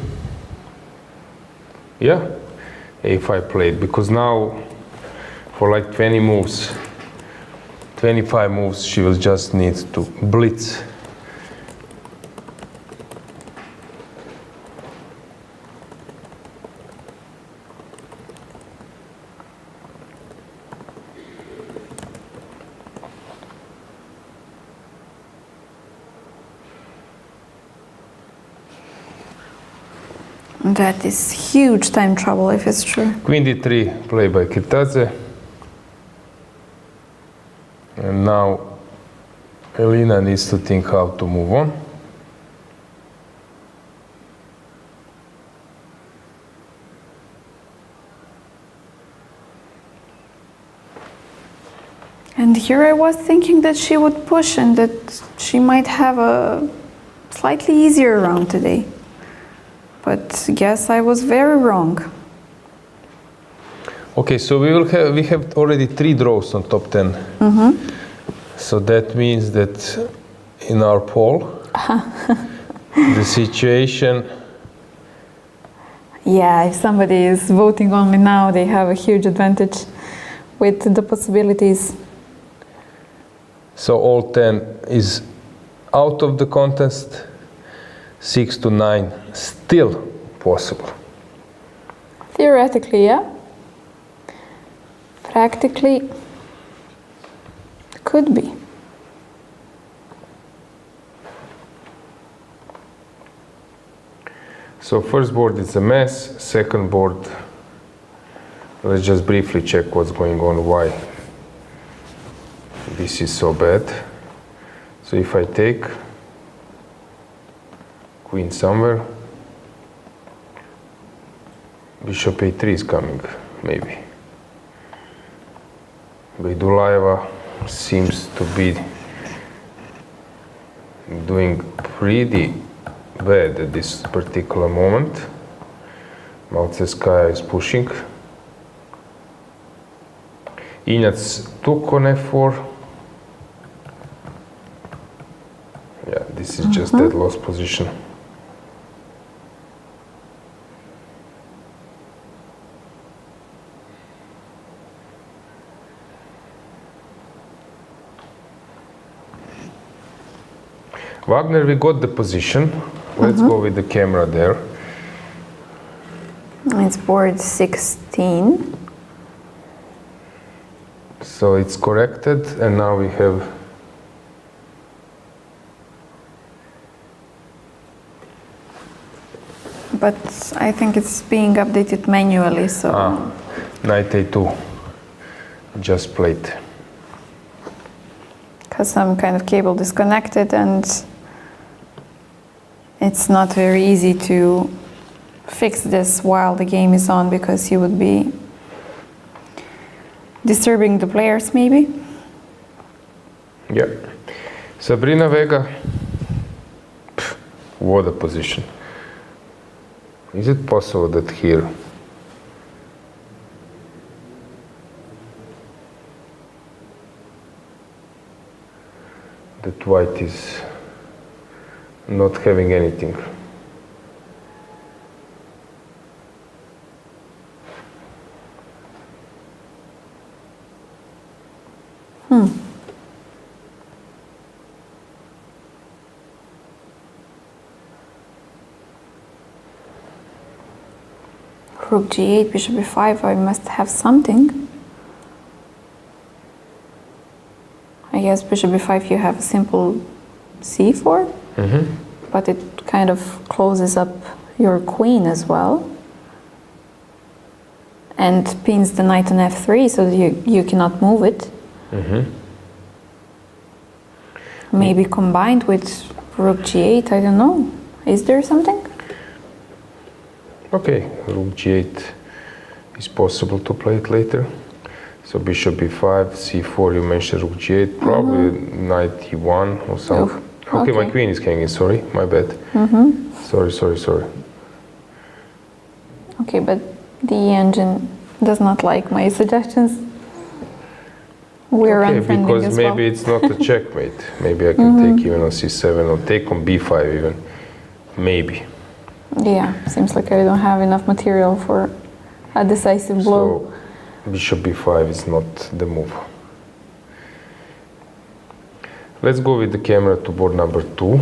Yeah, a5 played, because now for like 20 moves 25 moves, she will just need to blitz. That is huge time trouble if it's true. Queen d3, play by Kirtadze. And now Elina needs to think how to move on. And here I was thinking that she would push and that she might have a slightly easier round today. But guess I was very wrong. Okay, so we have already 3 draws on top 10. So that means that in our poll, the situation. Yeah, if somebody is voting only now, they have a huge advantage with the possibilities. So all 10 is out of the contest. 6 to 9 still possible. Theoretically, yeah. Practically, could be. So first board is a mess. Second board, let's just briefly check what's going on, why this is so bad. So if I take Queen somewhere, Bishop a3 is coming, maybe. Beidulaeva seems to be doing pretty bad at this particular moment. Maltsev is pushing. Injac took on f4. Yeah, this is just that lost position. Wagner, we got the position. Let's go with the camera there. It's board 16. So it's corrected, and now we have But I think it's being updated manually, so... knight a2, just played. Because some kind of cable disconnected and it's not very easy to fix this while the game is on because you would be disturbing the players maybe. Yeah. Sabrina Vega, what a position. Is it possible that here that white is not having anything? Rook g8, bishop b5, I must have something. I guess bishop b5 you have a simple c4, but it kind of closes up your queen as well. And pins the knight on f3 so that you cannot move it. Maybe combined with rook g8, I don't know. Is there something? Okay, rook g8 is possible to play it later. So bishop b5, c4, you mentioned rook g8, probably knight e1 or something. Okay, my queen is hanging, sorry, my bad. Sorry. Okay, but the engine does not like my suggestions. We're unfriending because as maybe well. it's not a checkmate. Maybe I can take even on c7 or take on b5 even. Maybe. Yeah, seems like I don't have enough material for a decisive blow. So bishop b5 is not the move. Let's go with the camera to board number 2.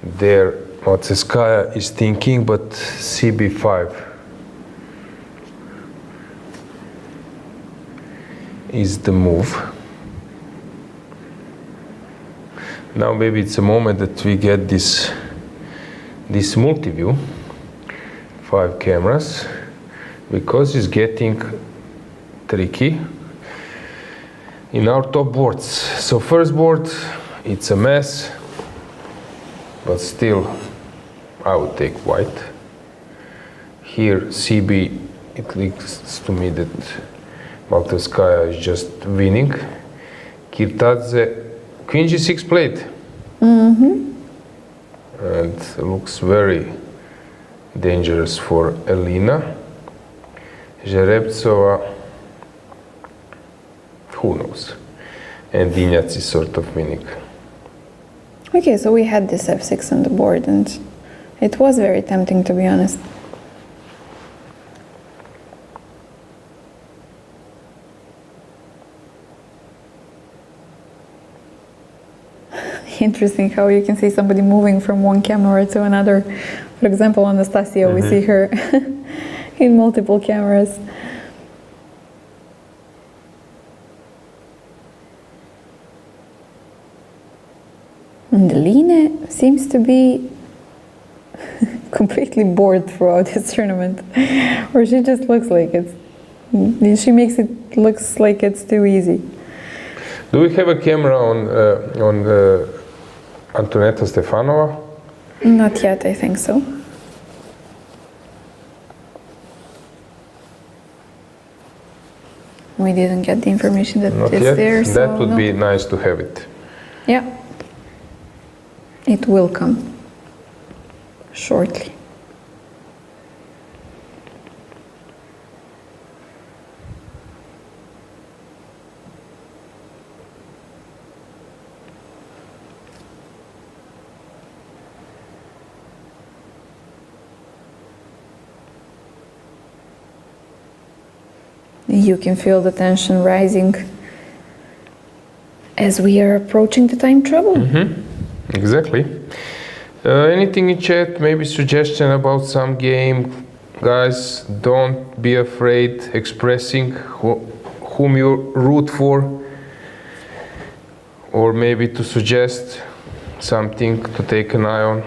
There, Badelka is thinking, but CB5 is the move. Now maybe it's a moment that we get this multi-view, 5 cameras, because it's getting tricky in our top boards. So first board, it's a mess, but still I would take white. Here CB, it looks to me that Badelka is just winning. Kirtadze, Queen G6 played. And looks very dangerous for Elina. Жеребцova, who knows? And Injac is sort of winning. Okay, so we had this f6 on the board, and it was very tempting, to be honest. Interesting how you can see somebody moving from one camera to another. For example, Anastasia, we see her in multiple cameras. And Lela seems to be completely bored throughout this tournament, or she just looks like she makes it looks like it's too easy. Do we have a camera on Antoaneta Stefanova? Not yet, I think so. We didn't get the information that Not it's yet. there. So That would be nice to have it. Yeah. It will come shortly. You can feel the tension rising as we are approaching the time trouble. Exactly. Anything in chat, maybe suggestion about some game? Guys, don't be afraid expressing whom you root for, or maybe to suggest something to take an eye on.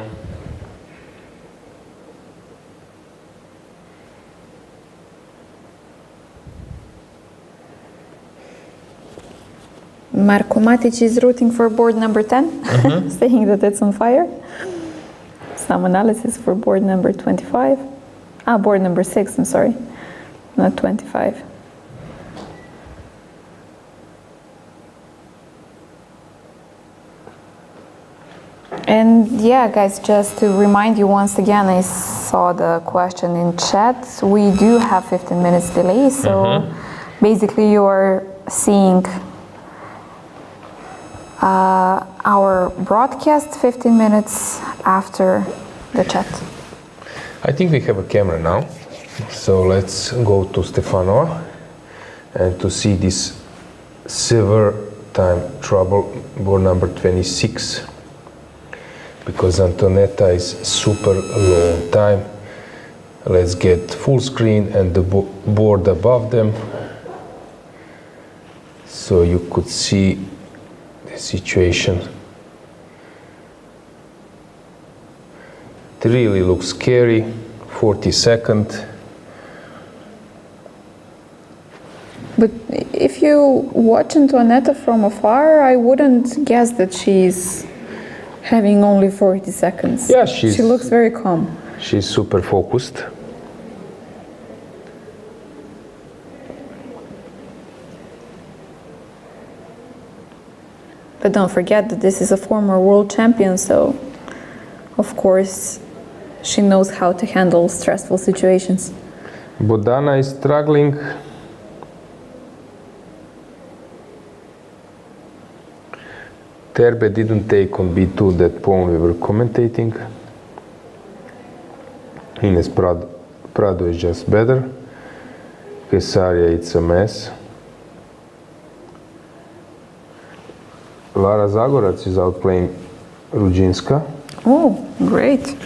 Marko Matic is rooting for board number 10, saying that it's on fire. Some analysis for board number 25. Board number 6, I'm sorry, not 25. And yeah, guys, just to remind you once again, I saw the question in chat. We do have 15 minutes delay, so basically you are seeing our broadcast 15 minutes after the chat. I think we have a camera now, so let's go to Stefanova and to see this severe time trouble, board number 26, because Antoaneta is super low on time. Let's get full screen and the board above them, so you could see situation. It really looks scary. 40-second. But if you watch Antoaneta from afar, I wouldn't guess that she's having only 40 seconds. Yeah, she looks very calm. She's super focused. But don't forget that this is a former world champion, so of course she knows how to handle stressful situations. Bodana is struggling. Terbe didn't take on B2 that pawn we were commentating. Ines Prado is just better. Kesaria, it's a mess. Lara Zagorac is outplaying Rudzinska. Oh, great.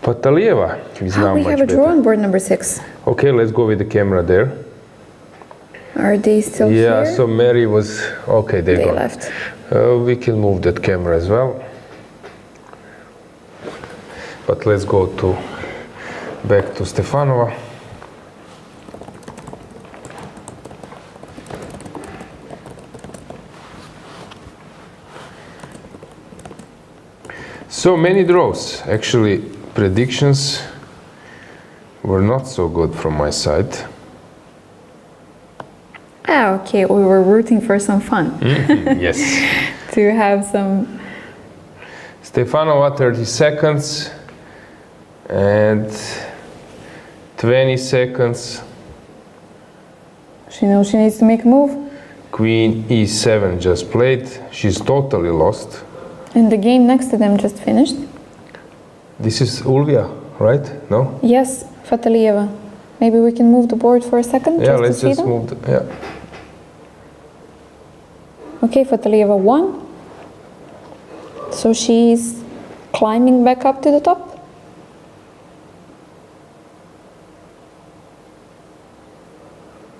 Patalieva is now We much have a better. draw on board number 6. Okay, let's go with the camera there. Are they still Yeah, here? so Meri was... Okay, they're They gone. left. We can move that camera as well. But let's go back to Stefanova. So many draws. Actually, predictions were not so good from my side. Ah, okay. We were rooting for some fun. Yes. To have some... Stefanova 30 seconds and 20 seconds. She knows she needs to make a move. Queen e7 just played. She's totally lost. And the game next to them just finished. This is Ulvia, right? No? Yes, Fatalieva. Maybe we can move the board for a second Yeah, just let's to see just them. move. Yeah. Okay, Fatalieva won. So she's climbing back up to the top.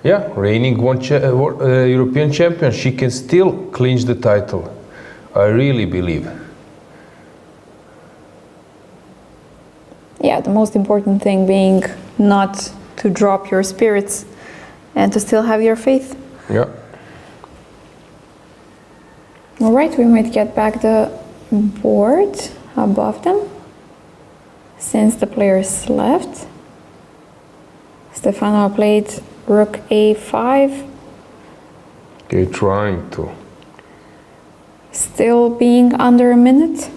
Yeah, reigning European champion. She can still clinch the title. I really believe. Yeah, the most important thing being not to drop your spirits and to still have your faith. Yeah. All right, we might get back the board above them since the players left. Stefanova played rook a5. Okay, trying to. Still being under a minute.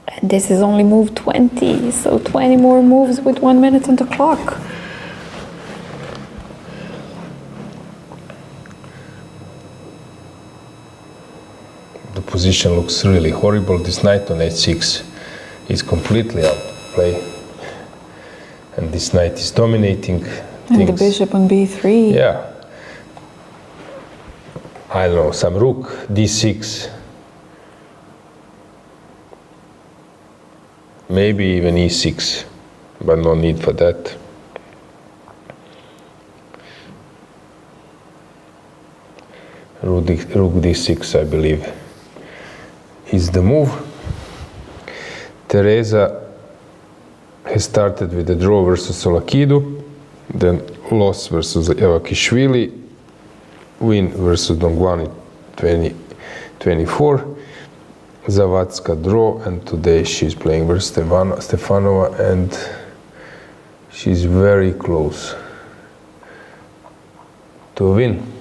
And this is only move 20, so 20 more moves with 1 minute on the clock. The position looks really horrible. This knight on h6 is completely out of play. And this knight is dominating things. And the bishop on b3. Yeah. I don't know, some rook, d6. Maybe even e6, but no need for that. Rook d6, I believe, is the move. Teresa has started with the draw versus Tsolakidou, then loss versus Javakhishvili, win versus Dongguani 2024, Zavatska draw, and today she's playing versus Stefanova, and she's very close to win.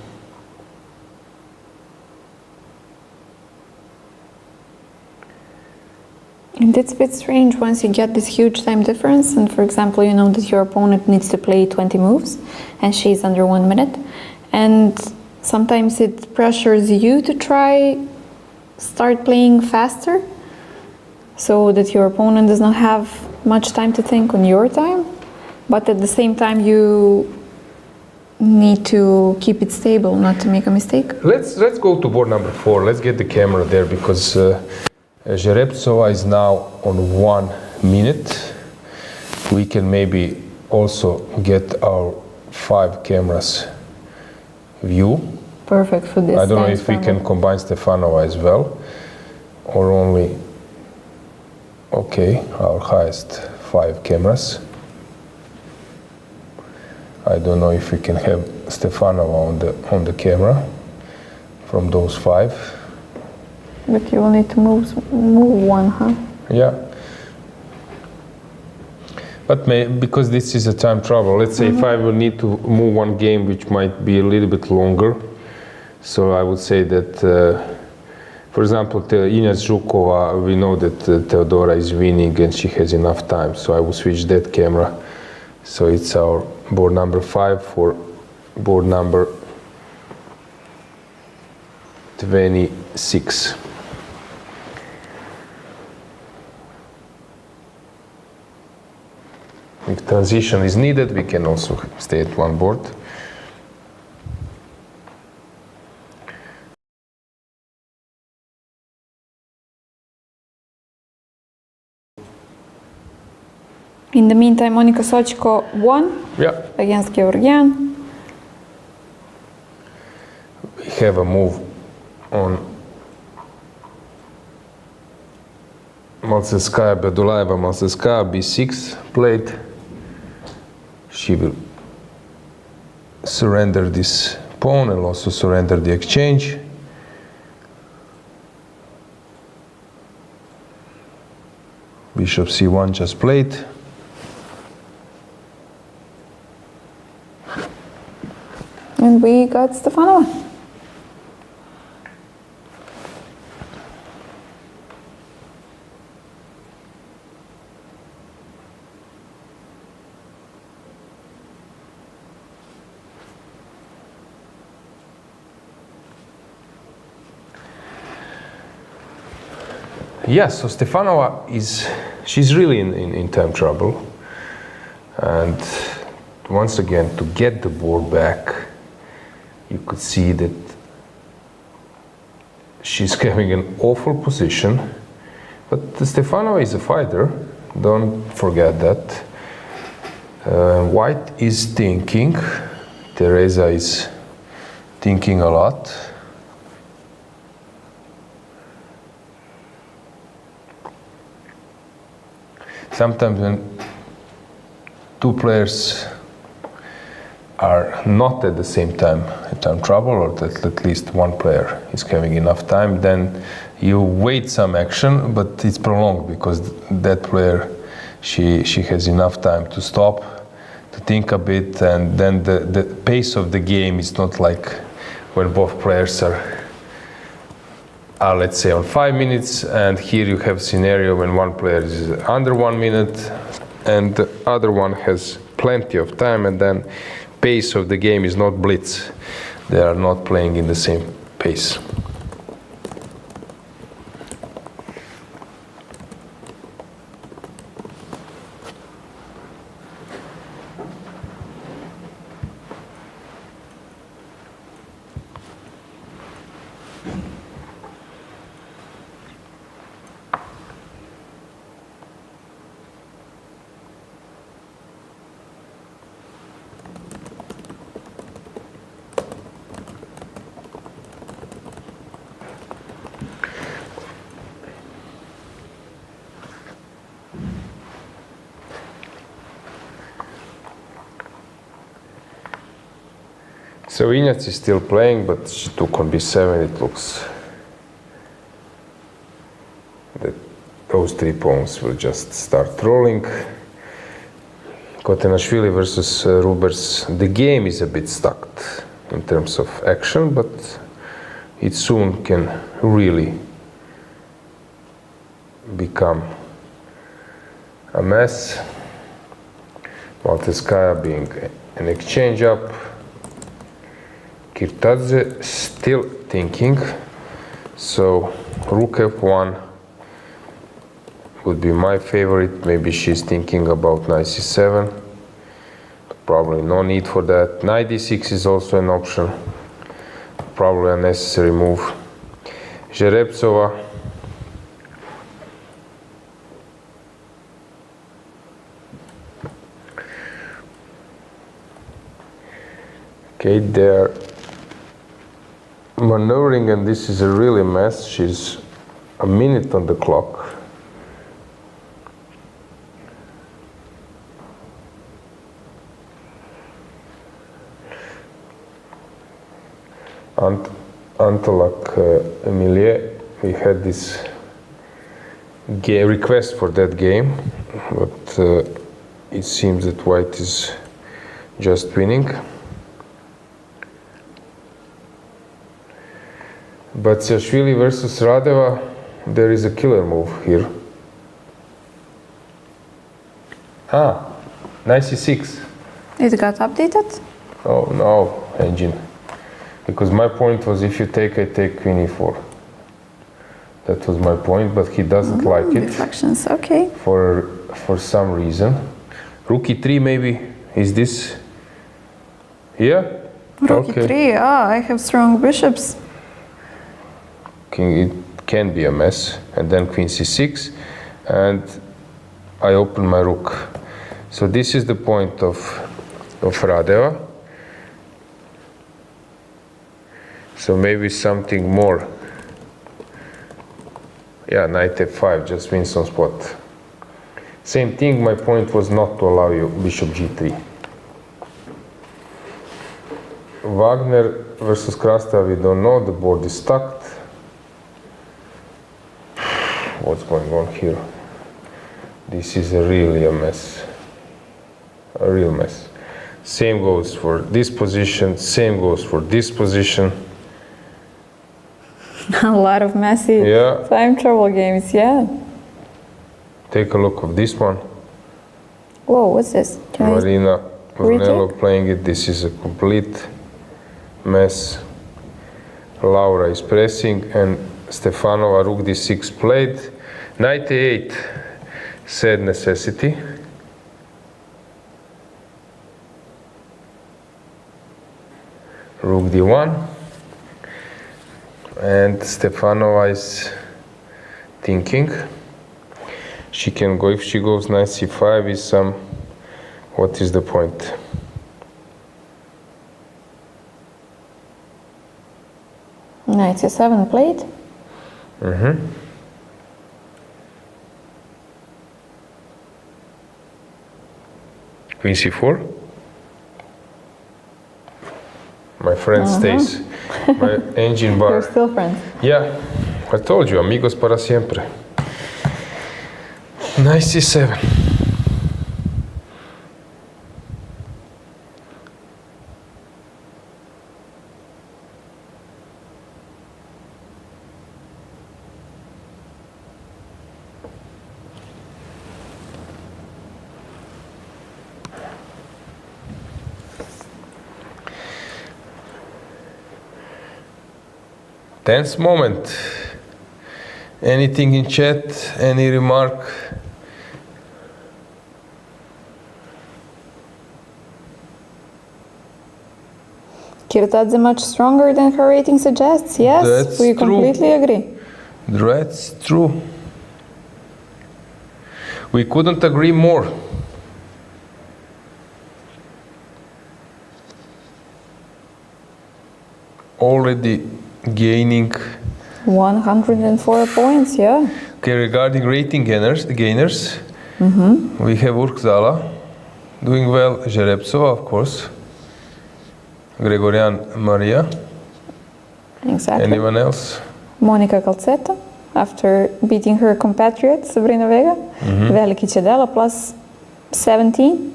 And it's a bit strange once you get this huge time difference, and for example, you know that your opponent needs to play 20 moves, and she's under 1 minute, and sometimes it pressures you to start playing faster, so that your opponent does not have much time to think on your time, but at the same time you need to keep it stable, not to make a mistake. Let's go to board number 4. Let's get the camera there, because Zhereptsova is now on 1 minute. We can maybe also get our 5 cameras view. Perfect for this. I don't know if we can combine Stefanova as well, or only, okay, our highest 5 cameras. I don't know if we can have Stefanova on the camera from those 5. But you will need to move one, huh? Yeah. But because this is a time travel, let's say if I will need to move one game which might be a little bit longer, so I would say that, for example, Injac Zhukova, we know that Teodora is winning and she has enough time, so I will switch that camera. So it's our board number 5 for board number 26. If transition is needed, we can also stay at one board. In the meantime, Monica Sochko won against Georgian. We have a move on Maltsevskaya, Bedulaeva, Maltsevskaya, b6 played. She will surrender this pawn and also surrender the exchange. Bishop c1 just played. And we got Stefanova. Yes, so Stefanova she's really in time trouble. And once again, to get the board back, you could see that she's having an awful position. But Stefanova is a fighter, don't forget that. White is thinking, Teresa is thinking a lot. Sometimes when two players are not at the same time in time trouble, or that at least one player is having enough time, then you wait some action, but it's prolonged because that player, she has enough time to stop, to think a bit, and then the pace of the game is not like when both players are let's say on 5 minutes, and here you have a scenario when one player is under 1 minute and the other one has plenty of time, and then pace of the game is not blitz. They are not playing in the same pace. So Injac is still playing, but she took on b7. It looks that those 3 pawns will just start rolling. Khotenashvili versus Rubers. The game is a bit stuck in terms of action, but it soon can really become a mess. Maltsevskaya being an exchange up. Kirtadze still thinking, so rook f1 would be my favorite. Maybe she's thinking about knight c7, but probably no need for that. Knight d6 is also an option, probably a necessary move. Zhereptsova. Okay, they're maneuvering, and this is a really mess. She's a minute on the clock. Emilie, we had this request for that game, but it seems that White is just winning. Batsiashvili versus Radeva, there is a killer move here. Knight c6. It got updated? Oh no, engine. Because my point was, if you take, I take queen e4. That was my point, but he doesn't like it. Deflections, okay. For some reason. Rook e3 maybe, is this? Yeah? Rook e3, I have strong bishops. It can be a mess. And then queen c6, and I open my rook. So this is the point of Radeva. So maybe something more. Yeah, knight f5 just wins on spot. Same thing, my point was not to allow you bishop g3. Wagner versus Krasta, we don't know, the board is stacked. What's going on here? This is really a mess. A real mess. Same goes for this position, same goes for this position. A lot of messy time travel games, yeah. Take a look of this one. Whoa, what's this? Marina Brunello playing it. This is a complete mess. Laura is pressing, and Stefanova rook d6 played. Knight a8, sad necessity. Rook d1. And Stefanova is thinking. She can go, if she goes knight c5 is some, what is the point? Knight c7 played. Queen c4. My friend stays. My engine bar. You're still friends. Yeah, I told you, amigos para siempre. Knight c7. Tense moment. Anything in chat? Any remark? Kirtadze much stronger than her rating suggests. Yes, That's we true. completely agree. That's true. We couldn't agree more. Already gaining 104 points, yeah. Okay, regarding rating gainers, we have Urkzala doing well, Jerepsova, of course, Gregorian Maria. Exactly. Anyone else? Monica Calzetta, after beating her compatriot Sabrina Vega. Veliki Chedela plus 17.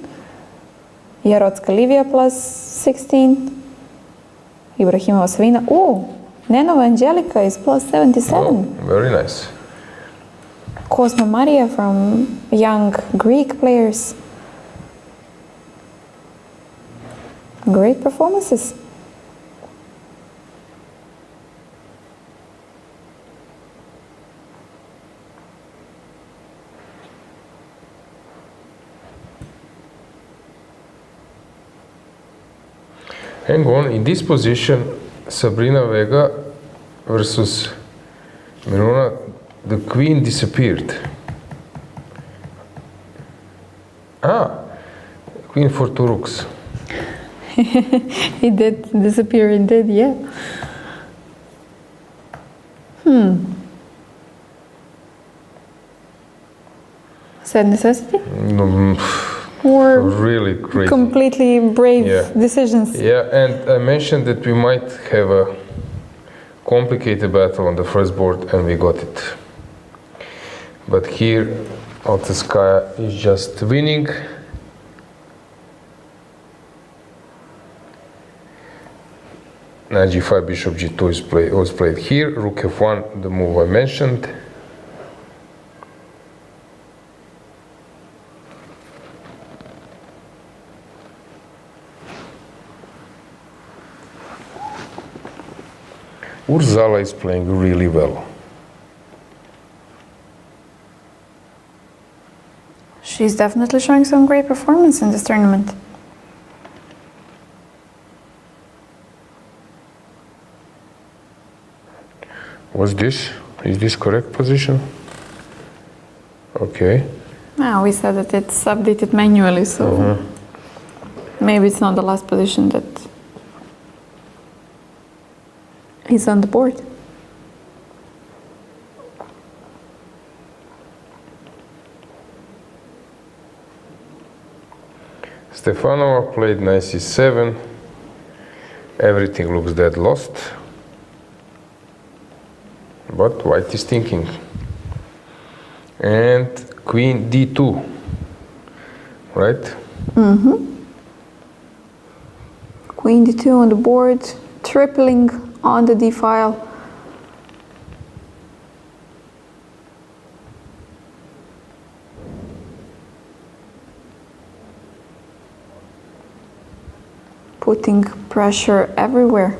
Jarocka Livia plus 16. Ibrahimova Savina. Oh, Nenova Angelica is plus 77. Oh, very nice. Cosma Maria from young Greek players. Great performances. Hang on, in this position, Sabrina Vega versus Mirona, the queen disappeared. Queen for two rooks. It did disappear indeed, yeah. Sad necessity? Or Really crazy. completely brave decisions? Yeah, and I mentioned that we might have a complicated battle on the first board, and we got it. But here, Altskaya is just winning. Knight g5, bishop g2 was played here. Rook f1, the move I mentioned. Urzala is playing really well. She's definitely showing some great performance in this tournament. What's this? Is this correct position? Okay. Now we said that it's updated manually, so maybe it's not the last position that is on the board. Stefanova played knight c7. Everything looks dead lost. But white is thinking. And queen d2, right? Queen d2 on the board, tripling on the d file. Putting pressure everywhere.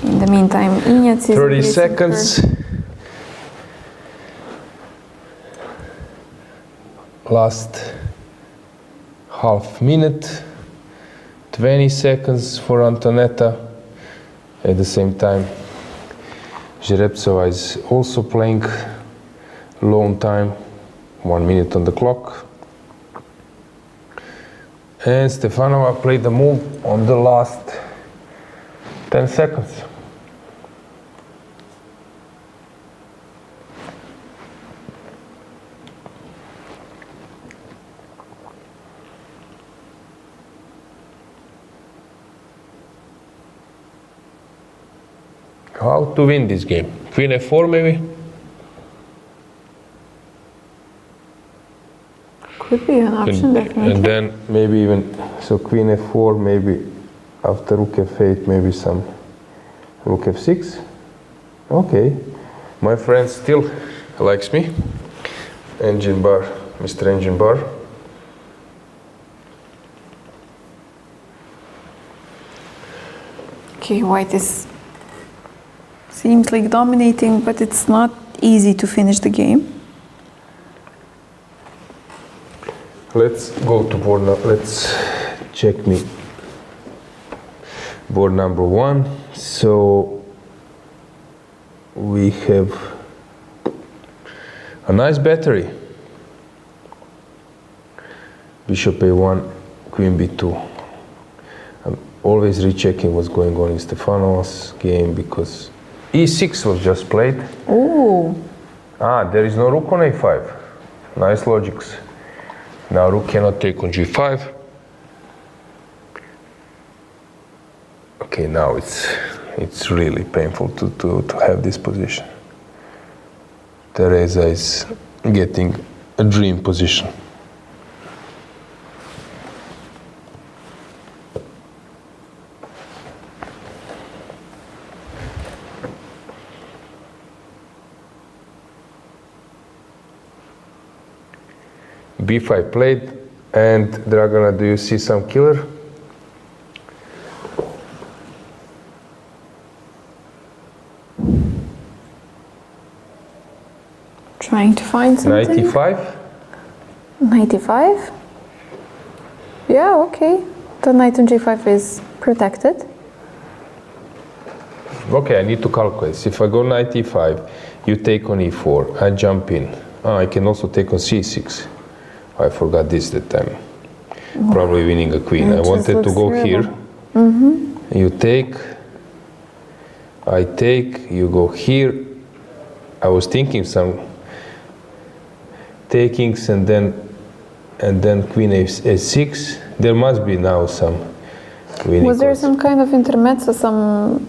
In the meantime, Injac is 30 seconds. Last half minute. 20 seconds for Antoaneta. At the same time, Zhereptsova is also playing long time. 1 minute on the clock. And Stefanova played the move on the last 10 seconds. How to win this game? Queen f4 maybe? Could be an option, definitely. And then maybe even, so queen f4, maybe after rook f8, maybe some rook f6. Okay, my friend still likes me. Engine bar, Mr. Engine bar. Okay, white is seems like dominating, but it's not easy to finish the game. Let's go to board. Let's check me board number 1. So we have a nice battery. Bishop a1, queen b2. I'm always rechecking what's going on in Stefanova's game because e6 was just played. Oh. There is no rook on a5. Nice logics. Now rook cannot take on g5. Okay, now it's really painful to have this position. Teresa is getting a dream position. b5 played, and Dragana, do you see some killer? Trying to find something. 95? 95? Yeah, okay. The knight on g5 is protected. Okay, I need to calculate. If I go knight e5, you take on e4, I jump in. I can also take on c6. I forgot this that I'm probably winning a queen. I wanted to go here. You take, I take, you go here. I was thinking some takings and then queen a6. There must be now some winning. Was there some kind of intermezzo, some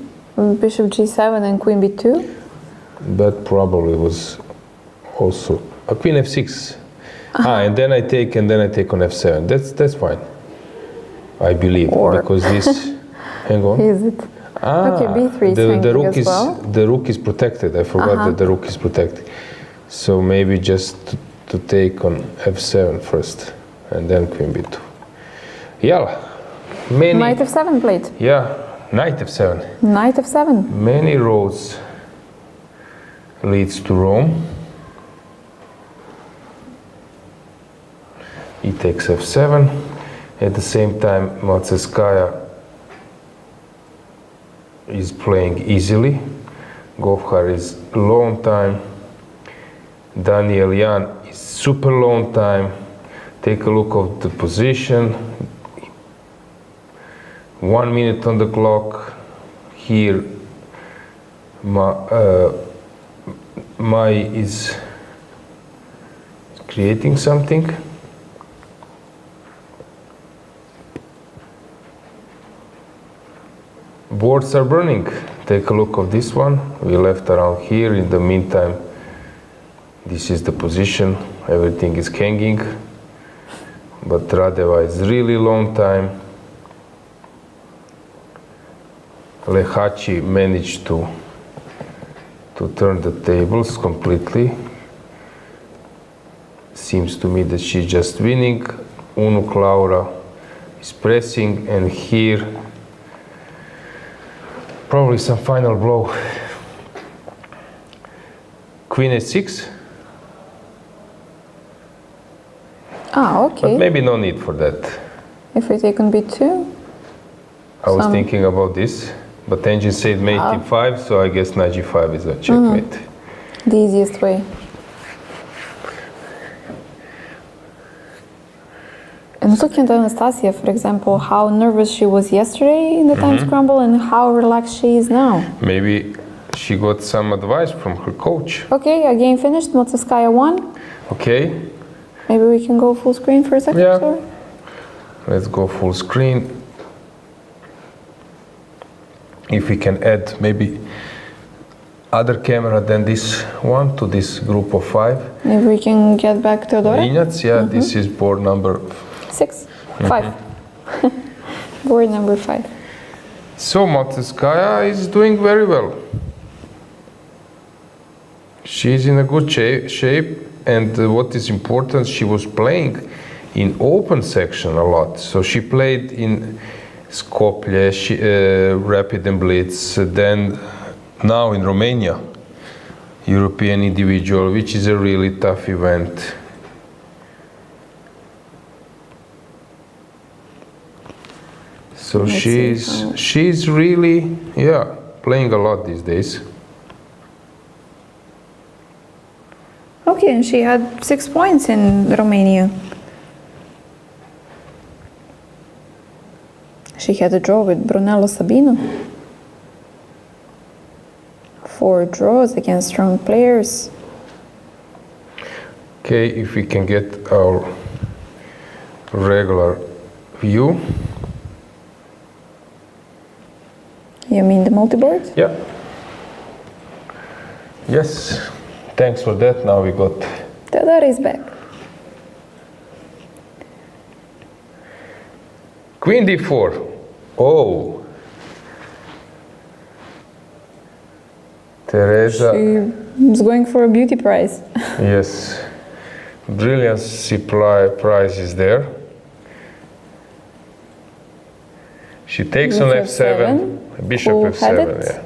bishop g7 and queen b2? That probably was also a queen f6. And then I take on f7. That's fine. I believe because this. Hang on. Is it? Okay, b3 is hanging as well. The rook is protected. I forgot that the rook is protected. So maybe just to take on f7 first, and then queen b2. Yeah, many. Knight f7 played. Yeah, knight f7. Knight f7. Many roads leads to Rome. He takes f7. At the same time, Batsiashvili is playing easily. Govhar is long time. Daniel Jan is super long time. Take a look at the position. 1 minute on the clock. Here, Mai is creating something. Boards are burning. Take a look at this one. We left around here. In the meantime, this is the position. Everything is hanging. But Radeva is really long time. Lehachi managed to turn the tables completely. Seems to me that she's just winning. Unuk Laura is pressing, and here probably some final blow. Queen a6. Okay. But maybe no need for that. If we take on b2? I was thinking about this, but engine said mate e5, so I guess knight g5 is a checkmate. The easiest way. And looking at Anastasia, for example, how nervous she was yesterday in the time scramble and how relaxed she is now. Maybe she got some advice from her coach. Okay, a game finished. Batsiashvili won. Okay. Maybe we can go full screen for a second. Yeah. Or? Let's go full screen. If we can add maybe other camera than this one to this group of 5. Maybe we can get back Teodora. Injac, yeah, this is board number 5. Board number 5. So Batsiashvili is doing very well. She's in a good shape, and what is important, she was playing in open section a lot. So she played in Skopje, Rapid and Blitz, then now in Romania, European Individual, which is a really tough event. So she's really, playing a lot these days. Okay, and she had 6 points in Romania. She had a draw with Brunello Sabino. 4 draws against strong players. Okay, if we can get our regular view. You mean the multi-board? Yeah. Yes. Thanks for that. Now we got. Teodora is back. Queen d4. Oh. Teresa. She was going for a beauty prize. Yes. Brilliancy prize is there. She takes on f7. Bishop f7. Yeah.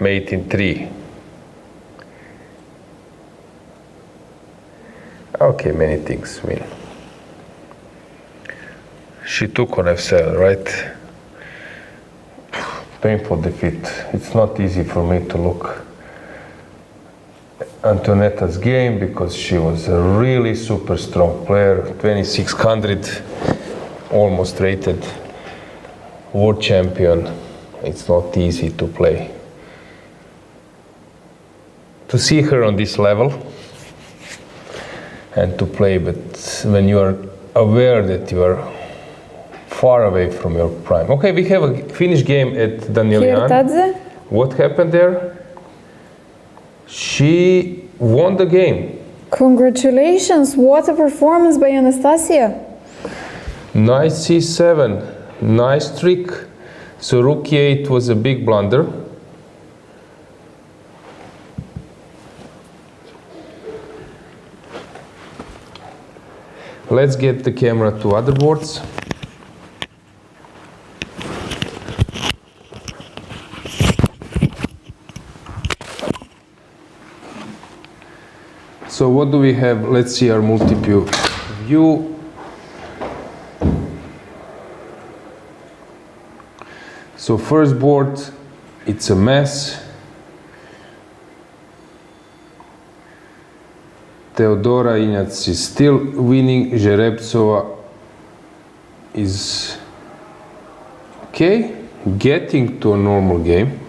Mate in 3. Okay, many things. I mean, she took on f7, right? Painful defeat. It's not easy for me to look Antoaneta's game because she was a really super strong player, 2600, almost rated world champion. It's not easy to play. To see her on this level and to play, but when you are aware that you are far away from your prime. Okay, we have a finished game at Daniel Jan. What happened there? She won the game. Congratulations! What a performance by Anastasia! Nice c7, nice trick. So rook e8 was a big blunder. Let's get the camera to other boards. So what do we have? Let's see our multi-view view. So first board, it's a mess. Teodora Injac is still winning. Jerebcova is okay, getting to a normal game.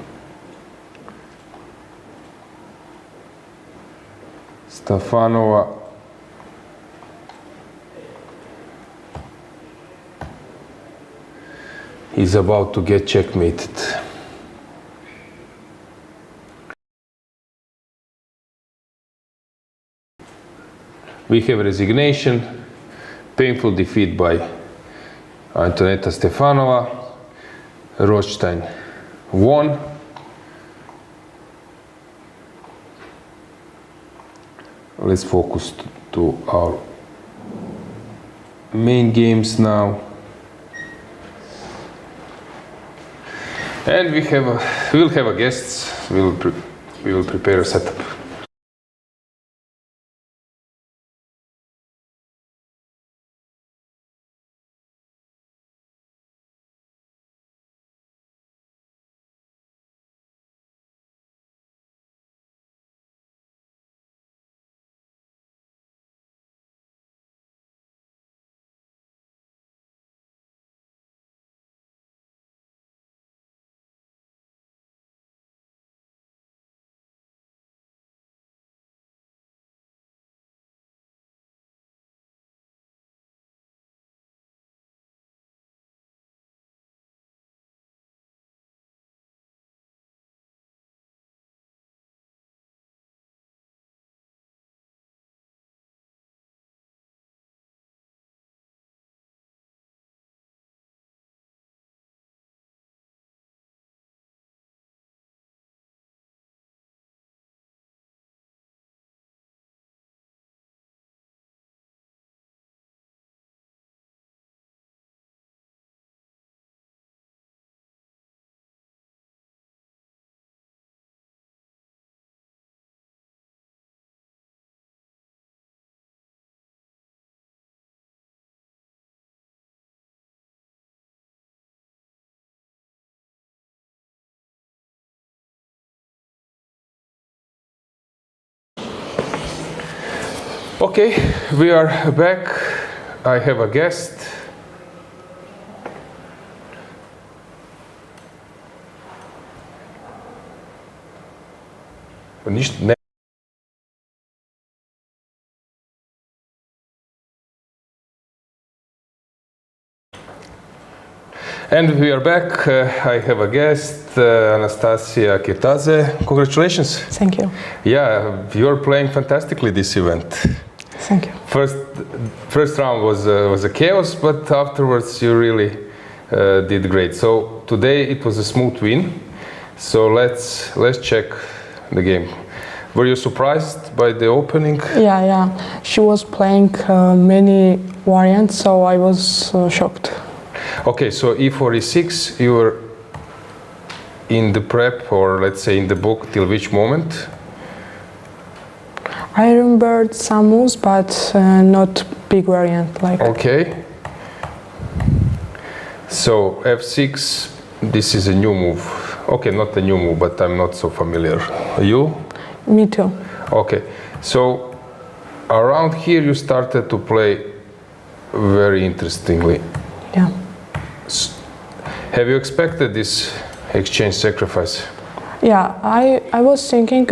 Stefanova is about to get checkmated. We have resignation, painful defeat by Antoaneta Stefanova. Rhodes won. Let's focus to our main games now. And we'll have a guest. We will prepare a setup. Okay, we are back. I have a guest. And we are back. I have a guest, Anastasia Kirtaze. Congratulations. Thank you. Yeah, you're playing fantastically this event. Thank you. First round was a chaos, but afterwards you really did great. So today it was a smooth win. So let's check the game. Were you surprised by the opening? Yeah. She was playing many variants, so I was shocked. Okay, so e4, e6, you were in the prep, or let's say in the book, till which moment? I remembered some moves, but not big variant like. Okay. So f6, this is a new move. Okay, not a new move, but I'm not so familiar. You? Me too. Okay, so around here you started to play very interestingly. Yeah. Have you expected this exchange sacrifice? Yeah, I was thinking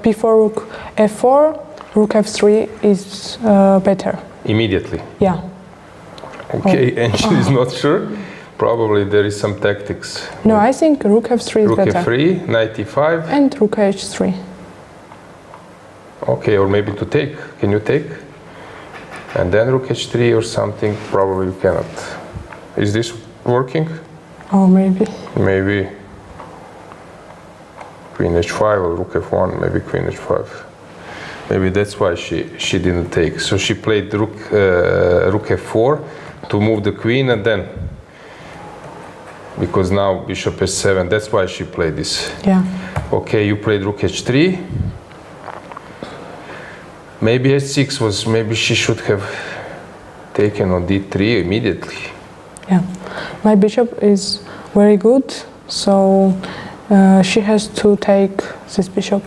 before rook f4, rook f3 is better. Immediately? Yeah. Okay, and she is not sure? Probably there is some tactics. No, I think rook f3 is rook better. Rook f3, knight e5. And rook h3. Okay, or maybe to take. Can you take? And then rook h3 or something? Probably you cannot. Is this working? Oh, maybe. Maybe queen h5 or rook f1, maybe queen h5. Maybe that's why she didn't take. So she played rook f4 to move the queen, and then because now bishop s7, that's why she played this. Yeah. Okay, you played rook h3. Maybe h6 was, maybe she should have taken on d3 immediately. Yeah. My bishop is very good, so she has to take this bishop.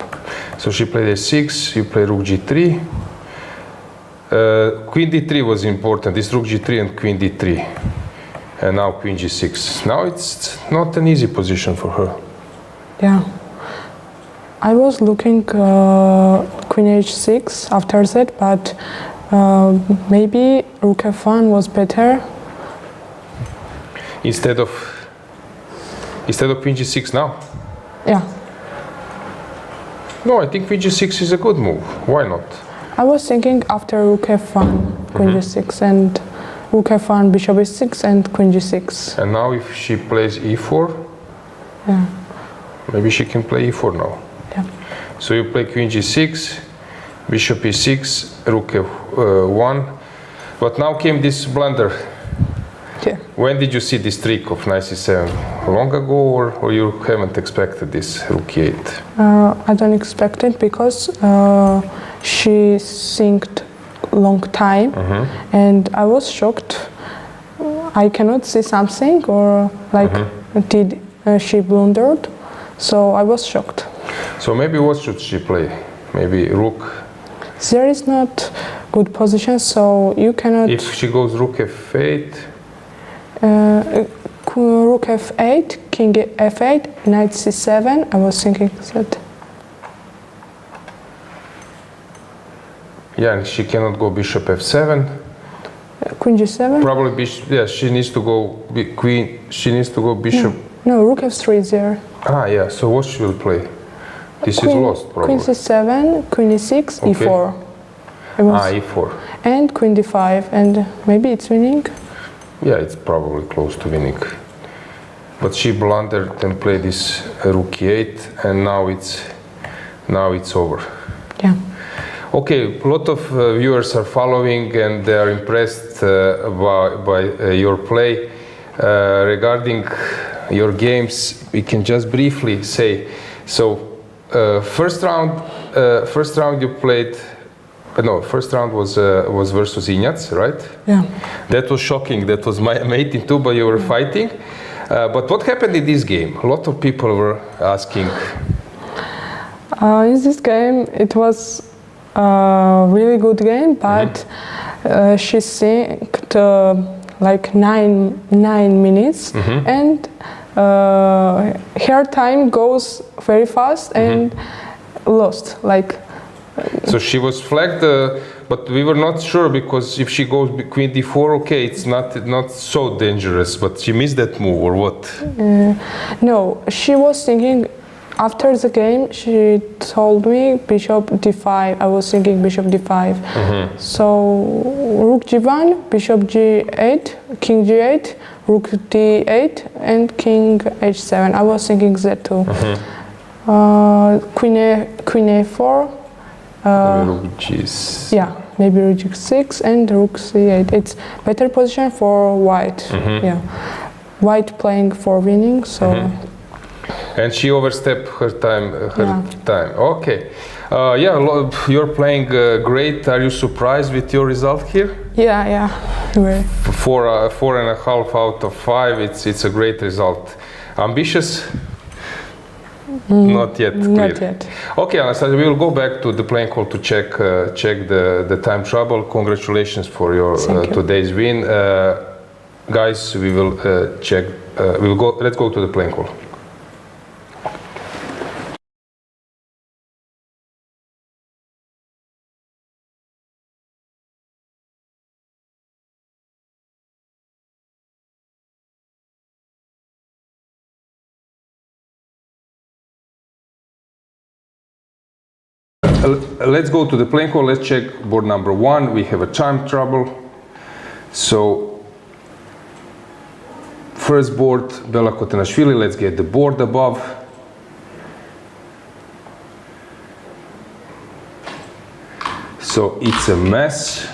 So she played h6, you played rook g3. Queen d3 was important, this rook g3 and queen d3. And now queen g6. Now it's not an easy position for her. Yeah. I was looking queen h6 after that, but maybe rook f1 was better. Instead of queen g6 now? Yeah. No, I think queen g6 is a good move. Why not? I was thinking after rook f1, queen g6, and rook f1, bishop e6, and queen g6. And now if she plays e4, Yeah. maybe she can play e4 now. Yeah. So you play queen g6, bishop e6, rook f1. But now came this blunder. Yeah. When did you see this trick of knight c7? Long ago, or you haven't expected this rook e8? I don't expect it because she synced long time, and I was shocked. I cannot see something, or like did she blundered? So I was shocked. So maybe what should she play? Maybe rook. There is not good position, so you cannot. If she goes rook f8. Rook f8, king f8, knight c7. I was thinking that. Yeah, and she cannot go bishop f7. Queen g7. Probably bishop. Yeah, she needs to go queen. She needs to go bishop. No, rook f3 is there. Ah, yeah. So what she will play? This Queen, is lost, probably. Queen c7, queen e6, Okay. e4. It was, e4. and queen d5, and maybe it's winning. Yeah, it's probably close to winning. But she blundered and played this rook e8, and now it's over. Yeah. Okay, a lot of viewers are following and they are impressed by your play. Regarding your games, we can just briefly say. So, first round you played. No, first round was versus Injac, right? Yeah. That was shocking. That was my mate in two, but you were fighting. But what happened in this game? A lot of people were asking. In this game, it was a really good game, but she synced like nine minutes, and her time goes very fast and lost. Like. So she was flagged, but we were not sure because if she goes queen d4, okay, it's not so dangerous. But she missed that move, or what? No, she was thinking. After the game, she told me bishop d5. I was thinking bishop d5. So rook g1, bishop g8, king g8, rook d8, and king h7. I was thinking that too. Queen a4. Rook g6. Yeah, maybe rook g6 and rook c8. It's better position for white. Yeah, white playing for winning. So. And she overstepped her time. Okay. You're playing great. Are you surprised with your result here? Yeah. Very. 4.5 out of 5. It's a great result. Ambitious? Not yet. Clear. Not yet. Okay, Anastasia, we will go back to the playing hall to check the time trouble. Congratulations for your today's win, guys. We will check. We'll go. Let's go to the playing hall. let's go to the playing call. Let's check board number 1. We have a time trouble. So first board, Bella Khotenashvili. Let's get the board above. So it's a mess.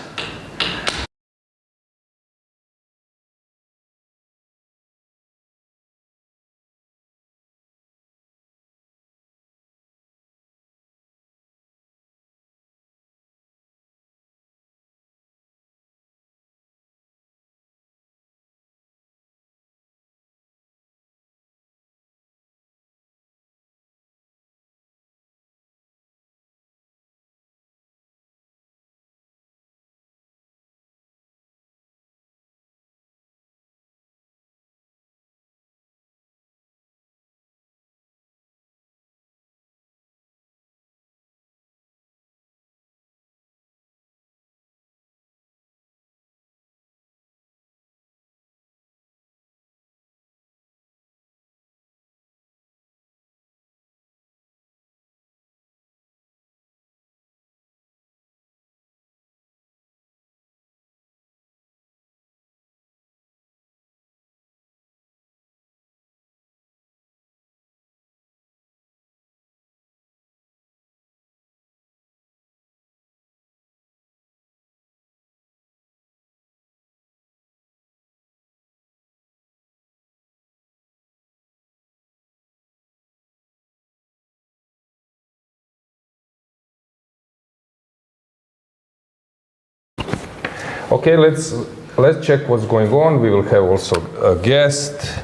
Okay, let's check what's going on. We will have also a guest,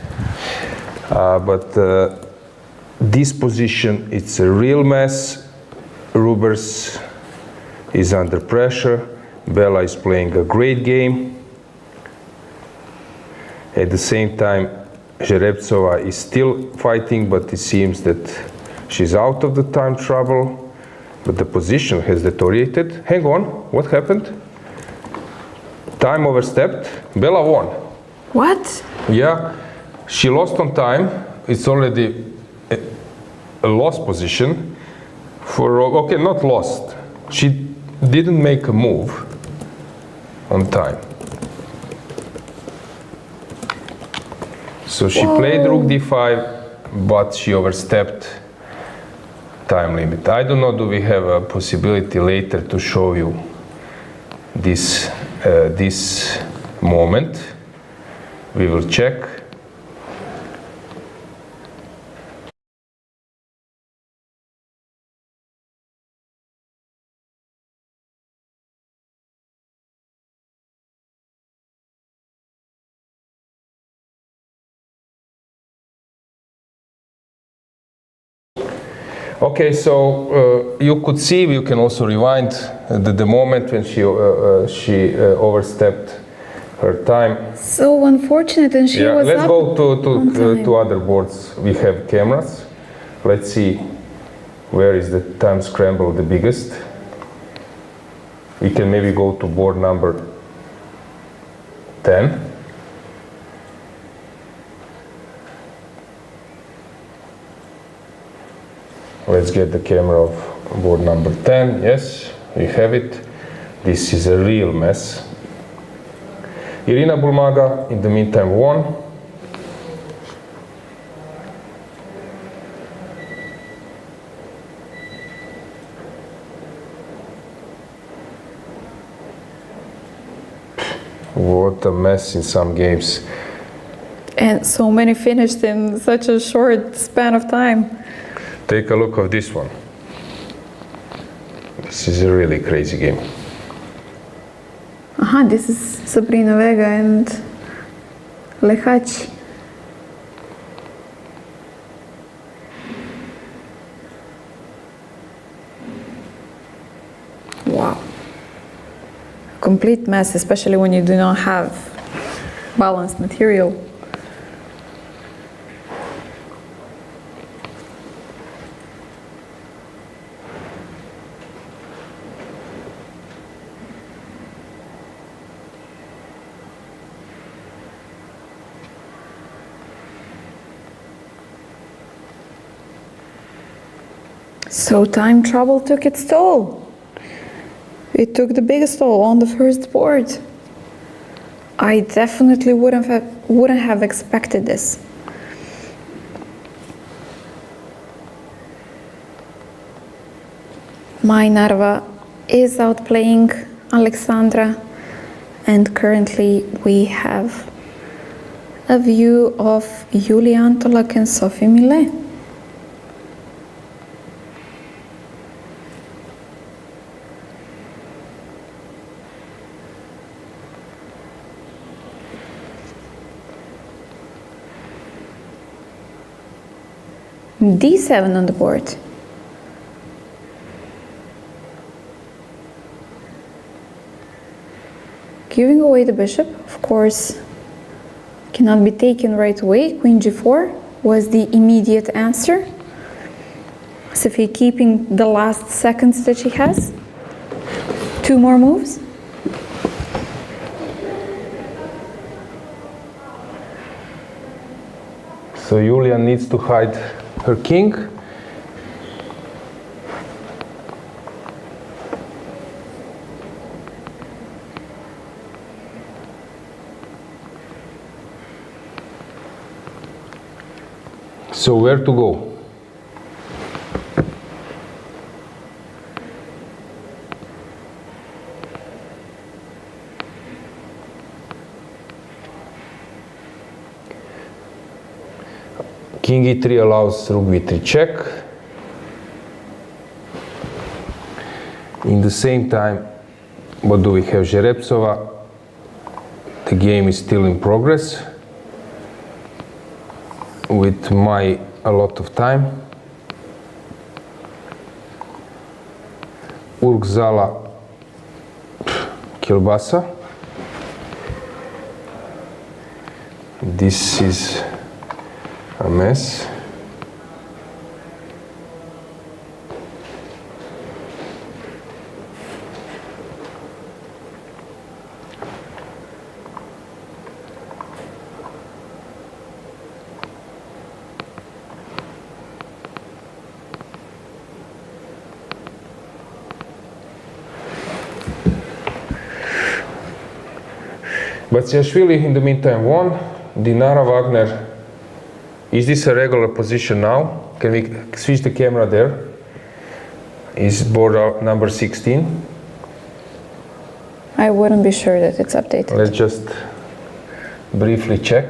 but this position, it's a real mess. Rubers is under pressure. Bella is playing a great game. At the same time, Jerebtsova is still fighting, but it seems that she's out of the time trouble. But the position has deteriorated. Hang on, what happened? Time overstepped. Bella won. What? Yeah, she lost on time. It's already a lost position. Okay, not lost. She didn't make a move on time. So she played rook d5, but she overstepped time limit. I don't know, do we have a possibility later to show you this moment? We will check. Okay, so you could see, you can also rewind the moment when she overstepped her time. So unfortunate, and she was let's up go on time. to other boards. We have cameras. Let's see where is the time scramble the biggest. We can maybe go to board number 10. Let's get the camera of board number 10. Yes, we have it. This is a real mess. Irina Bulmaga, in the meantime, won. What a mess in some games. And so many finished in such a short span of time. Take a look of this one. This is a really crazy game. This is Sabrina Vega and Lehachi. Wow. Complete mess, especially when you do not have balanced material. So time trouble took its toll. It took the biggest toll on the first board. I definitely wouldn't have expected this. My Narva is outplaying Alexandra, and currently we have a view of Yulia Antolak and Sophie Millet. D7 on the board. Giving away the bishop, of course, cannot be taken right away. Queen g4 was the immediate answer. Sophie keeping the last seconds that she has. 2 more moves. So Yulia needs to hide her king. So where to go? King e3 allows rook b3 check. In the same time, what do we have? Zhereptsova. The game is still in progress. With a lot of time. Urgzala Kilbasa. This is a mess. Batsiashvili in the meantime won. Dinara Wagner. Is this a regular position now? Can we switch the camera there? Is board number 16? I wouldn't be sure that it's updated. Let's just briefly check.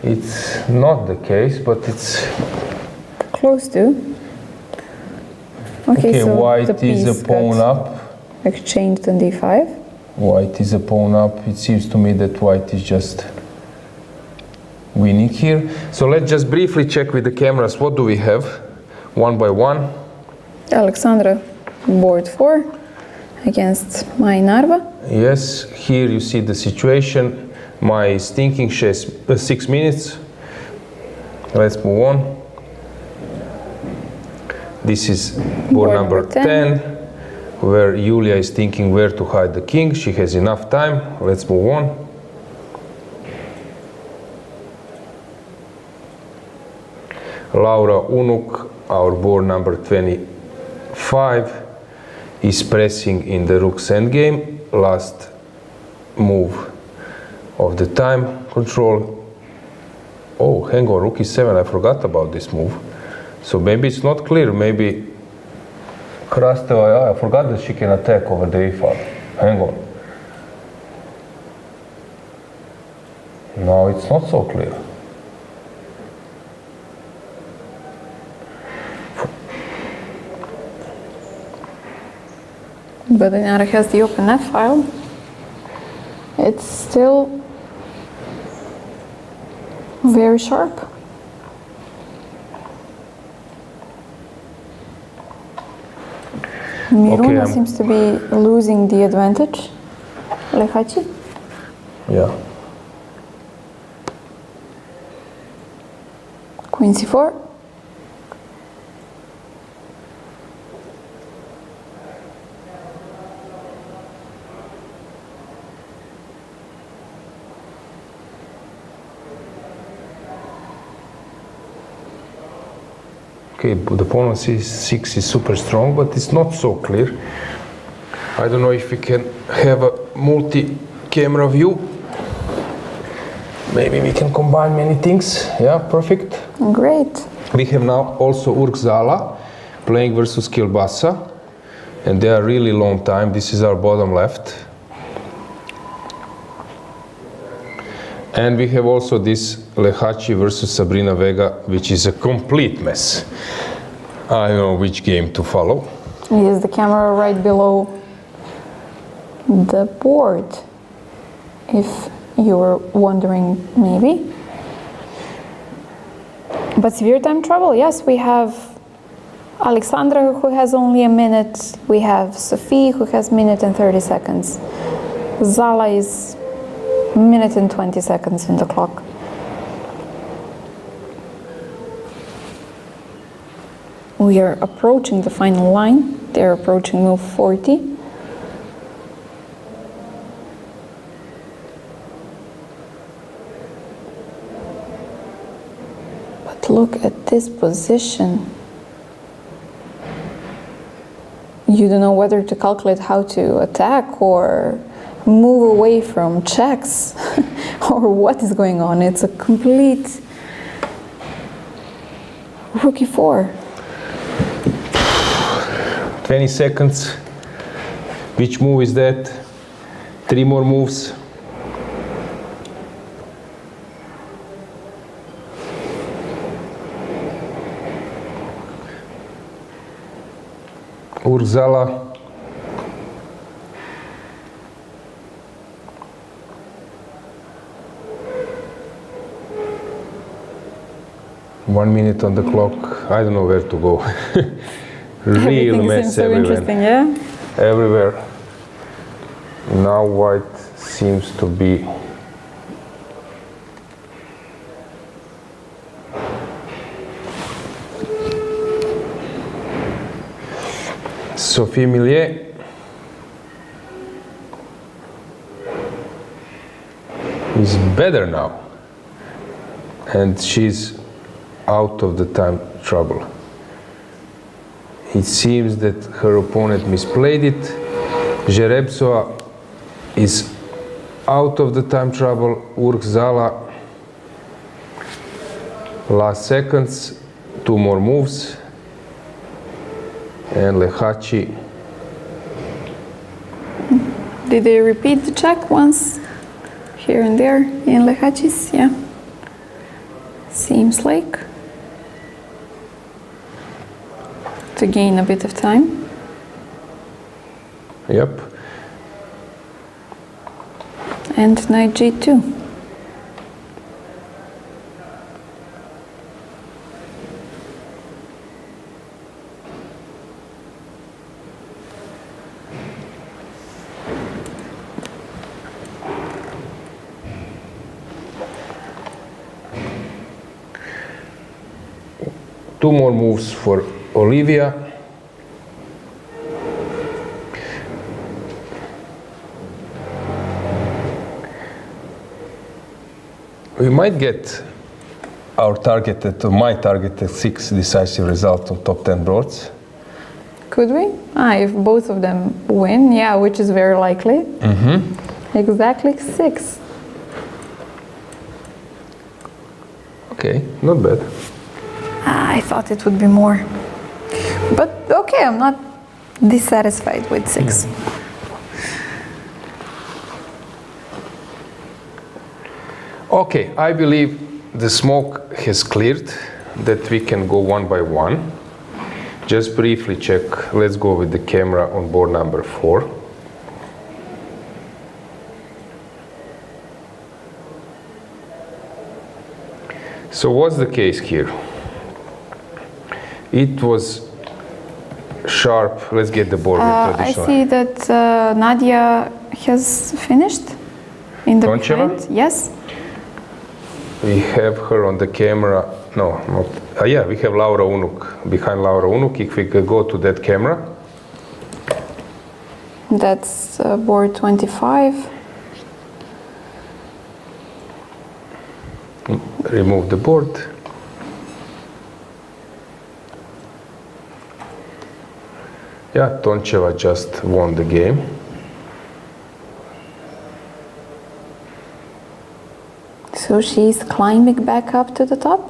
It's not the case, but it's Close to. Okay, so white the piece is a pawn got up. exchanged on d5. White is a pawn up. It seems to me that white is just winning here. So let's just briefly check with the cameras. What do we have? One by one. Alexandra, board 4 against my Narva. Yes, here you see the situation. My thinking shares 6 minutes. Let's move on. This is board number 10, where Yulia is thinking where to hide the king. She has enough time. Let's move on. Laura Unuk, our board number 25, is pressing in the rook's endgame. Last move of the time control. Oh, hang on, rook e7. I forgot about this move. So maybe it's not clear. Maybe Krasteva, I forgot that she can attack over the e5. Hang on. No, it's not so clear. But Dinara has the open F file. It's still very sharp. Miruna seems to be losing the advantage. Lehachi? Yeah. Queen c4. Okay, but the pawn on c6 is super strong, but it's not so clear. I don't know if we can have a multi-camera view. Maybe we can combine many things. Yeah, perfect. Great. We have now also Urk-Zala playing versus Kilbasa, and they are really long time. This is our bottom left. And we have also this Lehachi versus Sabrina Vega, which is a complete mess. I don't know which game to follow. Is the camera right below the board? If you were wondering, maybe. But severe time trouble, yes, we have Alexandra who has only a minute, we have Sophie who has minute and 30 seconds. Zala is minute and 20 seconds in the clock. We are approaching the final line. They're approaching move 40. But look at this position. You don't know whether to calculate how to attack or move away from checks or what is going on. It's a complete rookie four. 20 seconds. Which move is that? 3 more moves. Urk-Zala. One minute on the clock. I don't know where to go. Real Everything mess seems so everywhere. interesting, yeah? Everywhere. Now white seems to be Sophie Millier is better now, and she's out of the time trouble. It seems that her opponent misplayed it. Jerebsova is out of the time trouble. Urk-Zala, last seconds, 2 more moves. And Lehachi. Did they repeat the check once here and there in Lehachi's? Yeah. Seems like. To gain a bit of time. Yep. And knight g2. Two more moves for Olivia. We might get our targeted, my targeted 6 decisive results on top 10 boards. Could we? If both of them win, yeah, which is very likely. Mm-hmm. Exactly 6. Okay, not bad. I thought it would be more. But okay, I'm not dissatisfied with 6. Okay, I believe the smoke has cleared, that we can go one by one. Just briefly check, let's go with the camera on board number 4. So what's the case here? It was sharp. Let's get the board with I traditional. see that Nadia has finished in the Toncheva? behind. Yes. We have her on the camera. No, not. Yeah, we have Laura Unuk behind Laura Unuk. If we could go to that camera. That's board 25. Remove the board. Yeah, Toncheva just won the game. So she's climbing back up to the top?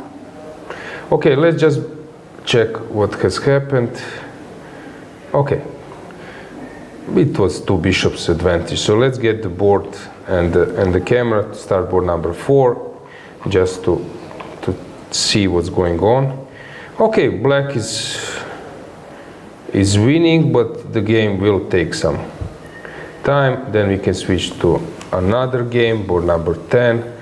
Okay, let's just check what has happened. Okay, it was two bishops advantage. So let's get the board and the camera to start board number 4, just to see what's going on. Okay, black is winning, but the game will take some time. Then we can switch to another game, board number 10.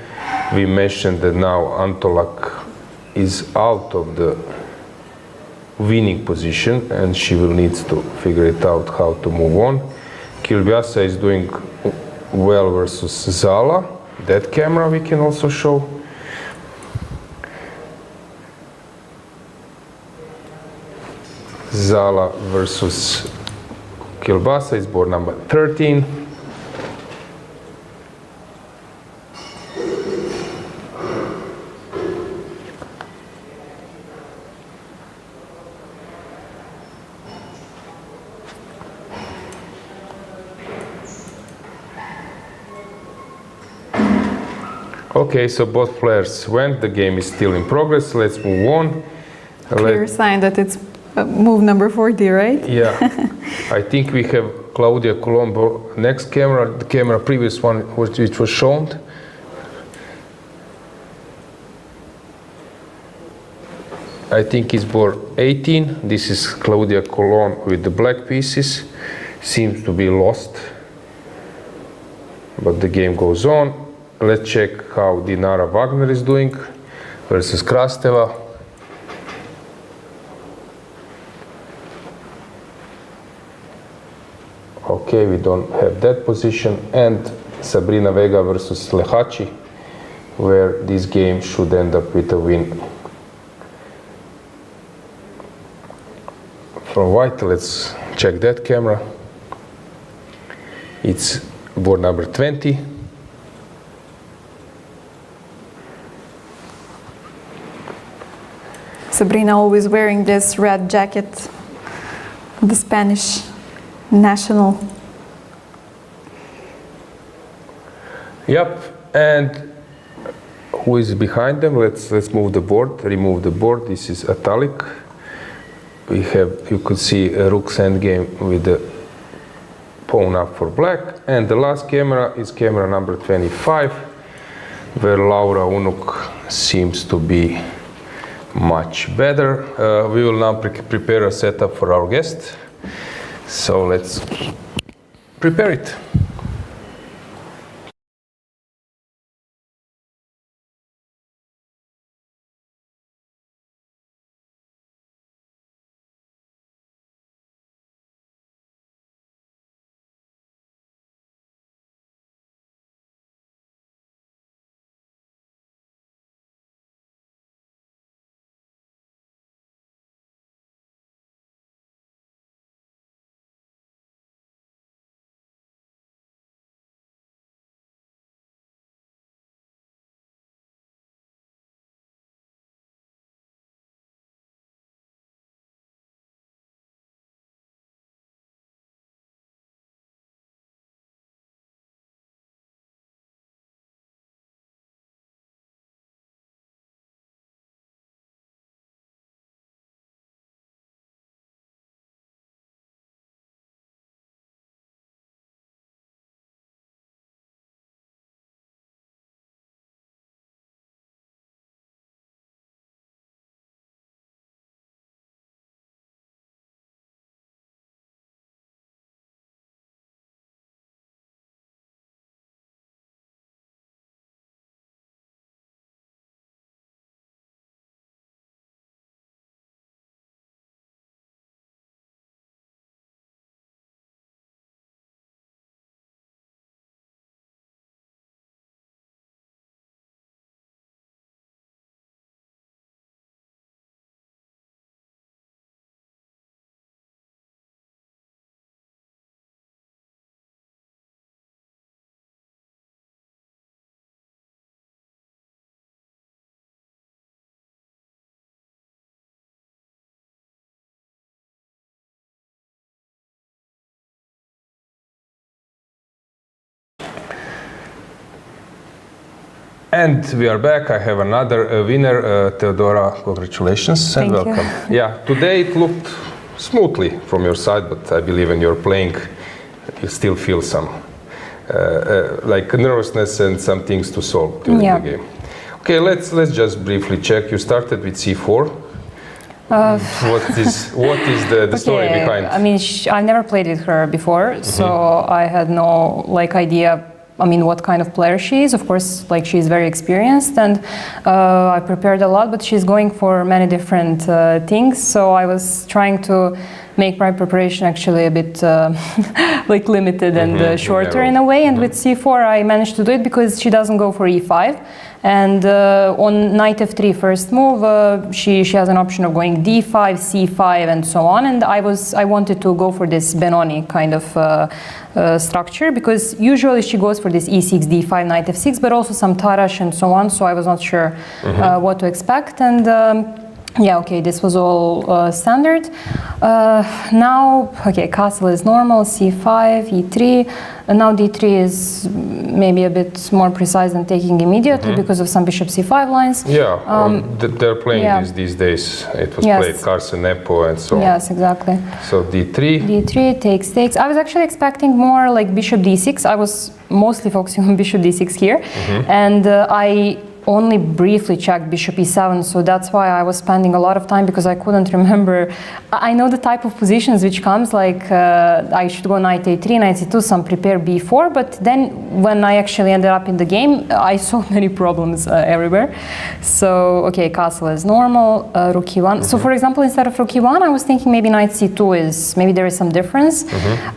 We mentioned that now Antolak is out of the winning position and she will need to figure it out how to move on. Kilbiasa is doing well versus Zala. That camera we can also show. Zala versus Kilbasa is board number 13. Okay, so both players went. The game is still in progress. Let's move on. Clear sign that it's move number 40, right? Yeah. I think we have Claudia Colombo next camera, the camera previous one which was shown. I think it's board 18. This is Claudia Colon with the black pieces. Seems to be lost, but the game goes on. Let's check how Dinara Wagner is doing versus Krasteva. Okay, we don't have that position. And Sabrina Vega versus Lehachi, where this game should end up with a win. From white, let's check that camera. It's board number 20. Sabrina always wearing this red jacket, the Spanish national. Yep, and who is behind them? Let's move the board, remove the board. This is Atalik. We have, you could see a rook endgame with the pawn up for black. And the last camera is camera number 25, where Laura Unuk seems to be much better. We will now prepare a setup for our guest. So let's prepare it. And we are back. I have another winner, Teodora. Congratulations and Thank you. welcome. Yeah, today it looked smoothly from your side, but I believe when you're playing, you still feel some like nervousness and some things to solve during the game. Okay, let's just briefly check. You started with c4. What is the story behind? I mean, I've never played with her before, so I had no idea. I mean, what kind of player she is. Of course, she's very experienced, and I prepared a lot. But she's going for many different things, so I was trying to make my preparation actually a bit limited and shorter in a way. And with c4, I managed to do it because she doesn't go for e5. And on knight f3 first move, she has an option of going d5, c5, and so on. And I wanted to go for this Benoni kind of structure, because usually she goes for this e6, d5, knight f6, but also some Tarash and so on. So I was not sure what to expect. And yeah, okay, this was all standard. Now, okay, castle is normal, c5, e3. And now d3 is maybe a bit more precise than taking immediately because of some bishop c5 lines. Yeah, they're playing these days. It was played Carson, Nepo, and so on. Yes, exactly. So d3. d3 takes. I was actually expecting more like bishop d6. I was mostly focusing on bishop d6 here. And I only briefly checked bishop e7, so that's why I was spending a lot of time, because I couldn't remember. I know the type of positions which comes, like I should go knight a3, knight c2, some prepare b4, but then when I actually ended up in the game, I saw many problems everywhere. So, okay, castle is normal, rook e1. So, for example, instead of rook e1, I was thinking maybe knight c2 maybe there is some difference.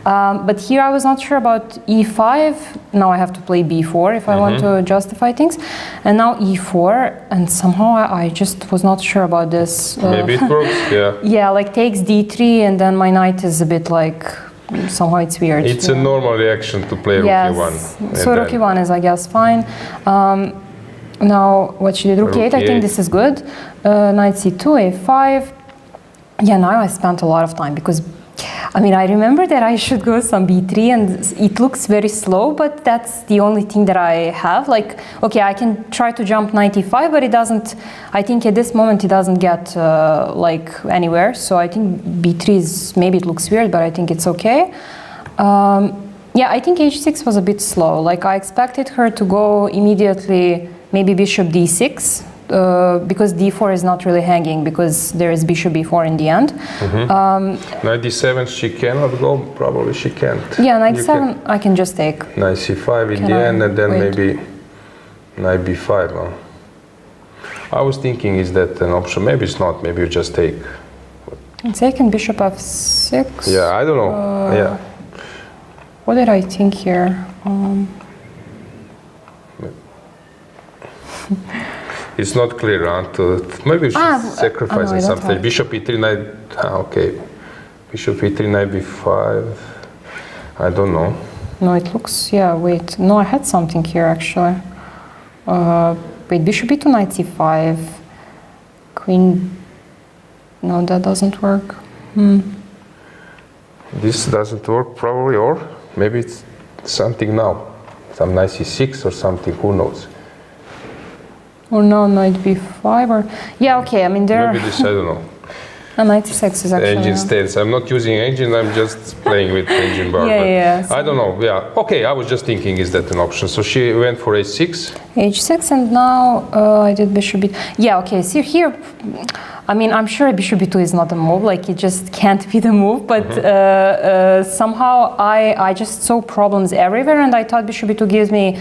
But here I was not sure about e5. Now I have to play b4 if I want to justify things. And now e4, and somehow I just was not sure about this. Maybe it works, yeah. Yeah, like takes d3, and then my knight is a bit somehow it's weird. It's a normal reaction to play rook e1. So rook e1 is, I guess, fine. Now what she did, rook e8, I think this is good. Knight c2, a5. Yeah, now I spent a lot of time, because I mean, I remember that I should go some b3, and it looks very slow, but that's the only thing that I have. Okay, I can try to jump knight e5, but it doesn't, I think at this moment it doesn't get anywhere. So I think b3 is, maybe it looks weird, but I think it's okay. Yeah, I think h6 was a bit slow. I expected her to go immediately, maybe bishop d6. Because d4 is not really hanging, because there is bishop b4 in the end. Knight d7 she cannot go, probably she can't. Yeah, knight d7 I can just take. Knight c5 in the end, and then maybe knight b5. Huh? I was thinking, is that an option? Maybe it's not, maybe you just take. It's taken bishop f6. Yeah, I don't know, yeah. What did I think here? It's not clear, maybe she's sacrificing something. Bishop e3, knight, okay. Bishop e3, knight b5, I don't know. No, it looks, yeah, wait. No, I had something here, actually. Wait, bishop e2, knight c5, queen, no, that doesn't work. This doesn't work, probably, or maybe it's something now. Some knight c6 or something, who knows. Or no, knight b5, or yeah, okay. I mean, there. Maybe this, I don't know. Knight c6 is actually. Engine stance. I'm not using engine. I'm just playing with engine bar. Yeah. I don't know. Yeah. Okay. I was just thinking, is that an option? So she went for h6. H6, and now I did bishop b. Yeah. Okay. See here. I mean, I'm sure bishop b2 is not a move. It just can't be the move. But somehow I just saw problems everywhere, and I thought bishop b2 gives me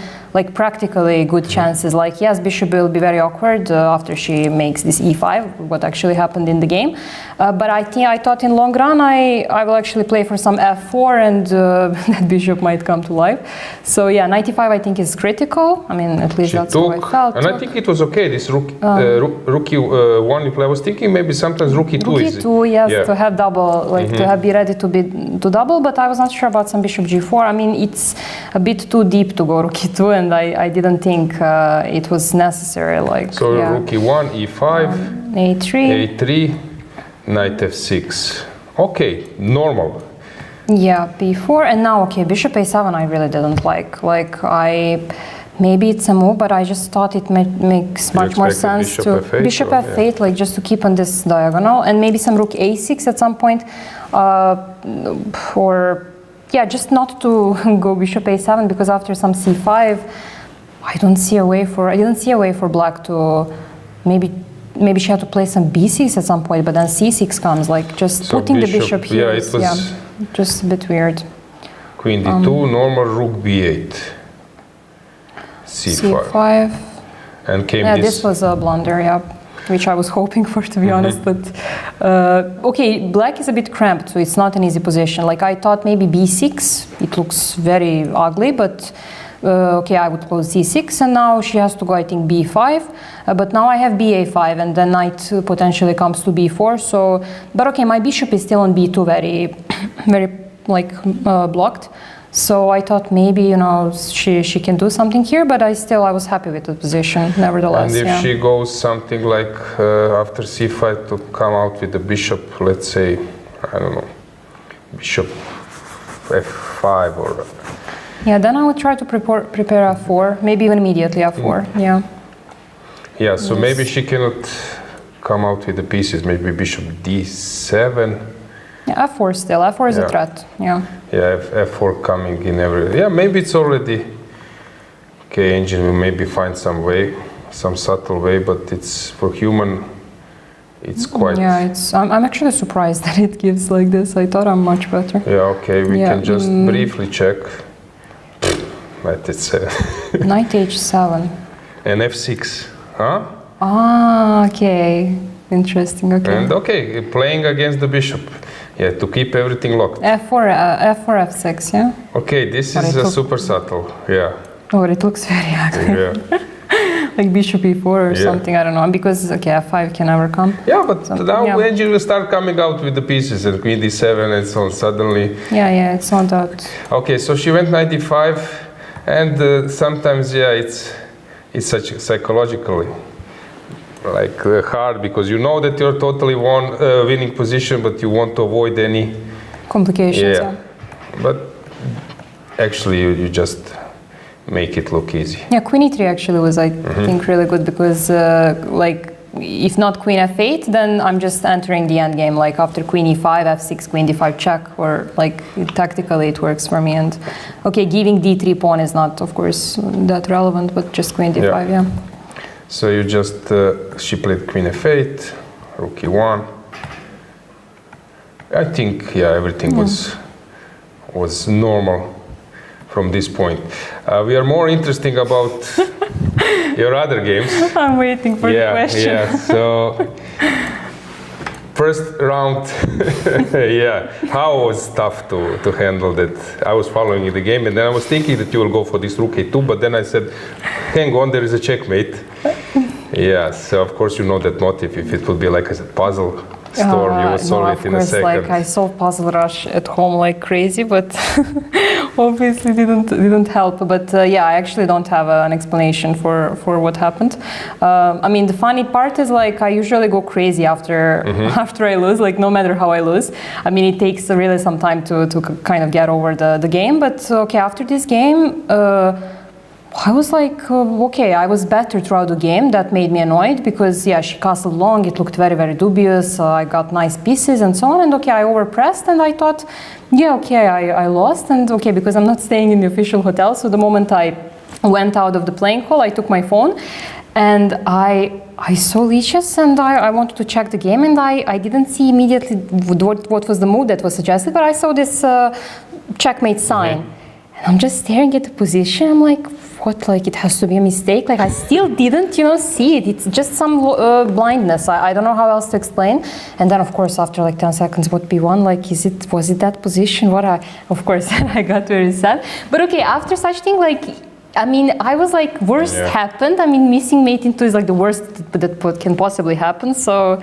practically good chances. Yes, bishop will be very awkward after she makes this e5, what actually happened in the game. But I thought in long run I will actually play for some f4, and that bishop might come to life. So yeah, knight e5 I think is critical. I mean, at least that's how I felt. And I think it was okay. This rook e1. I was thinking maybe sometimes rook e2 rook e2, yes, to have double, to be ready to double. But I was not sure about some bishop g4. I mean, it's a bit too deep to go rook e2, and I didn't think it was necessary. So rook e1, e5, a3, knight f6. Okay, normal. Yeah, b4, and now okay, bishop a7 I really didn't like. maybe it's a move, but I just thought it makes much more sense to bishop f8, like just to keep on this diagonal, and maybe some rook a6 at some point, or yeah, just not to go bishop a7, because after some c5, I didn't see a way for black to maybe she had to play some b6 at some point, but then c6 comes, like just so putting the bishop here. Yeah, it was just a bit weird. Queen d2, normal rook b8. c5. And came this was a blunder, yeah, which I was hoping for, to be honest. But okay, black is a bit cramped, so it's not an easy position. Like I thought maybe b6, it looks very ugly, but okay, I would close c6, and now she has to go, I think, b5. But now I have ba5, and then knight potentially comes to b4. So, but okay, my bishop is still on b2, very like blocked. So I thought maybe, you know, she can do something here, but I was happy with the position, nevertheless. And if she goes something like after c5 to come out with the bishop, let's say, I don't know, bishop f5 or... Yeah, then I would try to prepare f4, maybe even immediately f4, yeah. Yeah, so maybe she cannot come out with the pieces, maybe bishop d7. Yeah, f4 still, f4 is a threat, yeah. Yeah, f4 coming in every... Yeah, maybe it's already... Okay, Angel will maybe find some way, some subtle way, but it's, for human, it's quite... Yeah, I'm actually surprised that it gives like this. I thought I'm much better. Yeah, okay, we can just briefly check. Knight h7. Knight h7. And f6, huh? Ah, okay. Interesting, okay. And okay, playing against the bishop. Yeah, to keep everything locked. f4, f6, yeah? Okay, this is super subtle, yeah. Oh, it looks very ugly. Yeah. Like bishop e4 or something, I don't know, because, okay, f5 can never come. Yeah, but now Angel will start coming out with the pieces, and queen d7 and so on, suddenly. Yeah, it's not that. Okay, so she went knight d5, and sometimes, yeah, it's such psychologically like hard, because you know that you're totally winning position, but you want to avoid any complications. Yeah. But actually, you just make it look easy. Yeah, queen e3 actually was, I think, really good, because like if not queen f8, then I'm just entering the end game. Like after queen e5, f6, queen d5 check, or like tactically it works for me. And okay, giving d3 pawn is not, of course, that relevant, but just queen d5, yeah. So you just, she played queen f8, rook e1. I think, yeah, everything was normal from this point. We are more interesting about your other games. I'm waiting for the question. Yeah, so first round, yeah, how was tough to handle that? I was following the game, and then I was thinking that you will go for this rook a2, but then I said, hang on, there is a checkmate. Yeah, so of course you know that motif. If it would be like a puzzle storm, you would solve it in a second. Like I solved Puzzle Rush at home like crazy, but obviously didn't help. But yeah, I actually don't have an explanation for what happened. I mean, the funny part is, like, I usually go crazy after I lose, like no matter how I lose. I mean, it takes really some time to kind of get over the game. But okay, after this game, I was like, okay, I was better throughout the game. That made me annoyed because, yeah, she castled long. It looked very, very dubious. I got nice pieces and so on. And okay, I overpressed and I thought, yeah, okay, I lost. And okay, because I'm not staying in the official hotel. So the moment I went out of the playing hall, I took my phone and I saw leeches and I wanted to check the game. And I didn't see immediately what was the move that was suggested, but I saw this checkmate sign. And I'm just staring at the position. I'm like, what, like it has to be a mistake? Like I still didn't, see it. It's just some blindness. I don't know how else to explain. And then of course after like 10 seconds, what b1, like was it that position? Of course I got very sad. But okay, after such thing, like, I mean, I was like, worst happened. I mean, missing mate into is like the worst that can possibly happen. So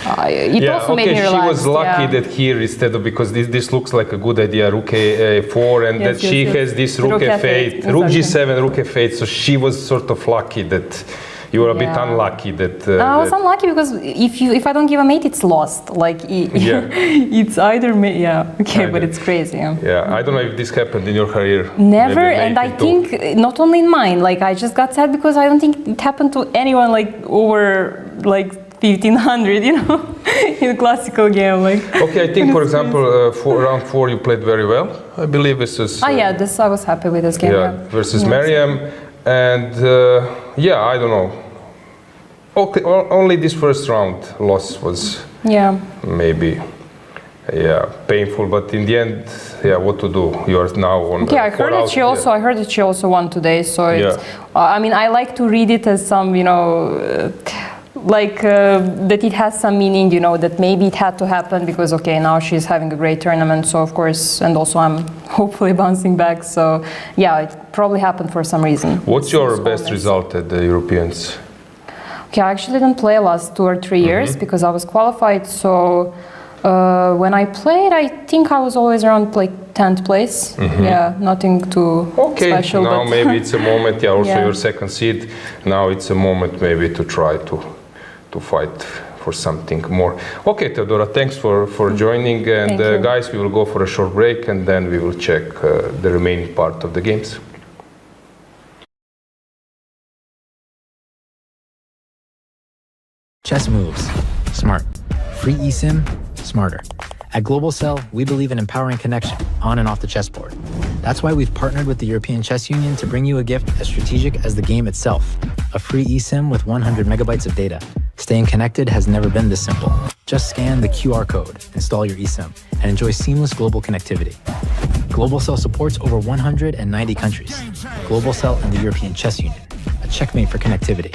it also made me relax. She was lucky that here instead of, because this looks like a good idea, rook a4, and that she has this rook f8, rook g7, rook f8. So she was sort of lucky that You were a bit Yeah. unlucky that. I was unlucky because if I don't give a mate, it's lost. Like it's either okay, but it's crazy. Yeah, I don't know if this happened in your career. Never, Maybe and I too. think not only in mine. Like I just got sad because I don't think it happened to anyone like over like 1500, in a classical game. Like. Okay, I think for example, round 4 you played very well. I believe this is. This I was happy with this game. Versus Miriam, and I don't know. Okay, only this first round loss was maybe painful, but in the end, what to do? You are now on. Okay, I heard that she also won today. So it's, I mean, I like to read it as some, that it has some meaning, that maybe it had to happen because, okay, now she's having a great tournament. So, of course, and also I'm hopefully bouncing back. So, it probably happened for some reason. What's your best result at the Europeans? Okay, I actually didn't play last 2 or 3 years because I was qualified. So, when I played, I think I was always around like 10th place. Yeah, nothing too special. Now but maybe it's a moment. Also your second seed. Now it's a moment maybe to try to fight for something more. Okay, Teodora, thanks for joining. And guys, we will go for a short break and then we will check the remaining part of the games. Chess moves. Smart. Free eSIM. Smarter. At Global Cell, we believe in empowering connection on and off the chessboard. That's why we've partnered with the European Chess Union to bring you a gift as strategic as the game itself, a free eSIM with 100 megabytes of data. Staying connected has never been this simple. Just scan the QR code, install your eSIM, and enjoy seamless global connectivity. Global Cell supports over 190 countries. Global Cell and the European Chess Union, a checkmate for connectivity.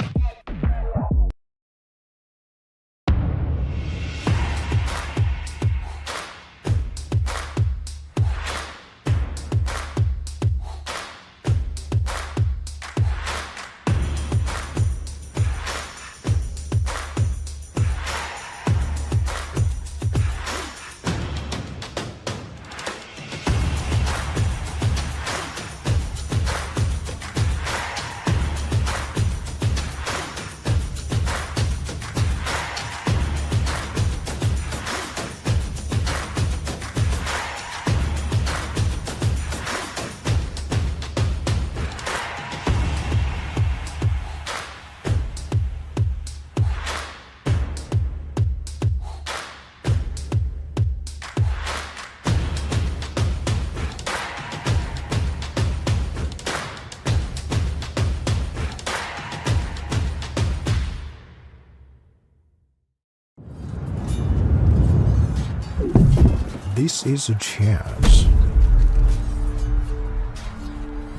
This is a chance.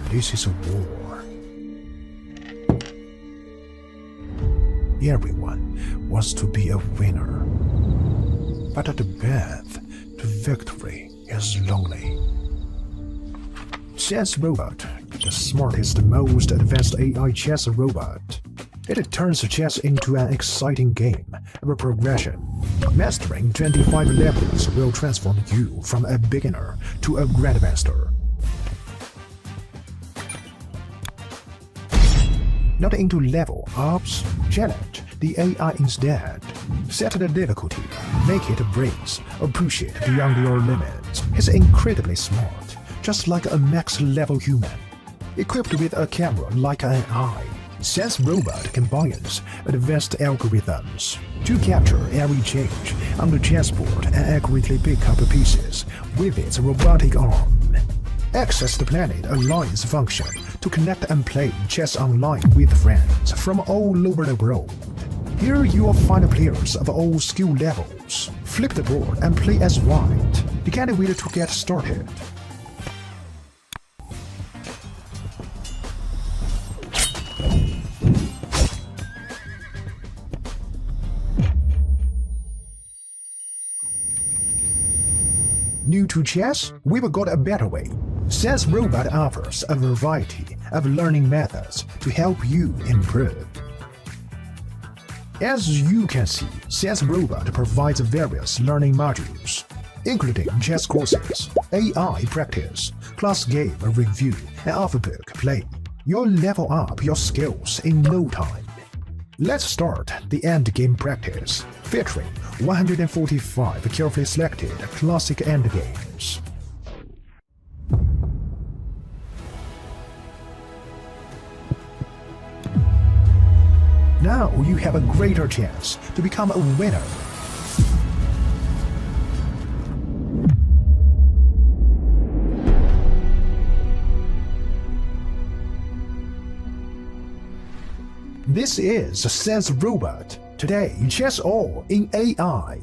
This is a war. Everyone wants to be a winner. But the path to victory is lonely. Chess Robot, the smartest, most advanced AI chess robot. It turns chess into an exciting game of progression. Mastering 25 levels will transform you from a beginner to a grandmaster. Not into level ups, challenge the AI instead. Set the difficulty, make it breeze, or push it beyond your limits. It's incredibly smart, just like a max-level human. Equipped with a camera like an eye, Chess Robot combines advanced algorithms to capture every change on the chessboard and accurately pick up pieces with its robotic arm. Access the Planet Alliance function to connect and play chess online with friends from all over the world. Here you will find players of all skill levels. Flip the board and play as white. You can't wait to get started. New to chess? We've got a better way. Chess Robot offers a variety of learning methods to help you improve. As you can see, Chess Robot provides various learning modules, including chess courses, AI practice, class game review, and off-book play. You'll level up your skills in no time. Let's start the endgame practice, featuring 145 carefully selected classic endgames. Now you have a greater chance to become a winner. This is Sense Robot. Today, chess all in AI.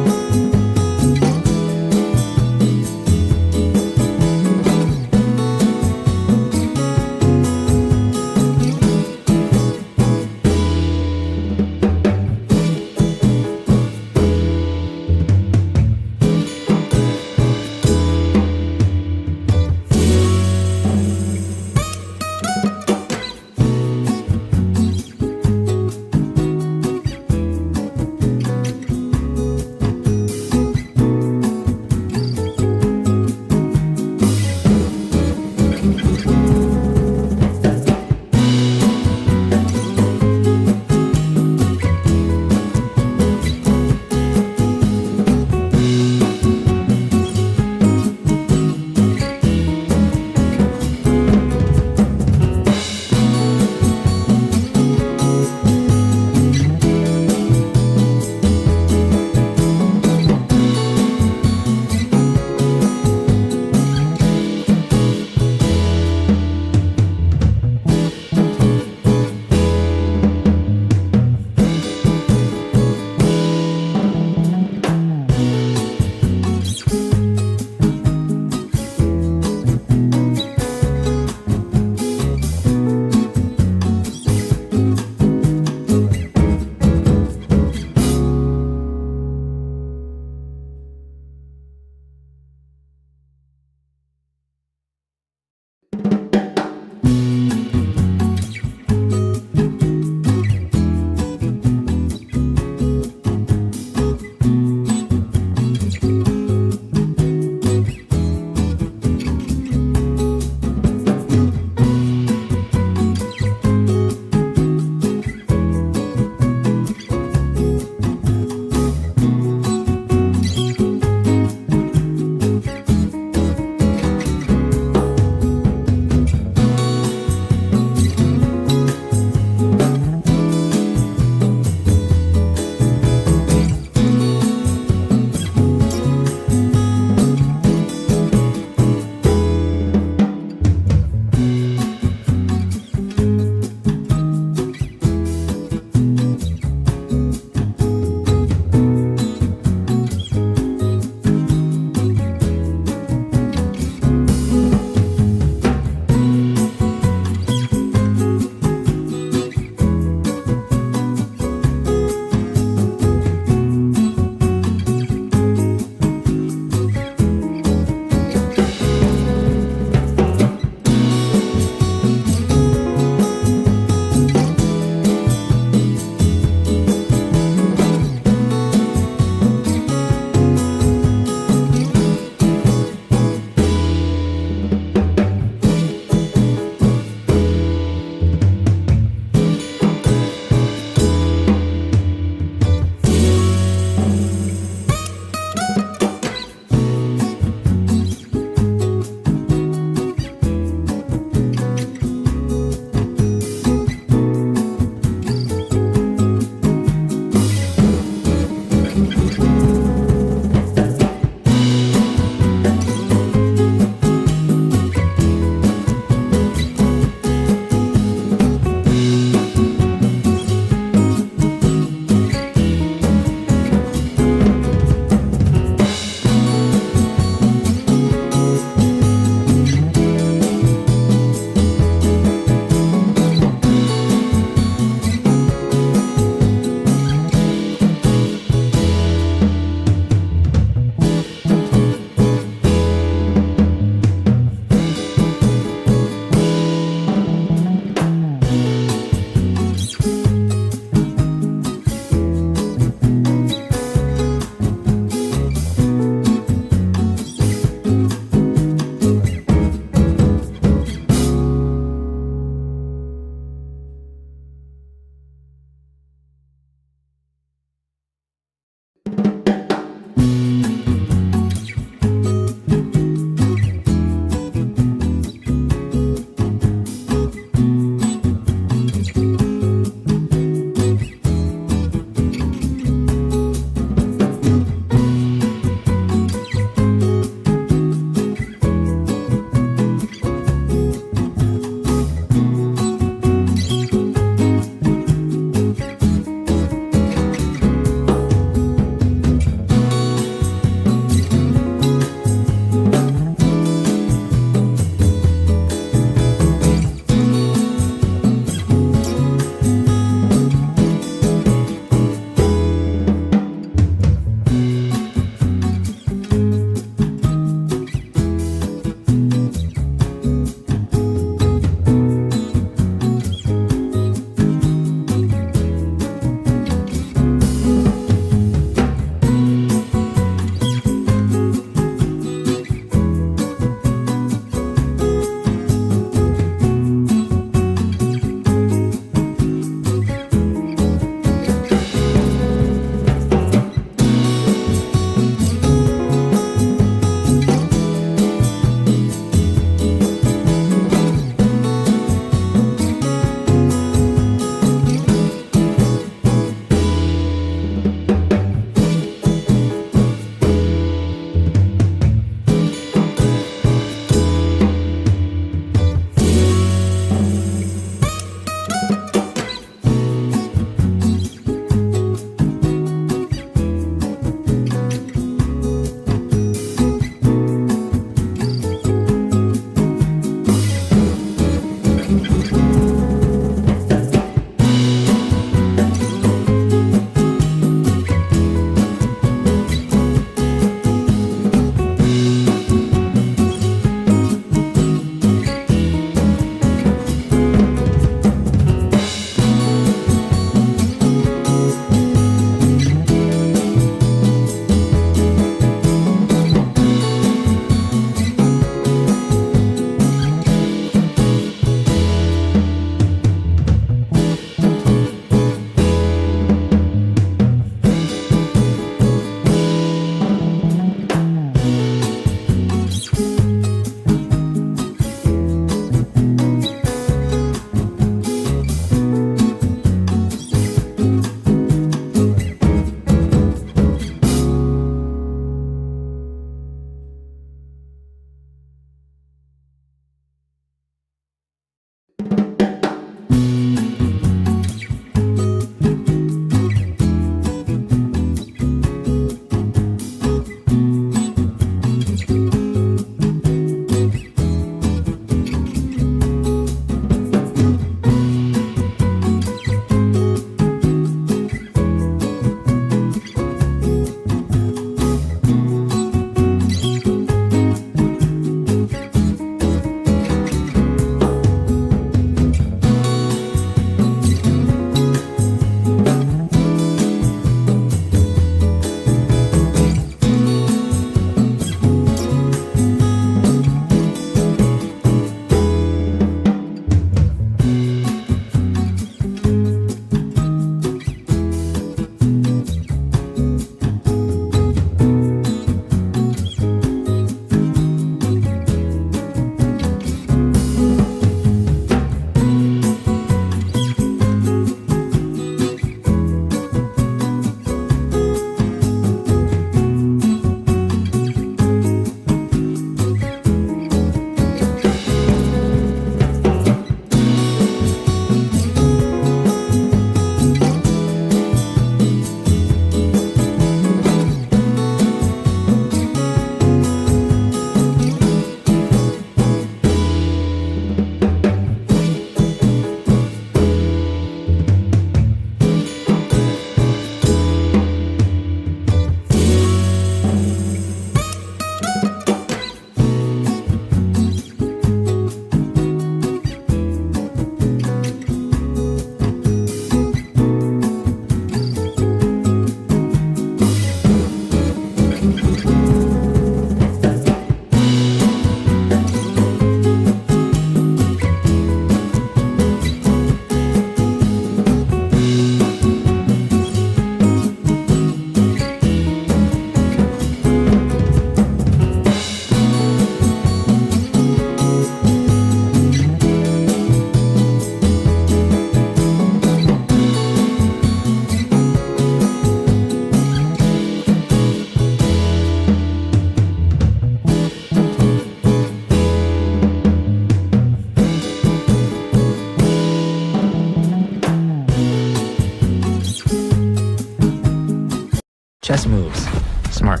Chess moves. Smart.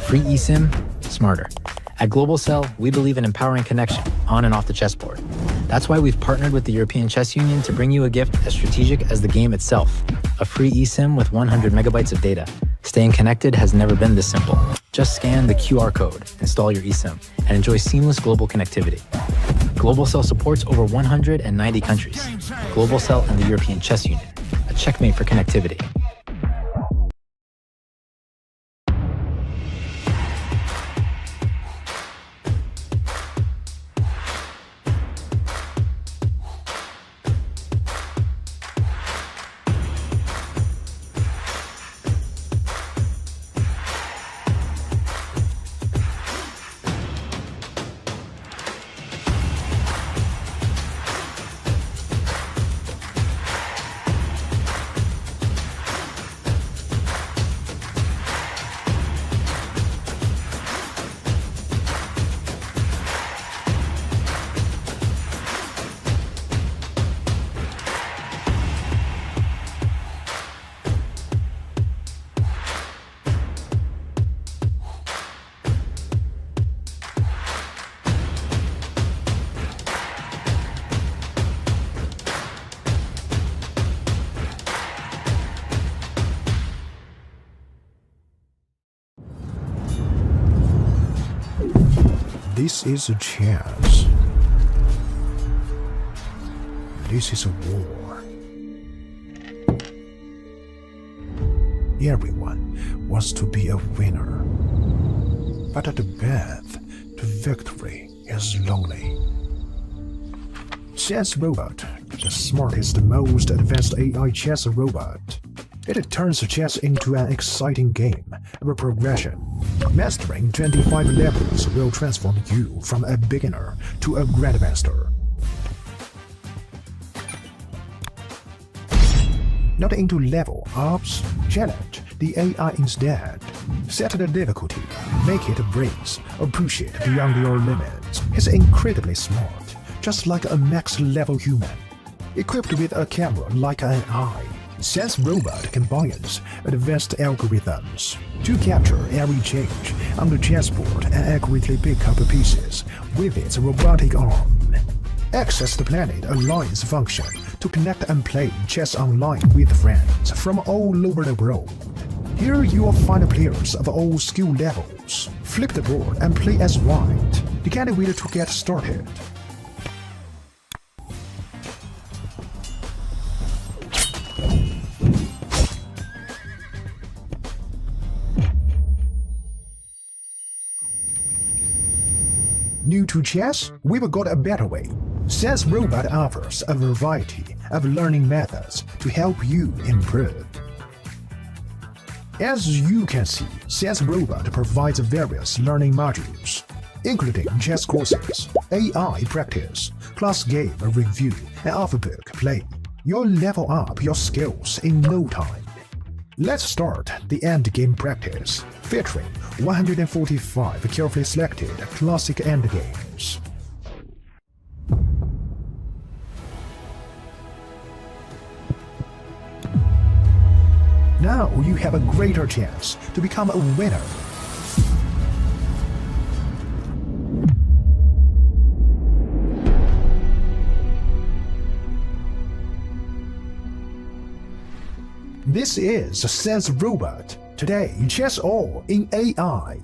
Free eSIM, smarter. At GlobalCell, we believe in empowering connection on and off the chessboard. That's why we've partnered with the European Chess Union to bring you a gift as strategic as the game itself, a free eSIM with 100 megabytes of data. Staying connected has never been this simple. Just scan the QR code, install your eSIM, and enjoy seamless global connectivity. GlobalCell supports over 190 countries. GlobalCell and the European Chess Union, a checkmate for connectivity. This is a chance. This is a war. Everyone wants to be a winner. But the path to victory is lonely. Chess Robot, the smartest, most advanced AI chess robot. It turns chess into an exciting game of progression. Mastering 25 levels will transform you from a beginner to a grandmaster. Not into level ups, challenge the AI instead. Set the difficulty, make it breeze, or push it beyond your limits. He's incredibly smart, just like a max-level human. Equipped with a camera like an eye, Chess Robot combines advanced algorithms to capture every change on the chessboard and accurately pick up pieces with its robotic arm. Access the Planet Alliance function to connect and play chess online with friends from all over the world. Here you will find players of all skill levels. Flip the board and play as white. You can't wait to get started. New to chess? We've got a better way. Chess Robot offers a variety of learning methods to help you improve. As you can see, Chess Robot provides various learning modules, including chess courses, AI practice, class game review, and off-book play. You'll level up your skills in no time. Let's start the endgame practice, featuring 145 carefully selected classic endgames. Now you have a greater chance to become a winner. This is Chess Robot. Today, chess all in AI.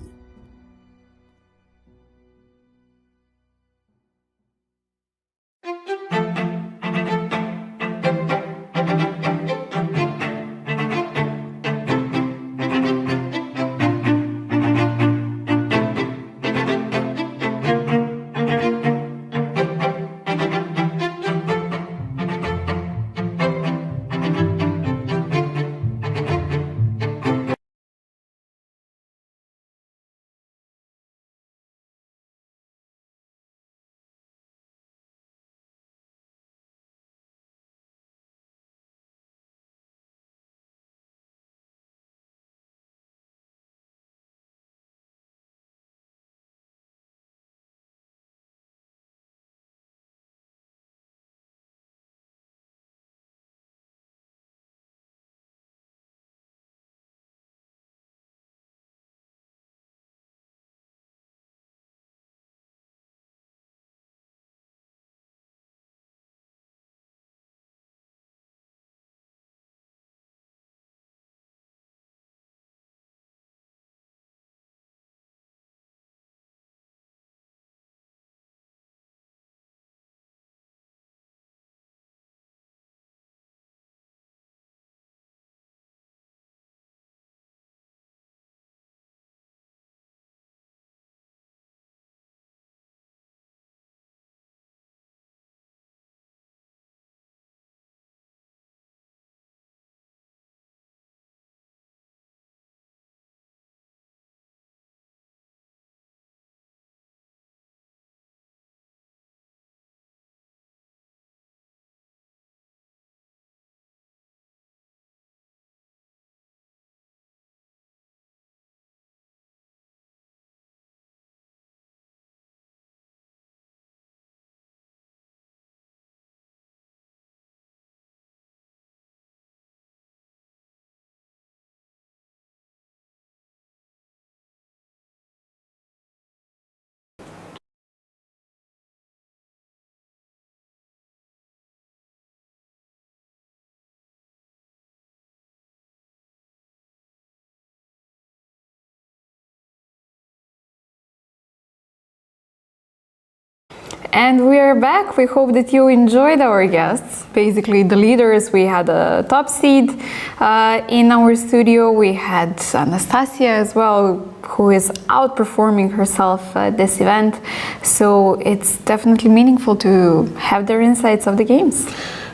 And we are back. We hope that you enjoyed our guests. Basically, the leaders, we had a top seed in our studio. We had Anastasia as well, who is outperforming herself at this event. So it's definitely meaningful to have their insights of the games.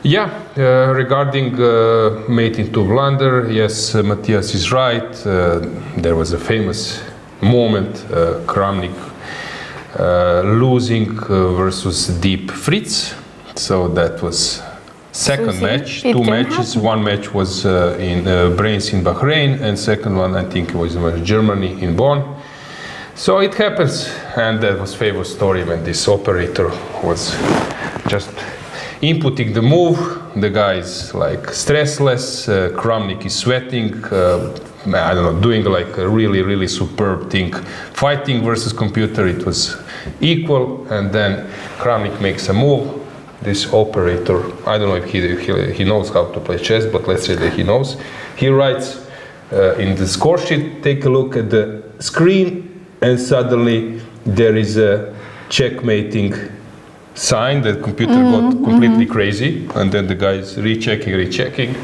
Yeah, regarding mate into blunder, yes, Matthias is right. There was a famous moment, Kramnik losing versus Deep Fritz. So that was second match, two matches. Happen. One match was in Brains in Bahrain, and second one I think was in Germany in Bonn. So it happens, and that was famous story when this operator was just inputting the move. The guy is like stressless, Kramnik is sweating, I don't know, doing like a really superb thing. Fighting versus computer, it was equal, and then Kramnik makes a move. This operator, I don't know if he knows how to play chess, but let's say that he knows. He writes in the score sheet, take a look at the screen, and suddenly there is a checkmating sign. The computer got completely crazy, and then the guy is rechecking,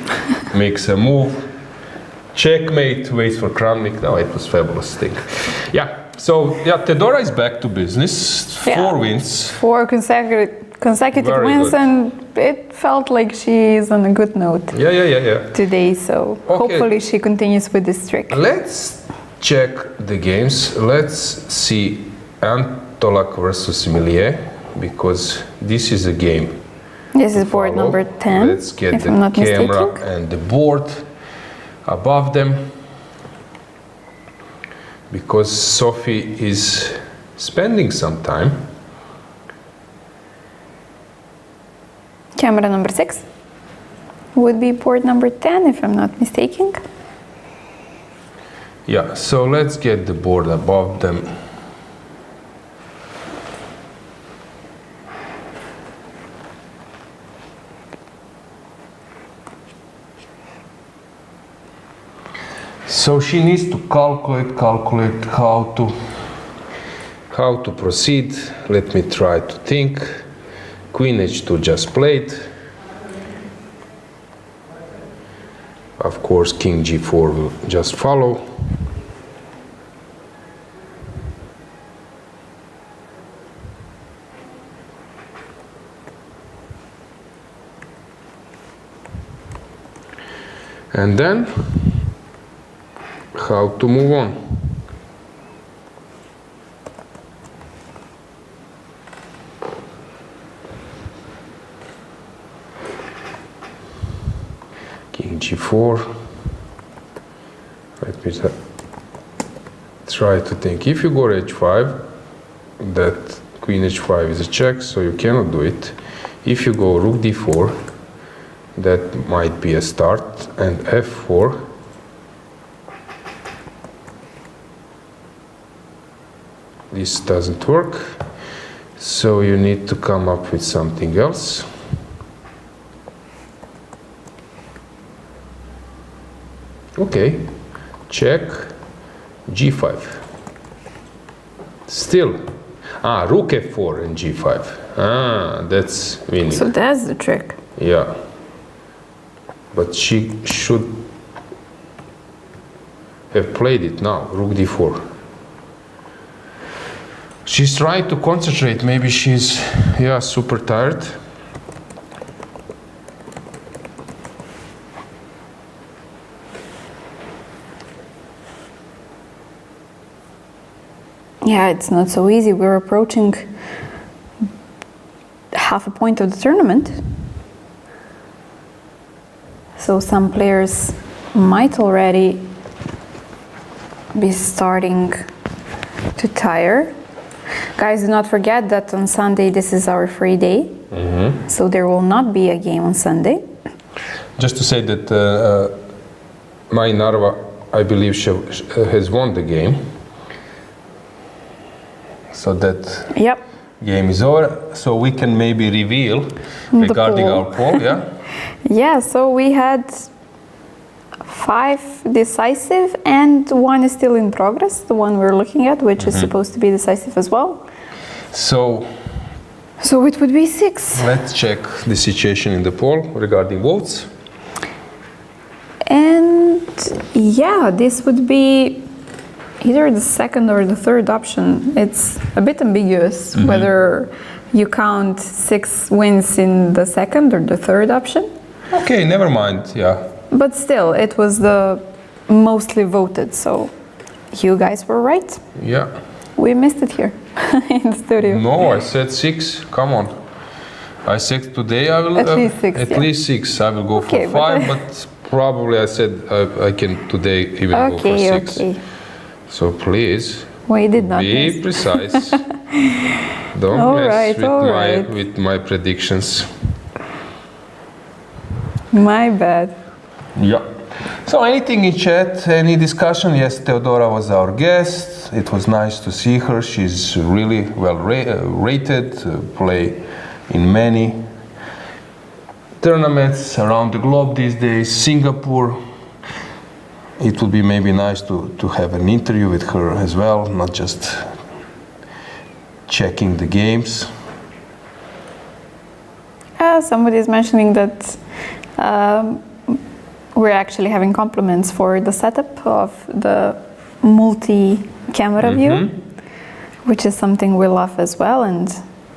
makes a move, checkmate, waits for Kramnik. No, it was fabulous thing. Yeah, so yeah, Teodora is back to business. 4 wins. 4 consecutive Very wins, good. and it felt like she is on a good note Yeah. today. So Okay. hopefully she continues with this streak. Let's check the games. Let's see Antolak versus Millier, because this is a game. This is board Follow. number 10, Let's get if the I'm not camera mistaken. and the board above them, because Sophie is spending some time. Camera number 6 would be board number 10, if I'm not mistaken. Yeah, so let's get the board above them. So she needs to calculate how to proceed. Let me try to think. Queen h2 just played. Of course, king g4 will just follow. And then, how to move on? King g4. Let me try to think. If you go h5, that queen h5 is a check, so you cannot do it. If you go rook d4, that might be a start, and f4. This doesn't work, so you need to come up with something else. Okay, check, g5. Still, rook f4 and g5. That's winning. So that's the trick. Yeah, but she should have played it now, rook d4. She's trying to concentrate, maybe she's, super tired. Yeah, it's not so easy. We're approaching half a point of the tournament. So some players might already be starting to tire. Guys, do not forget that on Sunday this is our free day. So there will not be a game on Sunday. Just to say that my Narva, I believe she has won the game. So that game is over. So we can maybe reveal regarding poll. our poll, yeah? Yeah, so we had 5 decisive and 1 is still in progress, the one we're looking at, which is supposed to be decisive as well. So So it would be 6. Let's check the situation in the poll regarding votes. And yeah, this would be either the second or the third option. It's a bit ambiguous whether you count 6 wins in the second or the third option. Okay, never mind, yeah. But still, it was the mostly voted, so you guys were right. Yeah. We missed it here in the studio. No, I said 6, come on. I said today I will... At least 6, At yeah. least 6, I will go for Okay, 5, but probably I said I can today even go for 6. Okay. So please, We did not be miss. precise. Don't All mess right, with my predictions. My bad. Yeah. So anything in chat, any discussion? Yes, Teodora was our guest. It was nice to see her. She's really well rated, play in many tournaments around the globe these days. Singapore. It would be maybe nice to have an interview with her as well, not just checking the games. Somebody is mentioning that we're actually having compliments for the setup of the multi-camera view, which is something we love as well, and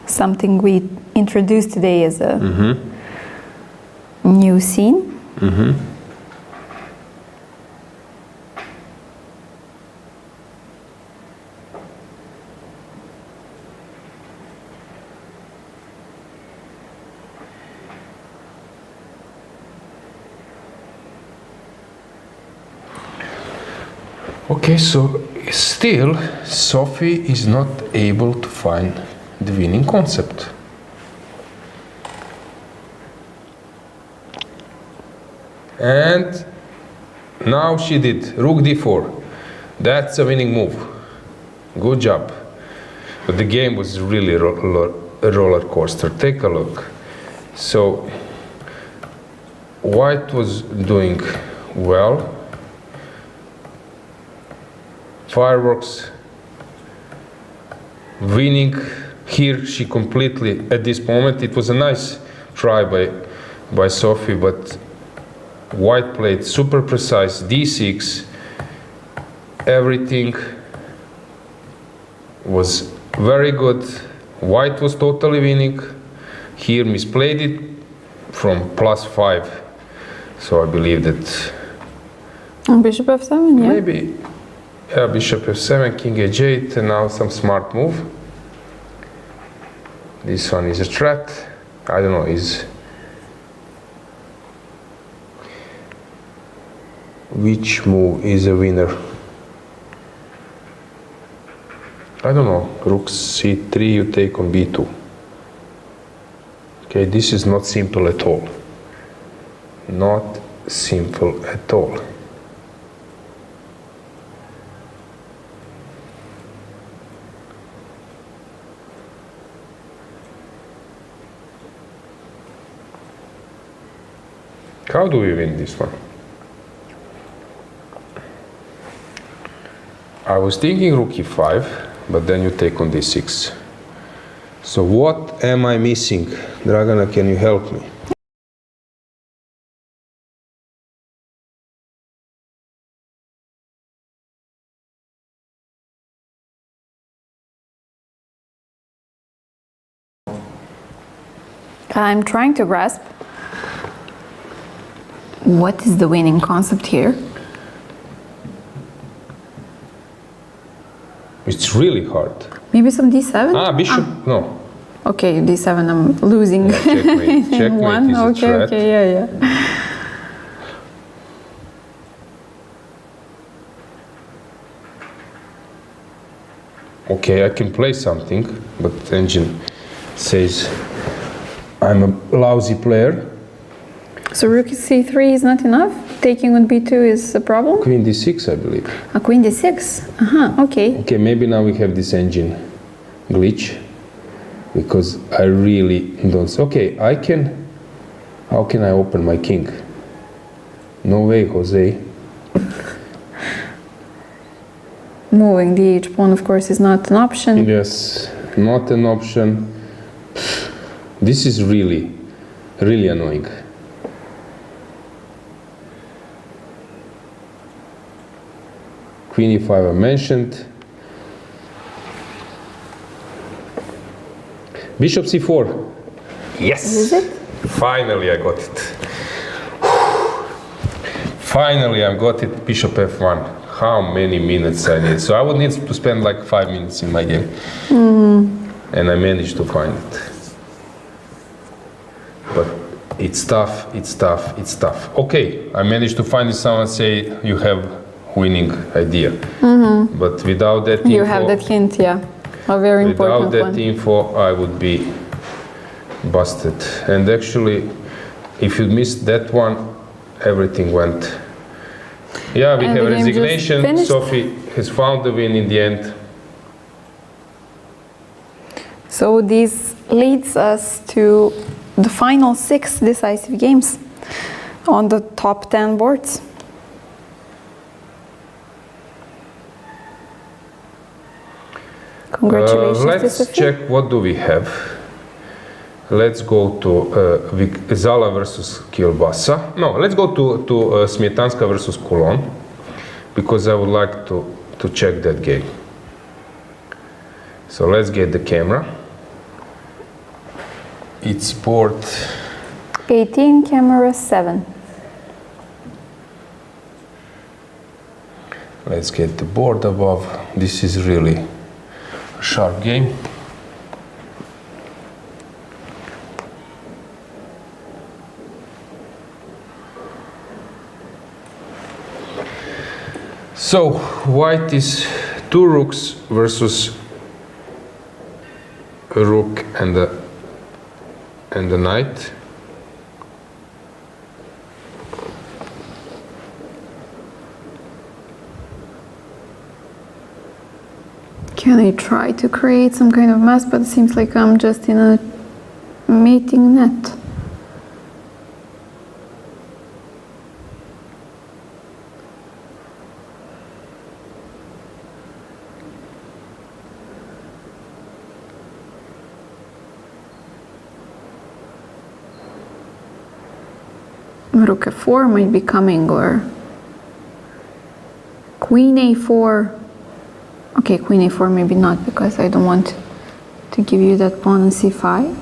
something we introduced today as a new scene. Okay, so still Sophie is not able to find the winning concept. And now she did Rook d4. That's a winning move. Good job. But the game was really a roller coaster. Take a look. So White was doing well. Fireworks winning here. She completely, at this moment, it was a nice try by Sophie, but White played super precise d6. Everything was very good. White was totally winning. Here misplayed it from +5. So I believe that Bishop f7, yeah. maybe. Yeah, Bishop f7, King h8, and now some smart move. This one is a threat. I don't know, which move is a winner? I don't know. Rook c3, you take on b2. Okay, this is not simple at all. Not simple at all. How do we win this one? I was thinking rook e5, but then you take on d6. So what am I missing? Dragana, can you help me? I'm trying to grasp what is the winning concept here. It's really hard. Maybe some d7? Ah, bishop, no. Okay, d7, I'm losing. Yeah, checkmate. in Checkmate one. is a Okay, threat. okay, yeah. Okay, I can play something, but engine says I'm a lousy player. So rook c3 is not enough? Taking on b2 is a problem? Queen d6, I believe. A queen d6? Okay. Okay, maybe now we have this engine glitch, because I really don't... Okay, I can... How can I open my king? No way, Jose. Moving the h pawn, of course, is not an option. Yes, not an option. This is really, really annoying. Queen e5 I mentioned. Bishop c4. Yes! Is it? Finally I got it. Finally I got it. Bishop f1. How many minutes I need? So I would need to spend like 5 minutes in my game. And I managed to find it. But it's tough, it's tough, it's tough. Okay, I managed to find it. Someone say you have winning idea. But without that You info, have that hint, yeah. A very important without that one. info, I would be busted. And actually, if you missed that one, everything went. Yeah, we And have the game just resignation. finished. Sophie has found the win in the end. So this leads us to the final 6 decisive games on the top 10 boards. Congratulations, Let's Sophie. check what do we have. Let's go to Zala versus Kielbasa. No, let's go to Smietanska versus Cologne, because I would like to check that game. So let's get the camera. It's board 18, camera 7. Let's get the board above. This is really a sharp game. So white is 2 rooks versus a rook and the knight. Can I try to create some kind of mess, but it seems like I'm just in a mating net. Rook f4 might be coming, or queen a4. Okay, queen a4 maybe not, because I don't want to give you that pawn on c5.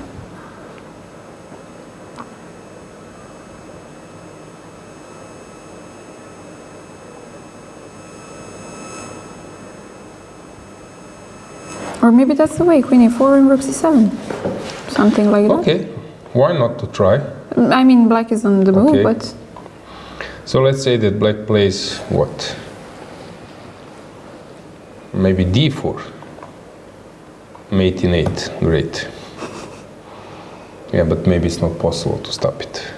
Or maybe that's the way, queen a4 and rook c7. Something like that. Okay, why not to try? I mean, black is on the move, Okay. but So let's say that black plays what? Maybe d4. Mate in 8, great. Yeah, but maybe it's not possible to stop it.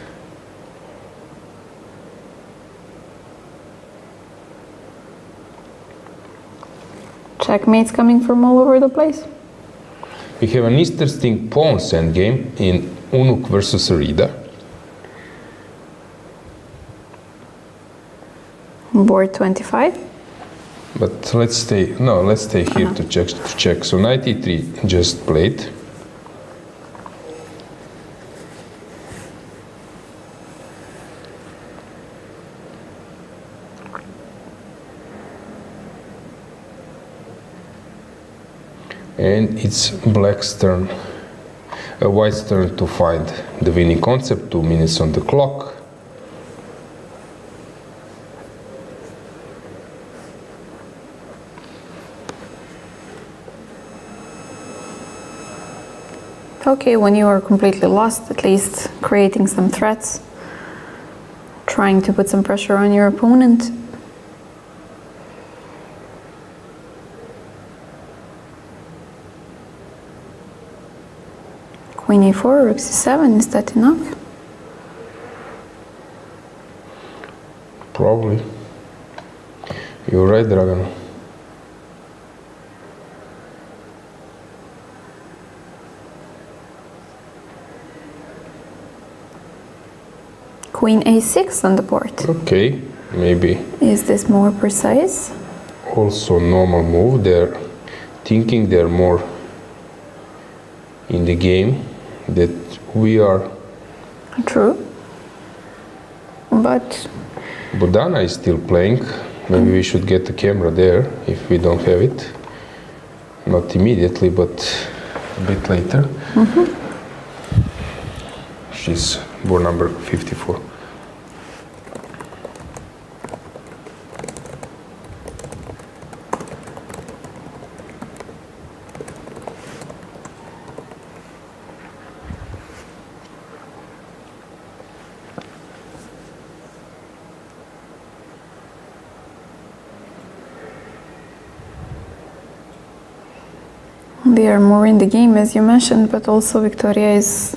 checkmates coming from all over the place. We have an interesting pawns endgame in Unuk versus Rida. Board 25. But let's stay here to check. So knight e3 just played. And it's black's turn, white's turn to find the winning concept. 2 minutes on the clock. Okay, when you are completely lost, at least creating some threats, trying to put some pressure on your opponent. Queen e4, rook c7, is that enough? Probably. You're right, Dragana. Queen a6 on the board. Okay, maybe. Is this more precise? Also normal move. They're thinking they're more in the game that we are. True. But Bodana is still playing. Maybe we should get the camera there if we don't have it. Not immediately, but a bit later. She's board number 54. they are more in the game, as you mentioned, but also Victoria is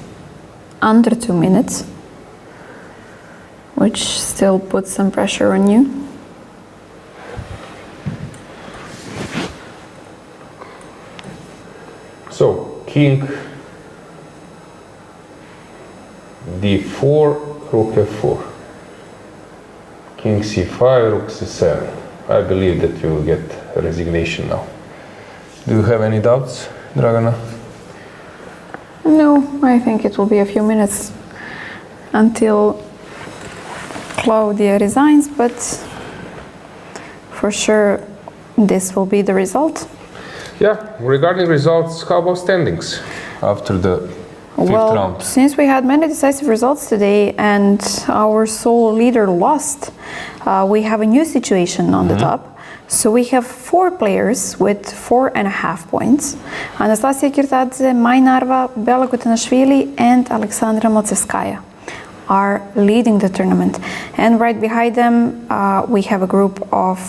under 2 minutes, which still puts some pressure on you. So, king d4, rook f4, king c5, rook c7. I believe that you will get a resignation now. Do you have any doubts, Dragana? No, I think it will be a few minutes until Claudia resigns, but for sure this will be the result. Yeah, regarding results, how about standings after the fifth round? Since we had many decisive results today and our sole leader lost, we have a new situation on the top. So we have 4 players with 4.5 points. Anastasia Kirtadze, Meri Bella Khotenashvili and Alexandra Motsevskaya are leading the tournament. And right behind them, we have a group of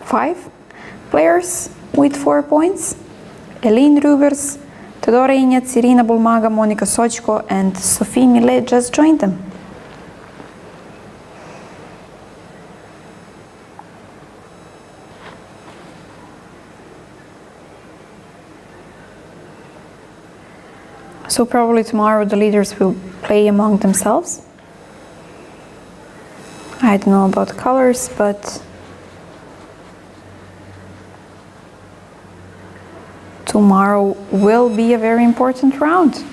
5 players with 4 points. Elin Rubers, Teodora Injac, Irina Bulmaga, Monika Sochko and Sophie Millet just joined them. So probably tomorrow the leaders will play among themselves. I don't know about colors, but tomorrow will be a very important round.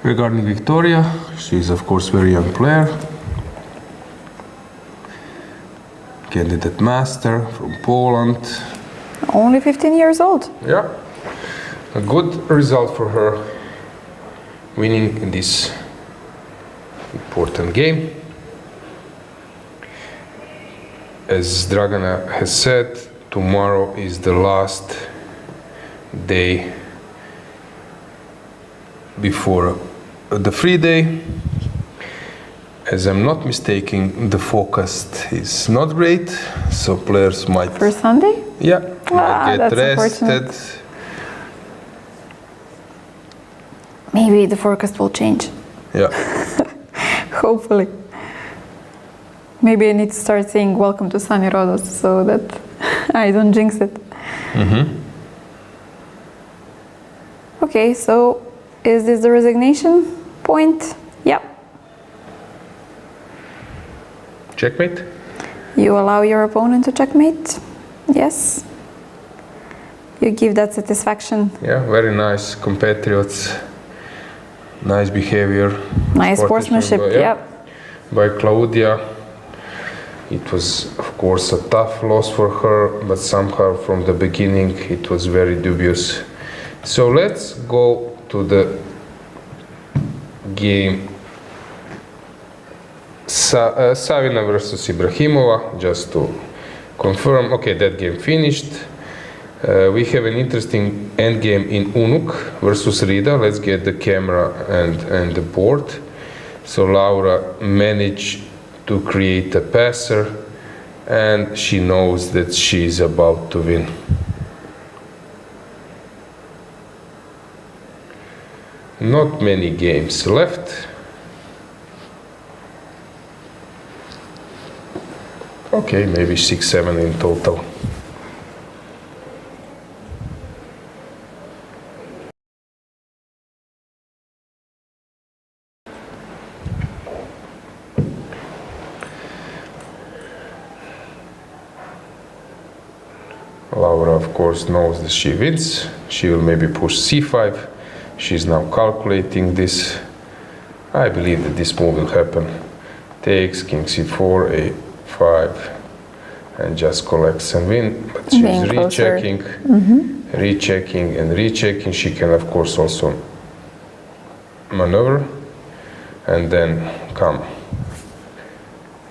Regarding Victoria, she is of course very young player. Candidate master from Poland. Only 15 years old. Yeah, a good result for her, winning in this important game. As Dragana has said, tomorrow is the last day before the FIDE. As I'm not mistaken, the forecast is not great, so players might... For Sunday? Yeah, might get that's rested. unfortunate. Maybe the forecast will change. Yeah. Hopefully. Maybe I need to start saying welcome to sunny Rhodes so that I don't jinx it. Okay, so is this the resignation point? Yep. Checkmate? You allow your opponent to checkmate? Yes. You give that satisfaction. Yeah, very nice compatriots. Nice behavior. Nice sportsmanship, yep. By Claudia. It was, of course, a tough loss for her, but somehow from the beginning it was very dubious. So let's go to the game Savina versus Ibrahimova, just to confirm. Okay, that game finished. We have an interesting endgame in Unuk versus Rida. Let's get the camera and the board. So Laura managed to create a passer, and she knows that she is about to win. Not many games left. Okay, maybe 6-7 in total. Laura, of course, knows that she wins. She will maybe push c5. She's now calculating this. I believe that this move will happen. Takes king c4, a5, and just collects and win. But she's rechecking, rechecking and rechecking. She can, of course, also maneuver and then come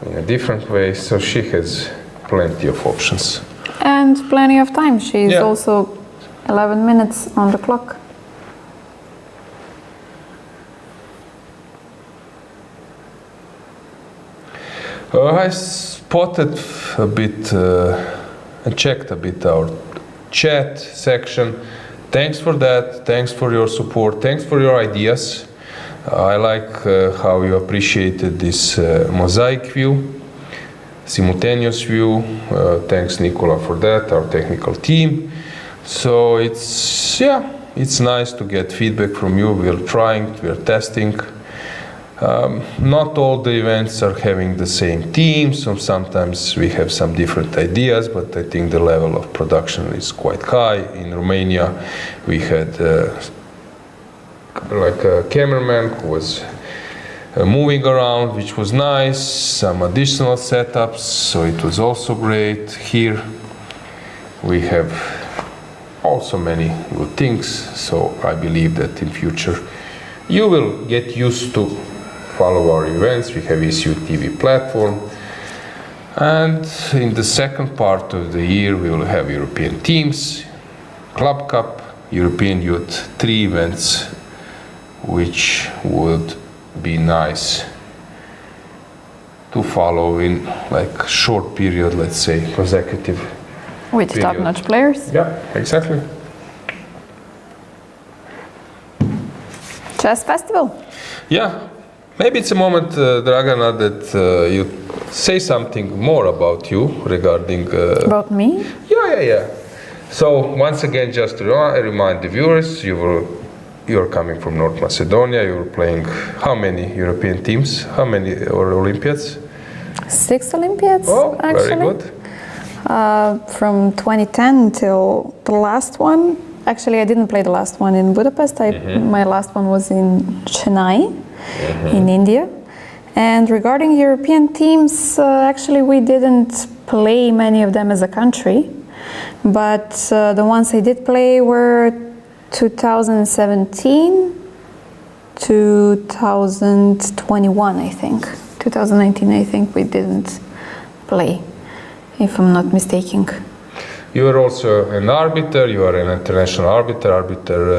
in a different way. So she has plenty of options. And plenty of time. She's also 11 minutes on the clock. I spotted a bit and checked a bit our chat section. Thanks for that. Thanks for your support. Thanks for your ideas. I like how you appreciated this mosaic view, simultaneous view. Thanks, Nikola, for that, our technical team. So it's nice to get feedback from you. We're trying, we're testing. Not all the events are having the same team, so sometimes we have some different ideas, but I think the level of production is quite high. In Romania, we had like a cameraman who was moving around, which was nice, some additional setups, so it was also great. Here we have also many good things, so I believe that in future you will get used to follow our events. We have ECU TV platform, and in the second part of the year we will have European teams, Club Cup, European Youth, 3 events, which would be nice to follow in like short period, let's say consecutive With period. top-notch players. Yeah, exactly. Chess festival. Yeah, maybe it's a moment, Dragana, that you say something more about you regarding... About me? Yeah. So once again, just to remind the viewers, you're coming from North Macedonia. You're playing how many European teams? How many Olympiads? 6 Olympiads, Oh, actually. very good. From 2010 till the last one. Actually, I didn't play the last one in Budapest. My last one was in Chennai, in India. And regarding European teams, actually we didn't play many of them as a country. But the ones I did play were 2017, 2021, I think. 2019, I think we didn't play, if I'm not mistaken. You are also an arbiter. You are an international arbiter,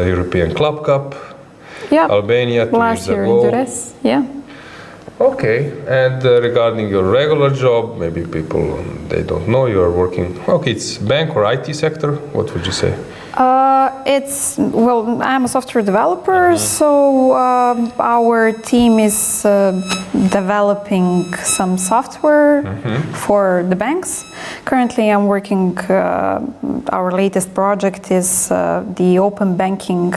European Club Cup, Albania 2 last years year ago. in Durres, yeah. Okay, and regarding your regular job, maybe people, they don't know, you are working, okay, it's bank or IT sector, what would you say? I'm a software developer, so our team is developing some software for the banks. Currently, I'm working, our latest project is the open banking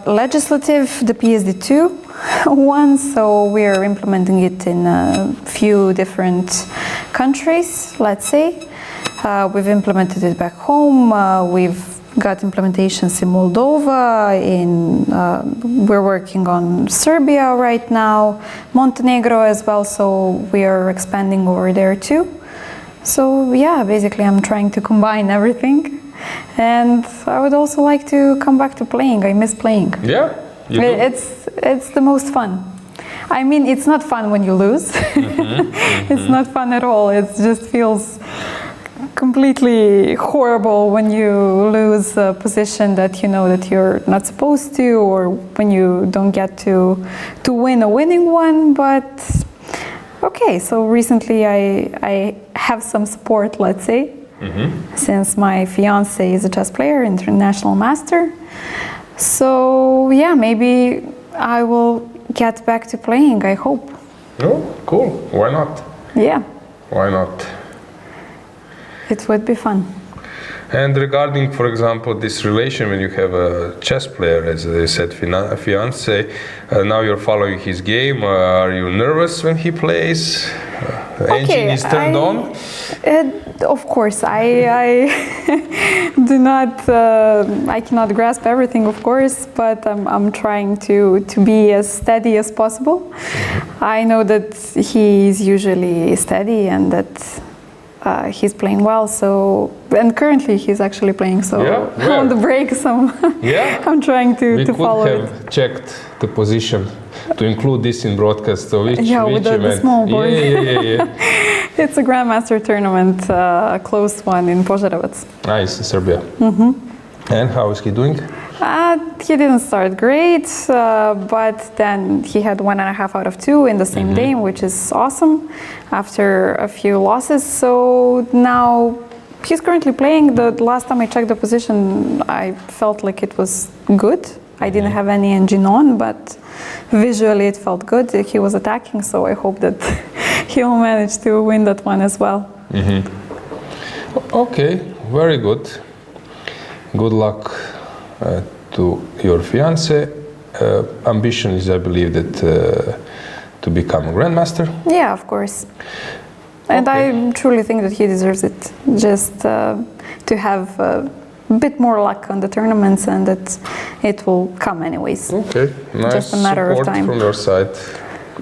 legislative, the PSD2 one, so we're implementing it in a few different countries, let's say. We've implemented it back home. We've got implementations in Moldova. We're working on Serbia right now, Montenegro as well. So we are expanding over there too. So yeah, basically I'm trying to combine everything, and I would also like to come back to playing. I miss playing. Yeah, you do. It's the most fun. I mean, it's not fun when you lose. It's not fun at all. It just feels completely horrible when you lose a position that you know that you're not supposed to, or when you don't get to win a winning one. But okay, so recently I have some support, let's say, since my fiance is a chess player, international master. So yeah, maybe I will get back to playing, I hope. Oh, cool. Why not? Yeah. Why not? It would be fun. And regarding, for example, this relation when you have a chess player, as they said, fiance, now you're following his game. Are you nervous when he plays? Engine is turned on? Of course, I do not. I cannot grasp everything, of course, but I'm trying to be as steady as possible. I know that he is usually steady and that he's playing well. So, and currently he's actually playing. So on the break, so I'm trying to follow it. We could have checked the position to include this in broadcast. So which with the small board. Yeah. It's a Grandmaster tournament, a close one in Požarevac. Nice, Serbia. And how is he doing? He didn't start great, but then he had 1.5 out of 2 in the same game, which is awesome after a few losses. So now he's currently playing. The last time I checked the position, I felt like it was good. I didn't have any engine on, but visually it felt good. He was attacking, so I hope that he will manage to win that one as well. Okay, very good. Good luck to your fiance. Ambition is, I believe, that to become a grandmaster. Yeah, of course. And I truly think that he deserves it. Just to have a bit more luck on the tournaments, and that it will come anyways. Okay, nice. Just a matter of time from your side.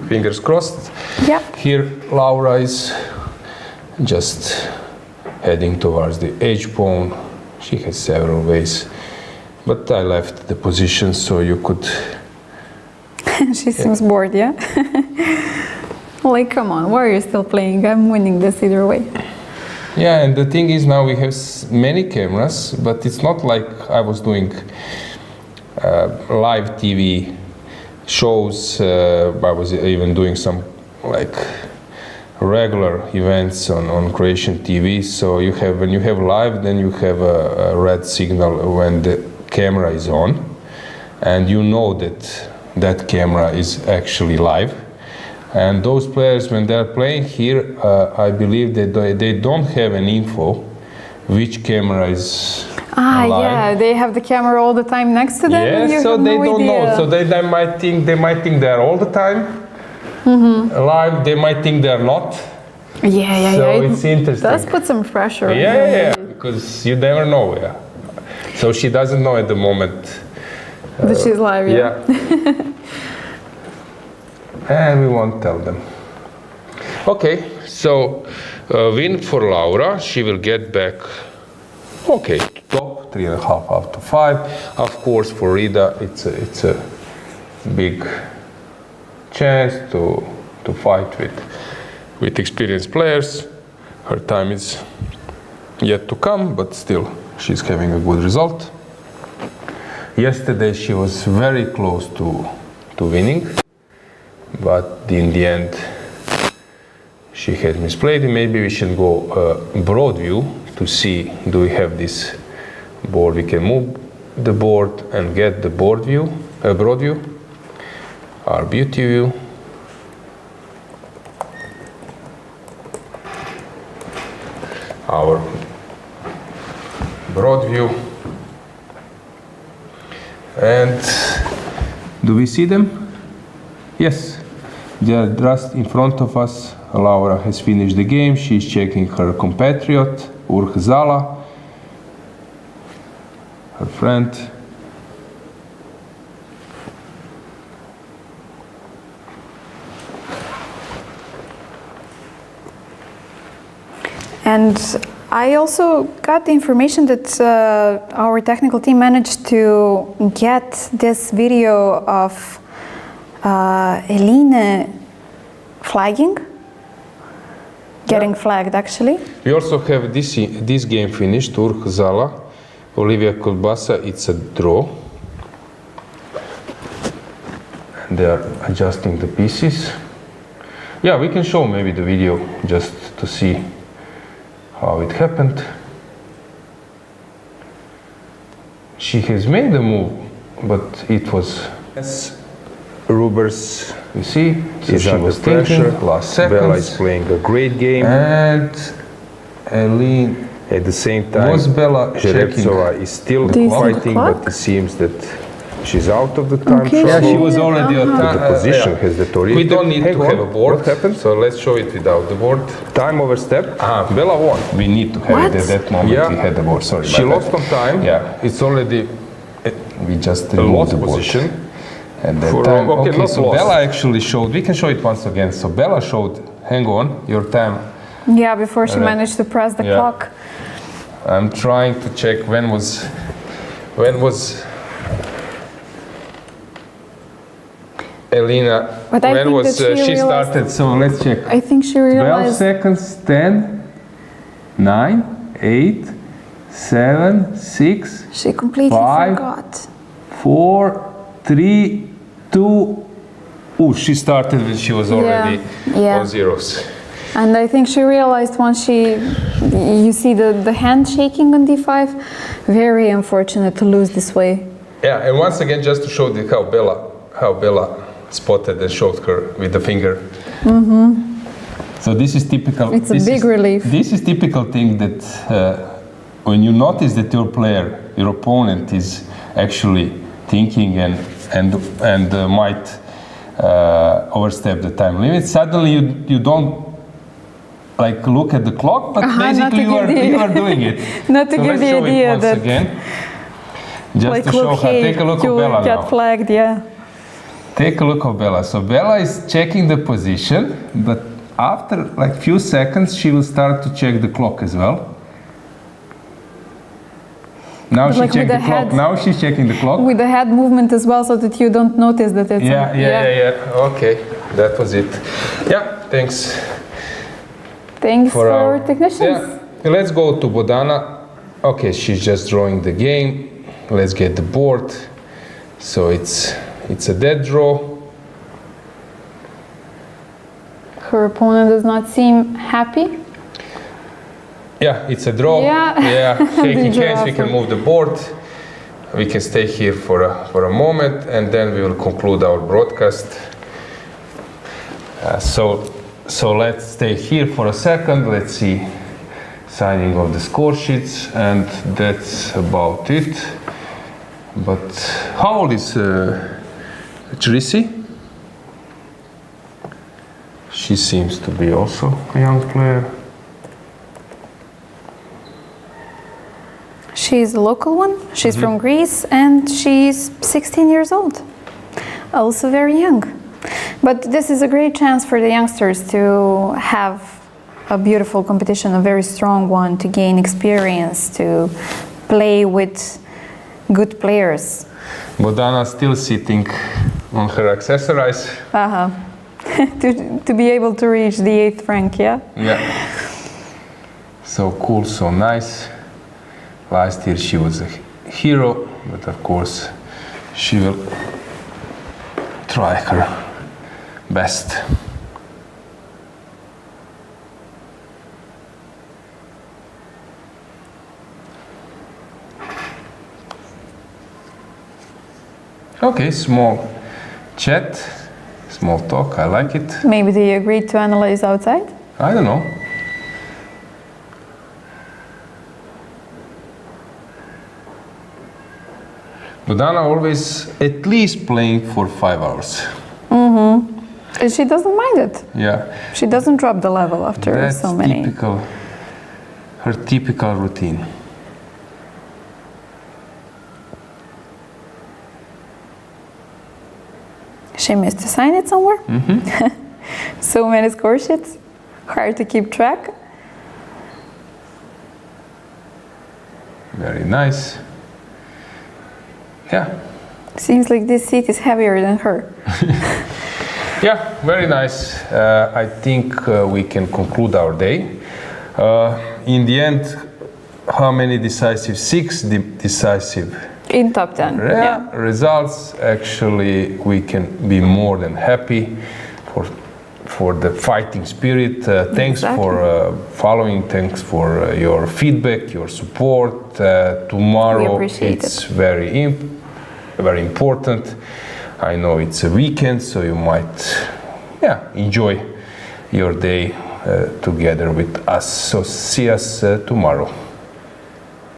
Fingers crossed. Yeah. Here, Laura is just heading towards the H-pawn. She has several ways, but I left the position so you could... She seems bored, yeah? Like, come on, why are you still playing? I'm winning this either way. Yeah, and the thing is, now we have many cameras, but it's not like I was doing live TV shows. I was even doing some like regular events on Croatian TV. So you have, when you have live, then you have a red signal when the camera is on, and you know that that camera is actually live. And those players, when they're playing here, I believe that they don't have an info which camera is live. Yeah, they have the camera all the time next to them. Yeah, and you so have they no don't idea. know. So they might think they're all the time live. They might think they're not. Yeah. So it's interesting. Does put some pressure. Yeah, because you never know. Yeah. So she doesn't know at the moment That she's live. Yeah. And we won't tell them. Okay, so win for Laura. She will get back, okay, top 3.5 out of 5. Of course, for Rida, it's a big chance to fight with experienced players. Her time is yet to come, but still, she's having a good result. Yesterday, she was very close to winning. But in the end, she had misplayed. Maybe we should go broad view to see, do we have this board? We can move the board and get the board view, broad view, our beauty view. Our broad view. And do we see them? Yes. They are just in front of us. Laura has finished the game. She is checking her compatriot, Urhzala, her friend. And I also got the information that our technical team managed to get this video of Eline flagging, getting flagged actually. We also have this game finished, Urhzala, Olivia Kolbasa, it's a draw. They are adjusting the pieces. Yeah, we can show maybe the video just to see how it happened. She has made a move, but it was... Rubers, you see, so is she under was pressure. thinking, last seconds. Bella is playing a great game. And Eline, at the same time, was Bella checking Jerevtsova is still Do you see the fighting, clock? but it seems that She's out of the time Okay, trouble. she She was already The position has deteriorated. We don't need to have a board. What happened? So let's show it without the board. Time overstep. Bella won. We need to have What? it at that moment. Yeah. We had the board. Sorry. She my bad. lost on time. Yeah, it's already We just a removed lost the board. position. At that For- time. okay, Okay, not so lost. Bella actually showed. We can show it once again. So Bella showed. Hang on, your time. Yeah, before she Alright. managed to press the Yeah. clock. I'm trying to check when was Elina. But I when think was that she she realized- started? So let's check. I think she 12 realized. seconds, 10, 9, 8, 7, 6, She completely Five. forgot. 4, 3, 2. Oh, she started when she was already yeah. on zeros. And I think she realized once you see the hand shaking on d5, very unfortunate to lose this way. Yeah, and once again, just to show how Bella spotted and showed her with the finger. So this is typical. It's a this big is- relief. This is typical thing that when you notice that your player, your opponent, is actually thinking and might overstep the time limit. Suddenly you don't like look at the clock, but not to basically give the- you are doing it. Not to So give let's the show it idea once that again. Just like to show look, her. hey, Take a look you of Bella will get now. flagged, yeah. Take a look of Bella. So Bella is checking the position, but after like few seconds, she will start to check the clock as well. Now But she like with checked the the clock. head. Now she's checking the clock. With the head movement as well, so that you don't notice that it's Yeah. Okay, that was it. Yeah, thanks Thanks for our our technicians. Yeah, let's go to Bodana. Okay, she's just drawing the game. Let's get the board. So it's a dead draw. Her opponent does not seem happy. Yeah, it's a draw. Yeah. Shaking The hands, we can giraffe. move the board. We can stay here for a moment and then we will conclude our broadcast. So let's stay here for a second. Let's see signing of the score sheets and that's about it. But how old is Chirisi? She seems to be also a young player. She's a local one. She's from Greece and she's 16 years old. Also very young. But this is a great chance for the youngsters to have a beautiful competition, a very strong one, to gain experience, to play with good players. Bodana still sitting on her accessorize. To be able to reach the 8th rank, yeah? Yeah. So cool, so nice. Last year she was a hero, but of course she will try her best. Okay, small chat, small talk, I like it. Maybe they agreed to analyze outside? I don't know. Bodana always at least playing for 5 hours. And she doesn't mind it. Yeah. She doesn't drop the level after That's so many. typical, her typical routine. She missed to sign it somewhere. So many score sheets, hard to keep track. Very nice. Yeah. Seems like this seat is heavier than her. Yeah, very nice. I think we can conclude our day. In the end, how many decisive? 6 decisive In top 10. Yeah. results. Actually, we can be more than happy for the fighting spirit. Thanks Exactly. for following. Thanks for your feedback, your support. Tomorrow, We appreciate it's very important. I know it's a weekend, so you might, enjoy your day together with us. So see us tomorrow.